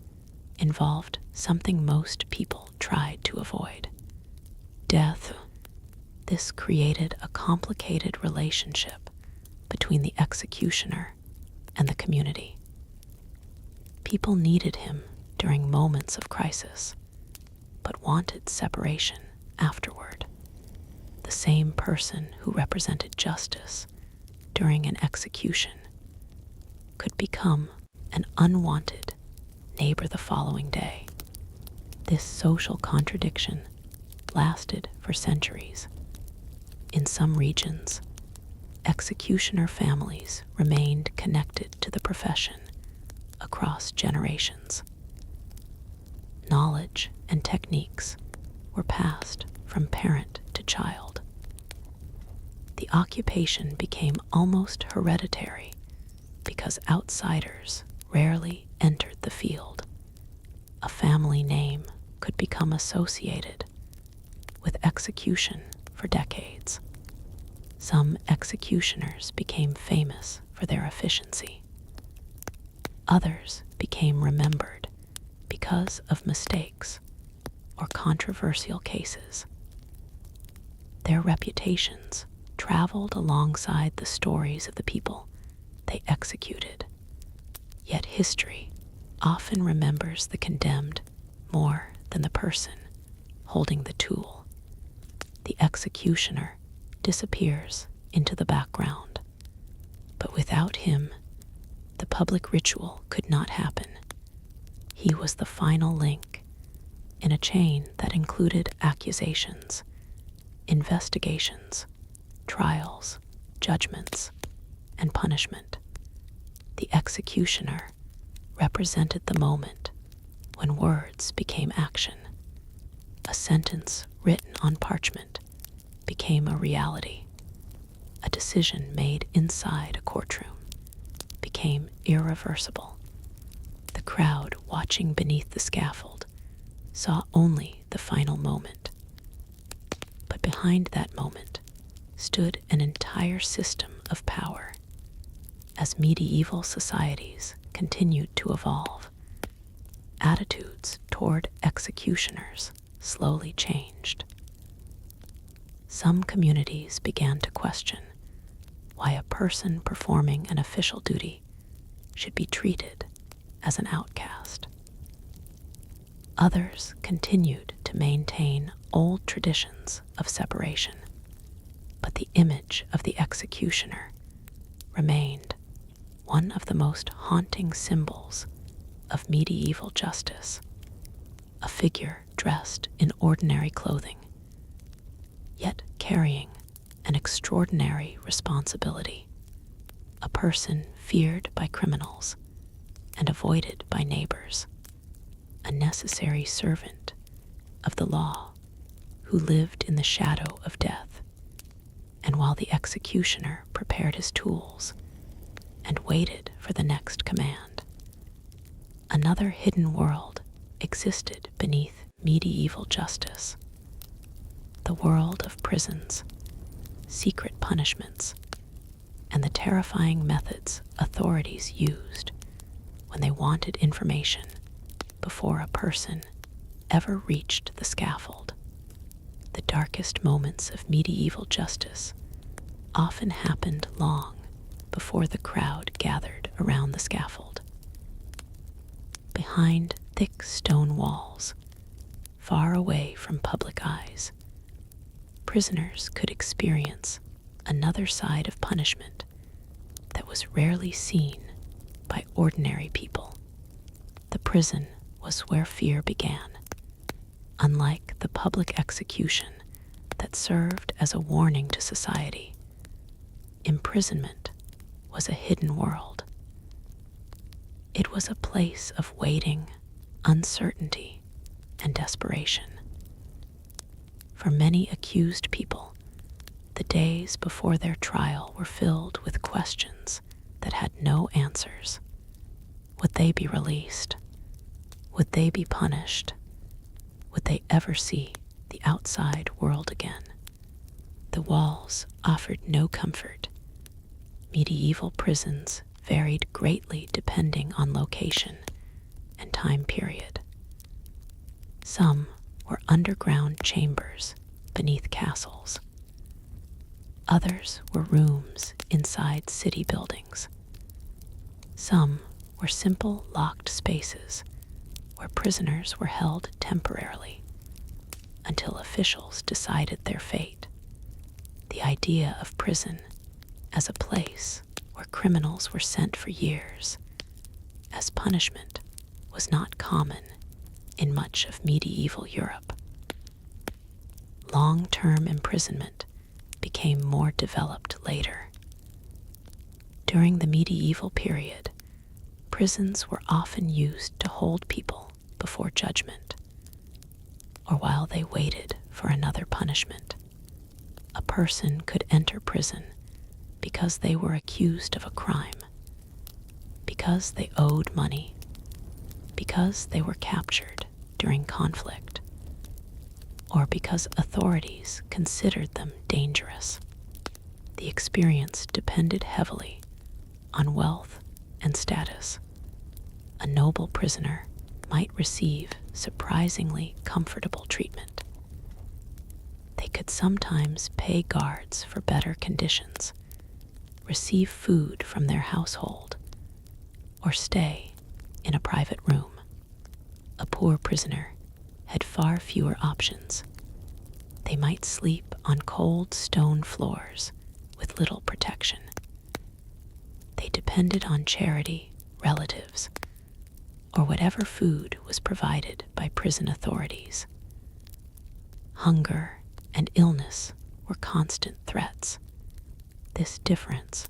S1: involved something most people tried to avoid: death. This created a complicated relationship between the executioner and the community. People needed him during moments of crisis, but wanted separation afterward. The same person who represented justice during an execution could become an unwanted neighbor the following day. This social contradiction lasted for centuries. In some regions, executioner families remained connected to the profession across generations. Knowledge and techniques were passed from parent to child. The occupation became almost hereditary because outsiders rarely entered the field. A family name could become associated with execution for decades. Some executioners became famous for their efficiency. Others became remembered because of mistakes or controversial cases. Their reputations traveled alongside the stories of the people they executed. Yet history often remembers the condemned more than the person holding the tool. The executioner disappears into the background, but without him, the public ritual could not happen. He was the final link in a chain that included accusations, investigations, trials, judgments, and punishment. The executioner represented the moment when words became action. A sentence written on parchment became a reality. A decision made inside a courtroom became irreversible. The crowd watching beneath the scaffold saw only the final moment. But behind that moment stood an entire system of power. As medieval societies continued to evolve, attitudes toward executioners slowly changed. Some communities began to question why a person performing an official duty should be treated as an outcast. Others continued to maintain old traditions of separation, but the image of the executioner remained one of the most haunting symbols of medieval justice, a figure dressed in ordinary clothing, yet carrying an extraordinary responsibility, a person feared by criminals and avoided by neighbors, a necessary servant of the law who lived in the shadow of death. And while the executioner prepared his tools and waited for the next command, another hidden world existed beneath medieval justice. The world of prisons, secret punishments, and the terrifying methods authorities used when they wanted information before a person ever reached the scaffold. The darkest moments of medieval justice often happened long before the crowd gathered around the scaffold. Behind thick stone walls, far away from public eyes, prisoners could experience another side of punishment that was rarely seen by ordinary people. The prison was where fear began. Unlike the public execution that served as a warning to society, imprisonment was a hidden world. It was a place of waiting, uncertainty, and desperation. For many accused people, the days before their trial were filled with questions that had no answers. Would they be released? Would they be punished? Would they ever see the outside world again? The walls offered no comfort. Medieval prisons varied greatly depending on location and time period. Some were underground chambers beneath castles. Others were rooms inside city buildings. Some were simple locked spaces where prisoners were held temporarily until officials decided their fate. The idea of prison as a place where criminals were sent for years as punishment was not common in much of medieval Europe. Long-term imprisonment became more developed later. During the medieval period, prisons were often used to hold people before judgment, or while they waited for another punishment. A person could enter prison because they were accused of a crime, because they owed money, because they were captured during conflict, or because authorities considered them dangerous. The experience depended heavily on wealth and status. A noble prisoner might receive surprisingly comfortable treatment. They could sometimes pay guards for better conditions, receive food from their household, or stay in a private room. A poor prisoner had far fewer options. They might sleep on cold stone floors with little protection. They depended on charity, relatives, or whatever food was provided by prison authorities. Hunger and illness were constant threats. This difference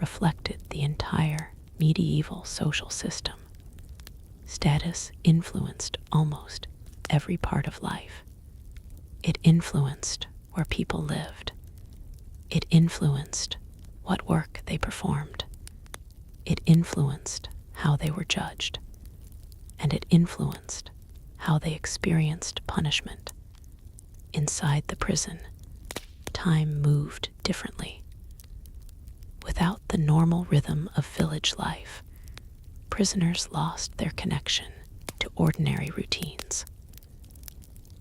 S1: reflected the entire medieval social system. Status influenced almost every part of life. It influenced where people lived. It influenced what work they performed. It influenced how they were judged. And it influenced how they experienced punishment. Inside the prison, time moved differently. Without the normal rhythm of village life, prisoners lost their connection to ordinary routines.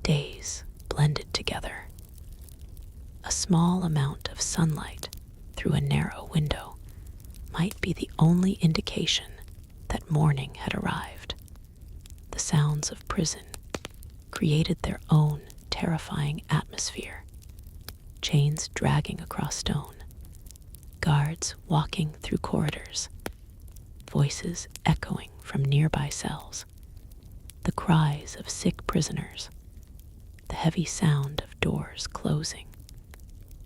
S1: Days blended together. A small amount of sunlight through a narrow window might be the only indication that morning had arrived. The sounds of prison created their own terrifying atmosphere. Chains dragging across stone, guards walking through corridors, voices echoing from nearby cells, the cries of sick prisoners, the heavy sound of doors closing.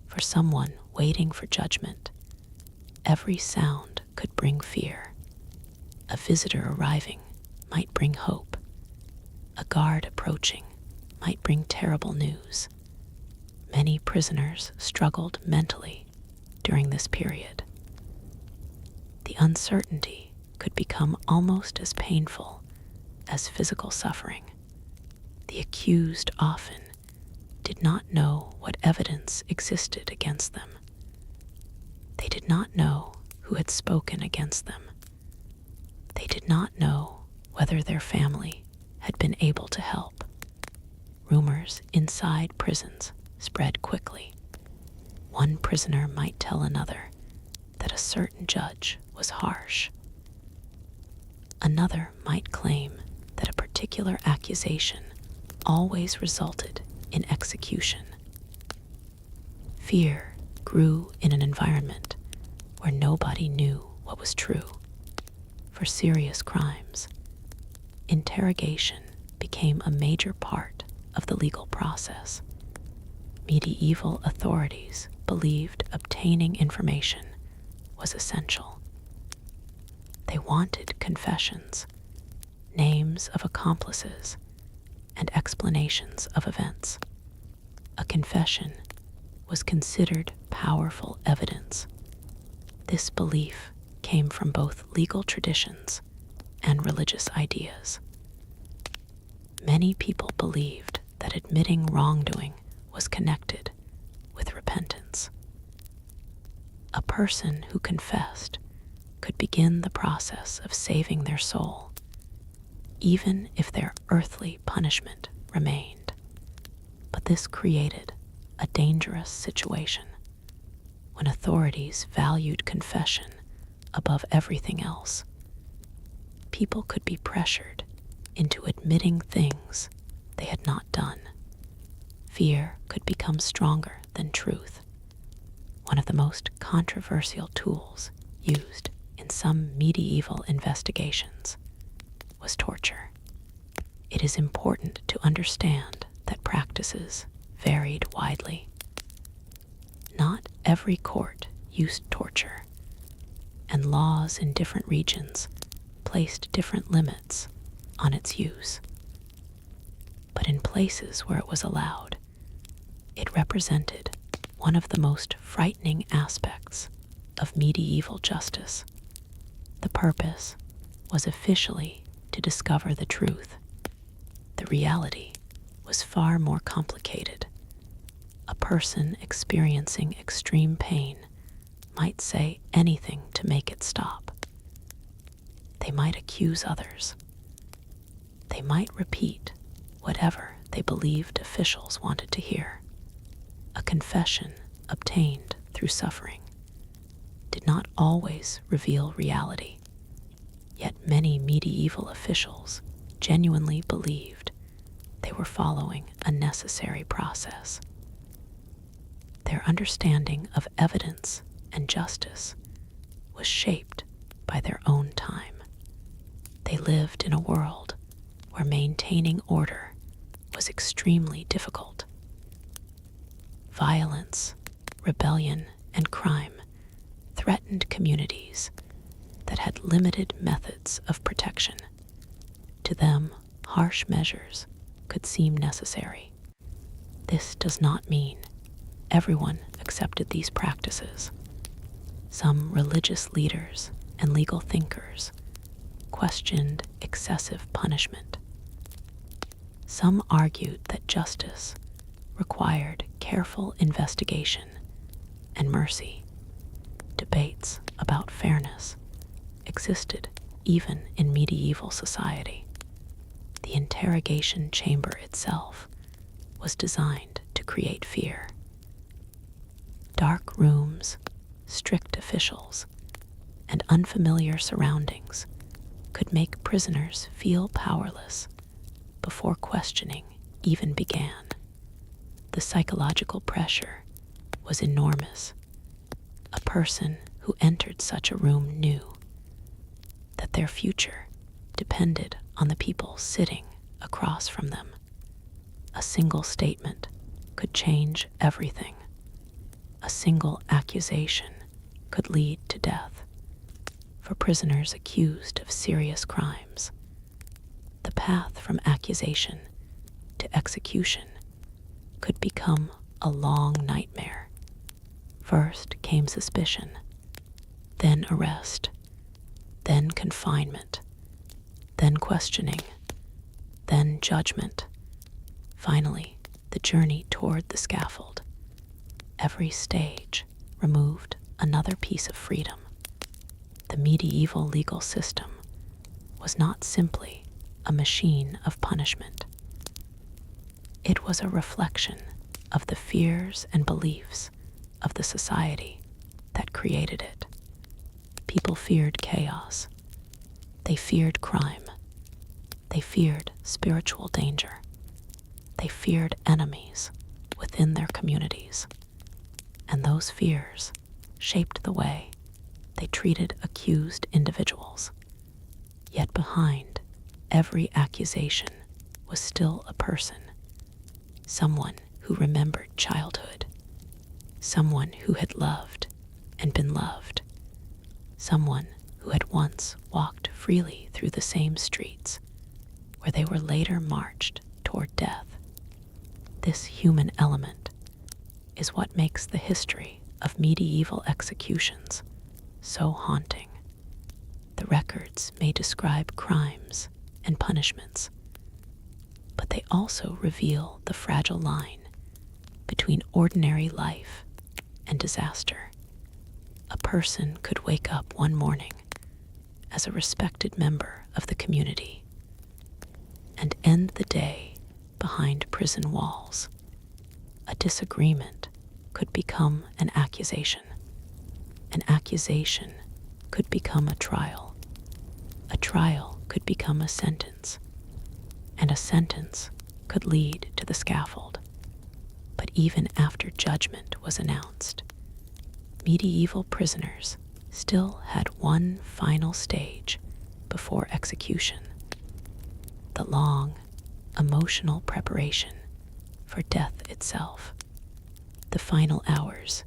S1: For someone waiting for judgment, every sound could bring fear. A visitor arriving might bring hope. A guard approaching might bring terrible news. Many prisoners struggled mentally during this period. The uncertainty could become almost as painful as physical suffering. The accused often did not know what evidence existed against them. They did not know who had spoken against them. They did not know whether their family had been able to help. Rumors inside prisons spread quickly. One prisoner might tell another that a certain judge was harsh. Another might claim that a particular accusation always resulted in execution. Fear grew in an environment where nobody knew what was true. For serious crimes, interrogation became a major part of the legal process. Medieval authorities believed obtaining information was essential. They wanted confessions, names of accomplices, and explanations of events. A confession was considered powerful evidence. This belief came from both legal traditions and religious ideas. Many people believed that admitting wrongdoing was connected with repentance. A person who confessed could begin the process of saving their soul, even if their earthly punishment remained. But this created a dangerous situation. When authorities valued confession above everything else, people could be pressured into admitting things they had not done. Fear could become stronger than truth. One of the most controversial tools used in some medieval investigations was torture. It is important to understand that practices varied widely. Not every court used torture, and laws in different regions placed different limits on its use. But in places where it was allowed, it represented one of the most frightening aspects of medieval justice. The purpose was officially to discover the truth. The reality was far more complicated. A person experiencing extreme pain might say anything to make it stop. They might accuse others. They might repeat whatever they believed officials wanted to hear. A confession obtained through suffering did not always reveal reality, yet many medieval officials genuinely believed they were following a necessary process. Their understanding of evidence and justice was shaped by their own time. They lived in a world where maintaining order was extremely difficult. Violence, rebellion, and crime threatened communities that had limited methods of protection. To them, harsh measures could seem necessary. This does not mean everyone accepted these practices. Some religious leaders and legal thinkers questioned excessive punishment. Some argued that justice required careful investigation and mercy. Debates about fairness existed even in medieval society. The interrogation chamber itself was designed to create fear. Dark rooms, strict officials, and unfamiliar surroundings could make prisoners feel powerless before questioning even began. The psychological pressure was enormous. A person who entered such a room knew that their future depended on the people sitting across from them. A single statement could change everything. A single accusation could lead to death. For prisoners accused of serious crimes, the path from accusation to execution could become a long nightmare. First came suspicion, then arrest, then confinement, then questioning, then judgment, finally the journey toward the scaffold. Every stage removed another piece of freedom. The medieval legal system was not simply a machine of punishment. It was a reflection of the fears and beliefs of the society that created it. People feared chaos. They feared crime. They feared spiritual danger. They feared enemies within their communities. And those fears shaped the way they treated accused individuals. Yet behind every accusation was still a person, someone who remembered childhood, someone who had loved and been loved, someone who had once walked freely through the same streets where they were later marched toward death. This human element is what makes the history of medieval executions so haunting. The records may describe crimes and punishments, but they also reveal the fragile line between ordinary life and disaster. A person could wake up one morning as a respected member of the community and end the day behind prison walls. A disagreement could become an accusation. An accusation could become a trial. A trial could become a sentence. And a sentence could lead to the scaffold. But even after judgment was announced, medieval prisoners still had one final stage before execution: the long, emotional preparation for death itself. The final hours,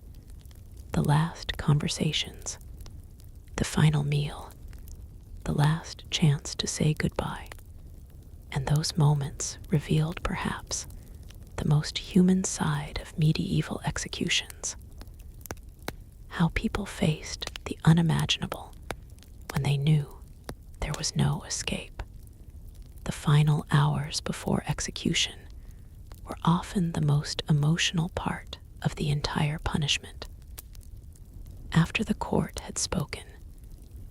S1: the last conversations, The final meal, the last chance to say goodbye, and those moments revealed perhaps the most human side of medieval executions. How people faced the unimaginable when they knew there was no escape. The final hours before execution were often the most emotional part of the entire punishment. After the court had spoken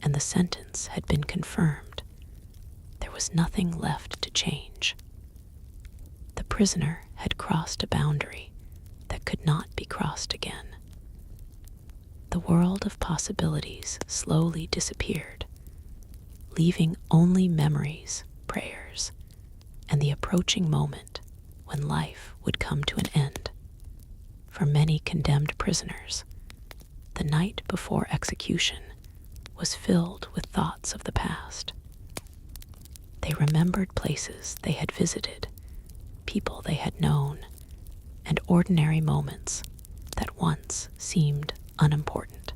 S1: and the sentence had been confirmed, there was nothing left to change. The prisoner had crossed a boundary that could not be crossed again. The world of possibilities slowly disappeared, leaving only memories, prayers, and the approaching moment when life would come to an end. For many condemned prisoners, the night before execution was filled with thoughts of the past. They remembered places they had visited, people they had known, and ordinary moments that once seemed unimportant.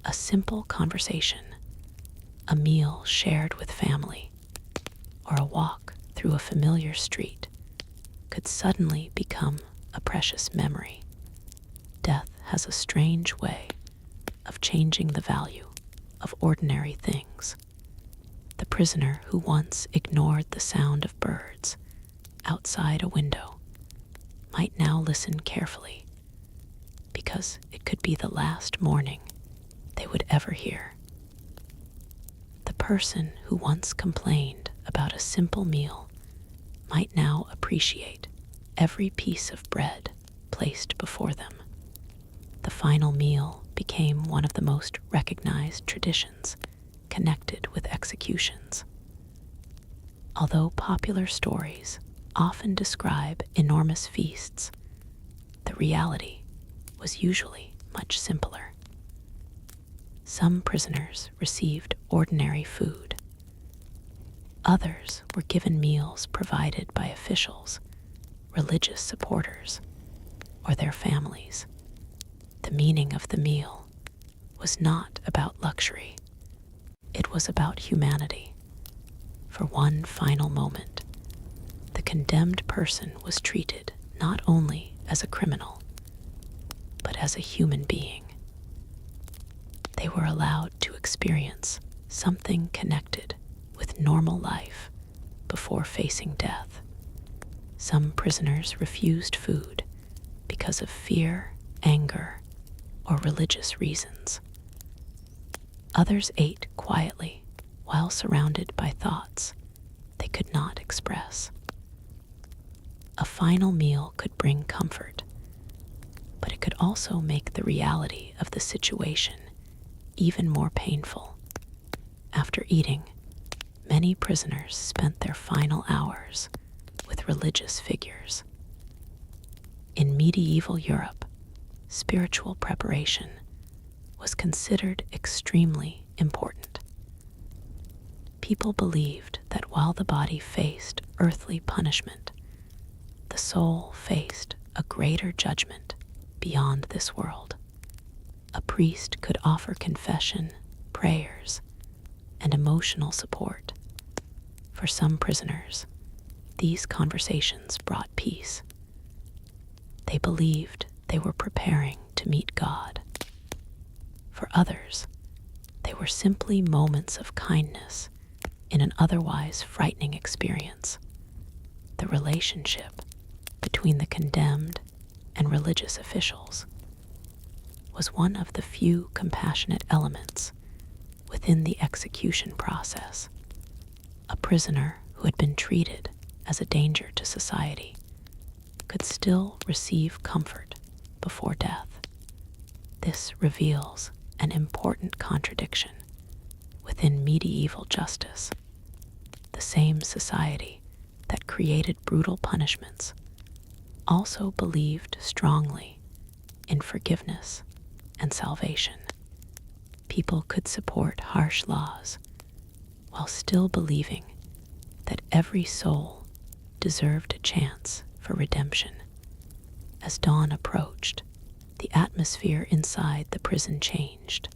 S1: A simple conversation, a meal shared with family, or a walk through a familiar street could suddenly become a precious memory. Death has a strange way of changing the value of ordinary things. The prisoner who once ignored the sound of birds outside a window might now listen carefully, because it could be the last morning they would ever hear. The person who once complained about a simple meal might now appreciate every piece of bread placed before them. The final meal became one of the most recognized traditions connected with executions. Although popular stories often describe enormous feasts, the reality was usually much simpler. Some prisoners received ordinary food. Others were given meals provided by officials, religious supporters, or their families. The meaning of the meal was not about luxury. It was about humanity. For one final moment, the condemned person was treated not only as a criminal, but as a human being. They were allowed to experience something connected with normal life before facing death. Some prisoners refused food because of fear, anger, or religious reasons. Others ate quietly while surrounded by thoughts they could not express. A final meal could bring comfort, but it could also make the reality of the situation even more painful. After eating, many prisoners spent their final hours with religious figures. In medieval Europe, spiritual preparation was considered extremely important. People believed that while the body faced earthly punishment, the soul faced a greater judgment beyond this world. A priest could offer confession, prayers, and emotional support. For some prisoners, these conversations brought peace. They believed they were preparing to meet God. For others, they were simply moments of kindness in an otherwise frightening experience. The relationship between the condemned and religious officials was one of the few compassionate elements within the execution process. A prisoner who had been treated as a danger to society could still receive comfort before death. This reveals an important contradiction within medieval justice. The same society that created brutal punishments also believed strongly in forgiveness and salvation. People could support harsh laws while still believing that every soul deserved a chance for redemption. As dawn approached, the atmosphere inside the prison changed.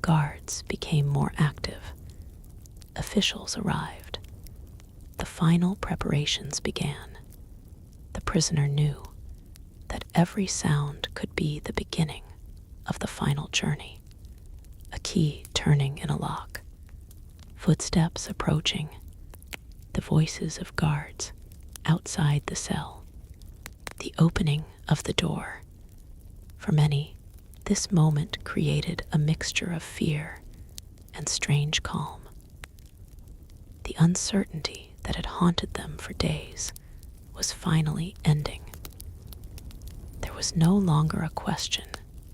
S1: Guards became more active. Officials arrived. The final preparations began. The prisoner knew that every sound could be the beginning of the final journey. A key turning in a lock, footsteps approaching, the voices of guards outside the cell, the opening of the door. For many, this moment created a mixture of fear and strange calm. The uncertainty that had haunted them for days was finally ending. There was no longer a question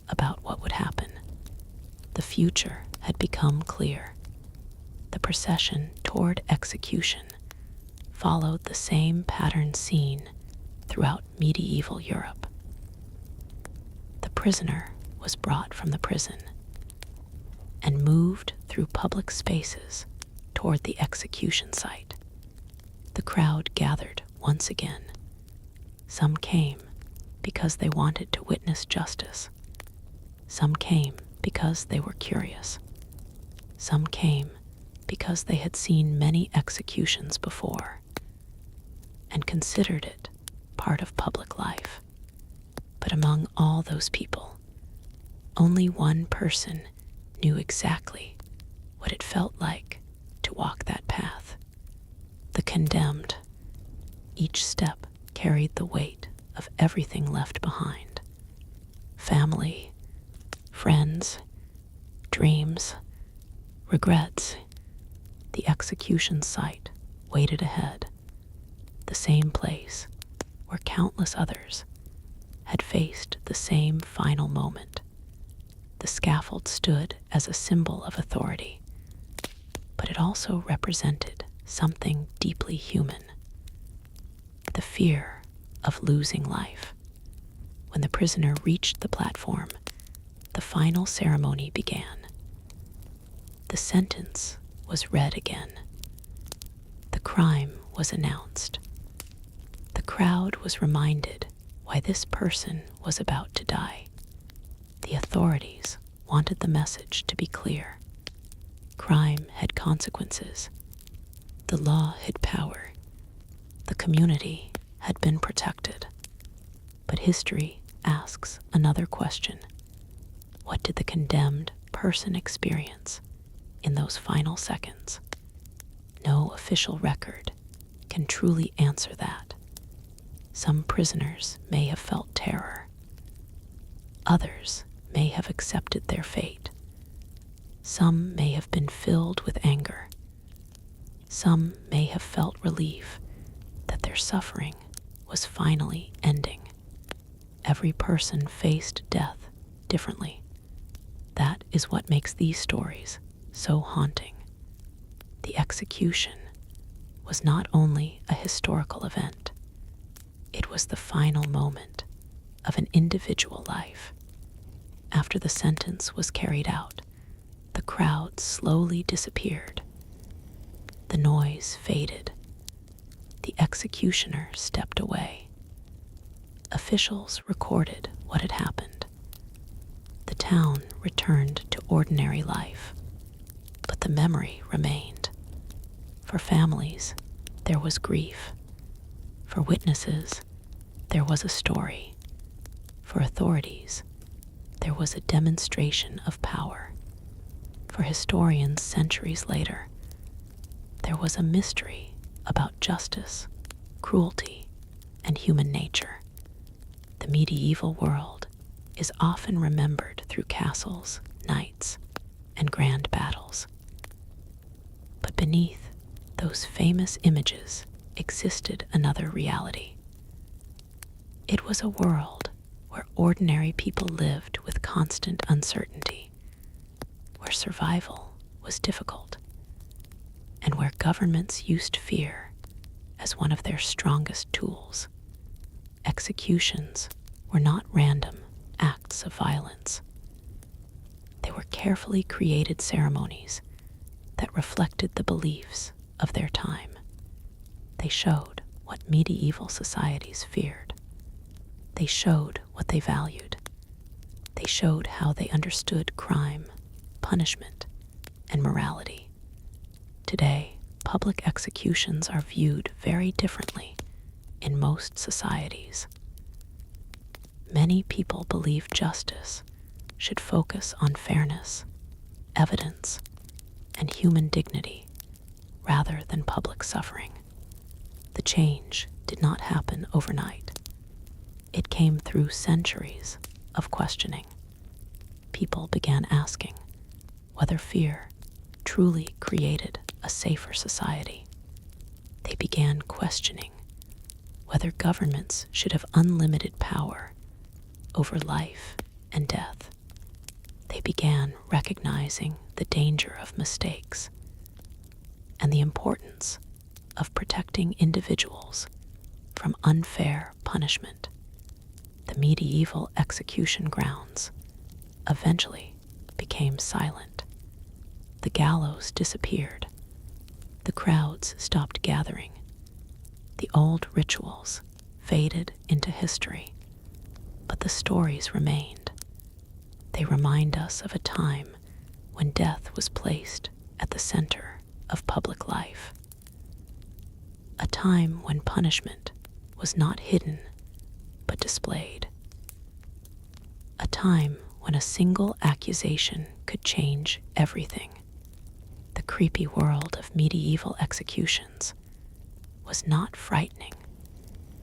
S1: about what would happen. The future had become clear. The procession toward execution followed the same pattern seen throughout medieval Europe. The prisoner was brought from the prison and moved through public spaces toward the execution site. The crowd gathered once again. Some came because they wanted to witness justice. Some came because they were curious. Some came because they had seen many executions before and considered it part of public life. But among all those people, only one person knew exactly what it felt like to walk that path. The condemned. Each step carried the weight of everything left behind. Family, friends, dreams, regrets. The execution site waited ahead, the same place where countless others had faced the same final moment. The scaffold stood as a symbol of authority, but it also represented something deeply human. The fear of losing life. When the prisoner reached the platform, the final ceremony began. The sentence was read again. The crime was announced. The crowd was reminded why this person was about to die. The authorities wanted the message to be clear. Crime had consequences. The law had power. The community had been protected. But history asks another question. What did the condemned person experience in those final seconds? No official record can truly answer that. Some prisoners may have felt terror. Others may have accepted their fate. Some may have been filled with anger. Some may have felt relief that their suffering was finally ending. Every person faced death differently. That is what makes these stories so haunting. The execution was not only a historical event, it was the final moment of an individual life. After the sentence was carried out, the crowd slowly disappeared. The noise faded. The executioner stepped away. Officials recorded what had happened. The town returned to ordinary life, but the memory remained. For families, there was grief. For witnesses, there was a story. For authorities, there was a demonstration of power. For historians centuries later, there was a mystery about justice, cruelty, and human nature. The medieval world is often remembered through castles, knights, and grand battles. But beneath those famous images existed another reality. It was a world where ordinary people lived with constant uncertainty, where survival was difficult, and where governments used fear as one of their strongest tools. Executions were not random acts of violence. They were carefully created ceremonies that reflected the beliefs of their time. They showed what medieval societies feared. They showed what they valued. They showed how they understood crime, punishment and morality. Today, public executions are viewed very differently in most societies. Many people believe justice should focus on fairness, evidence, and human dignity rather than public suffering. The change did not happen overnight. It came through centuries of questioning. People began asking whether fear truly created a safer society. They began questioning whether governments should have unlimited power over life and death. They began recognizing the danger of mistakes and the importance of protecting individuals from unfair punishment. The medieval execution grounds eventually became silent. The gallows disappeared. The crowds stopped gathering. The old rituals faded into history, but the stories remained. They remind us of a time when death was placed at the center of public life. A time when punishment was not hidden, but displayed. A time when a single accusation could change everything. The creepy world of medieval executions was not frightening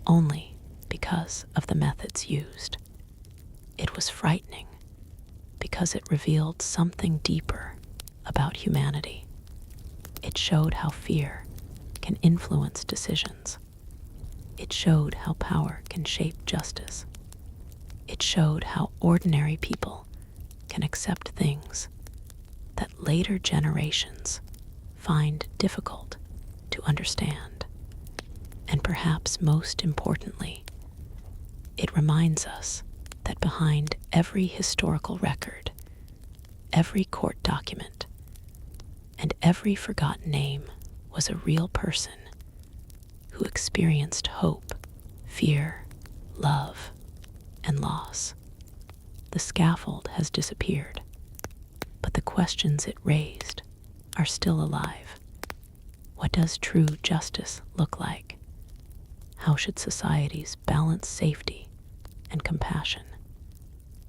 S1: only because of the methods used. It was frightening because it revealed something deeper about humanity. It showed how fear can influence decisions. It showed how power can shape justice. It showed how ordinary people can accept things that later generations find difficult to understand. And perhaps most importantly, it reminds us that behind every historical record, every court document, and every forgotten name was a real person who experienced hope, fear, love, and loss. The scaffold has disappeared, but the questions it raised are still alive. What does true justice look like? How should societies balance safety and compassion?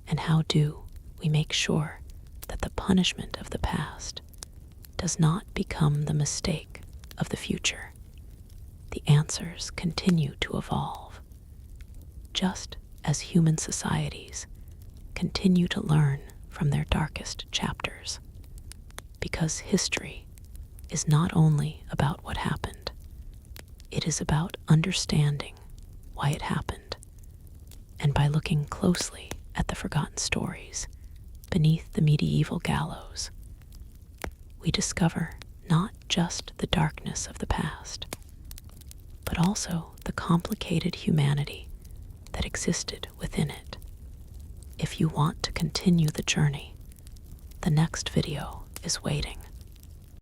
S1: And how do we make sure that the punishment of the past does not become the mistake of the future? The answers continue to evolve, just as human societies continue to learn from their darkest chapters. Because history is not only about what happened, it is about understanding why it happened. And by looking closely at the forgotten stories beneath the medieval gallows, we discover not just the darkness of the past, but also the complicated humanity that existed within it. If you want to continue the journey, the next video is waiting.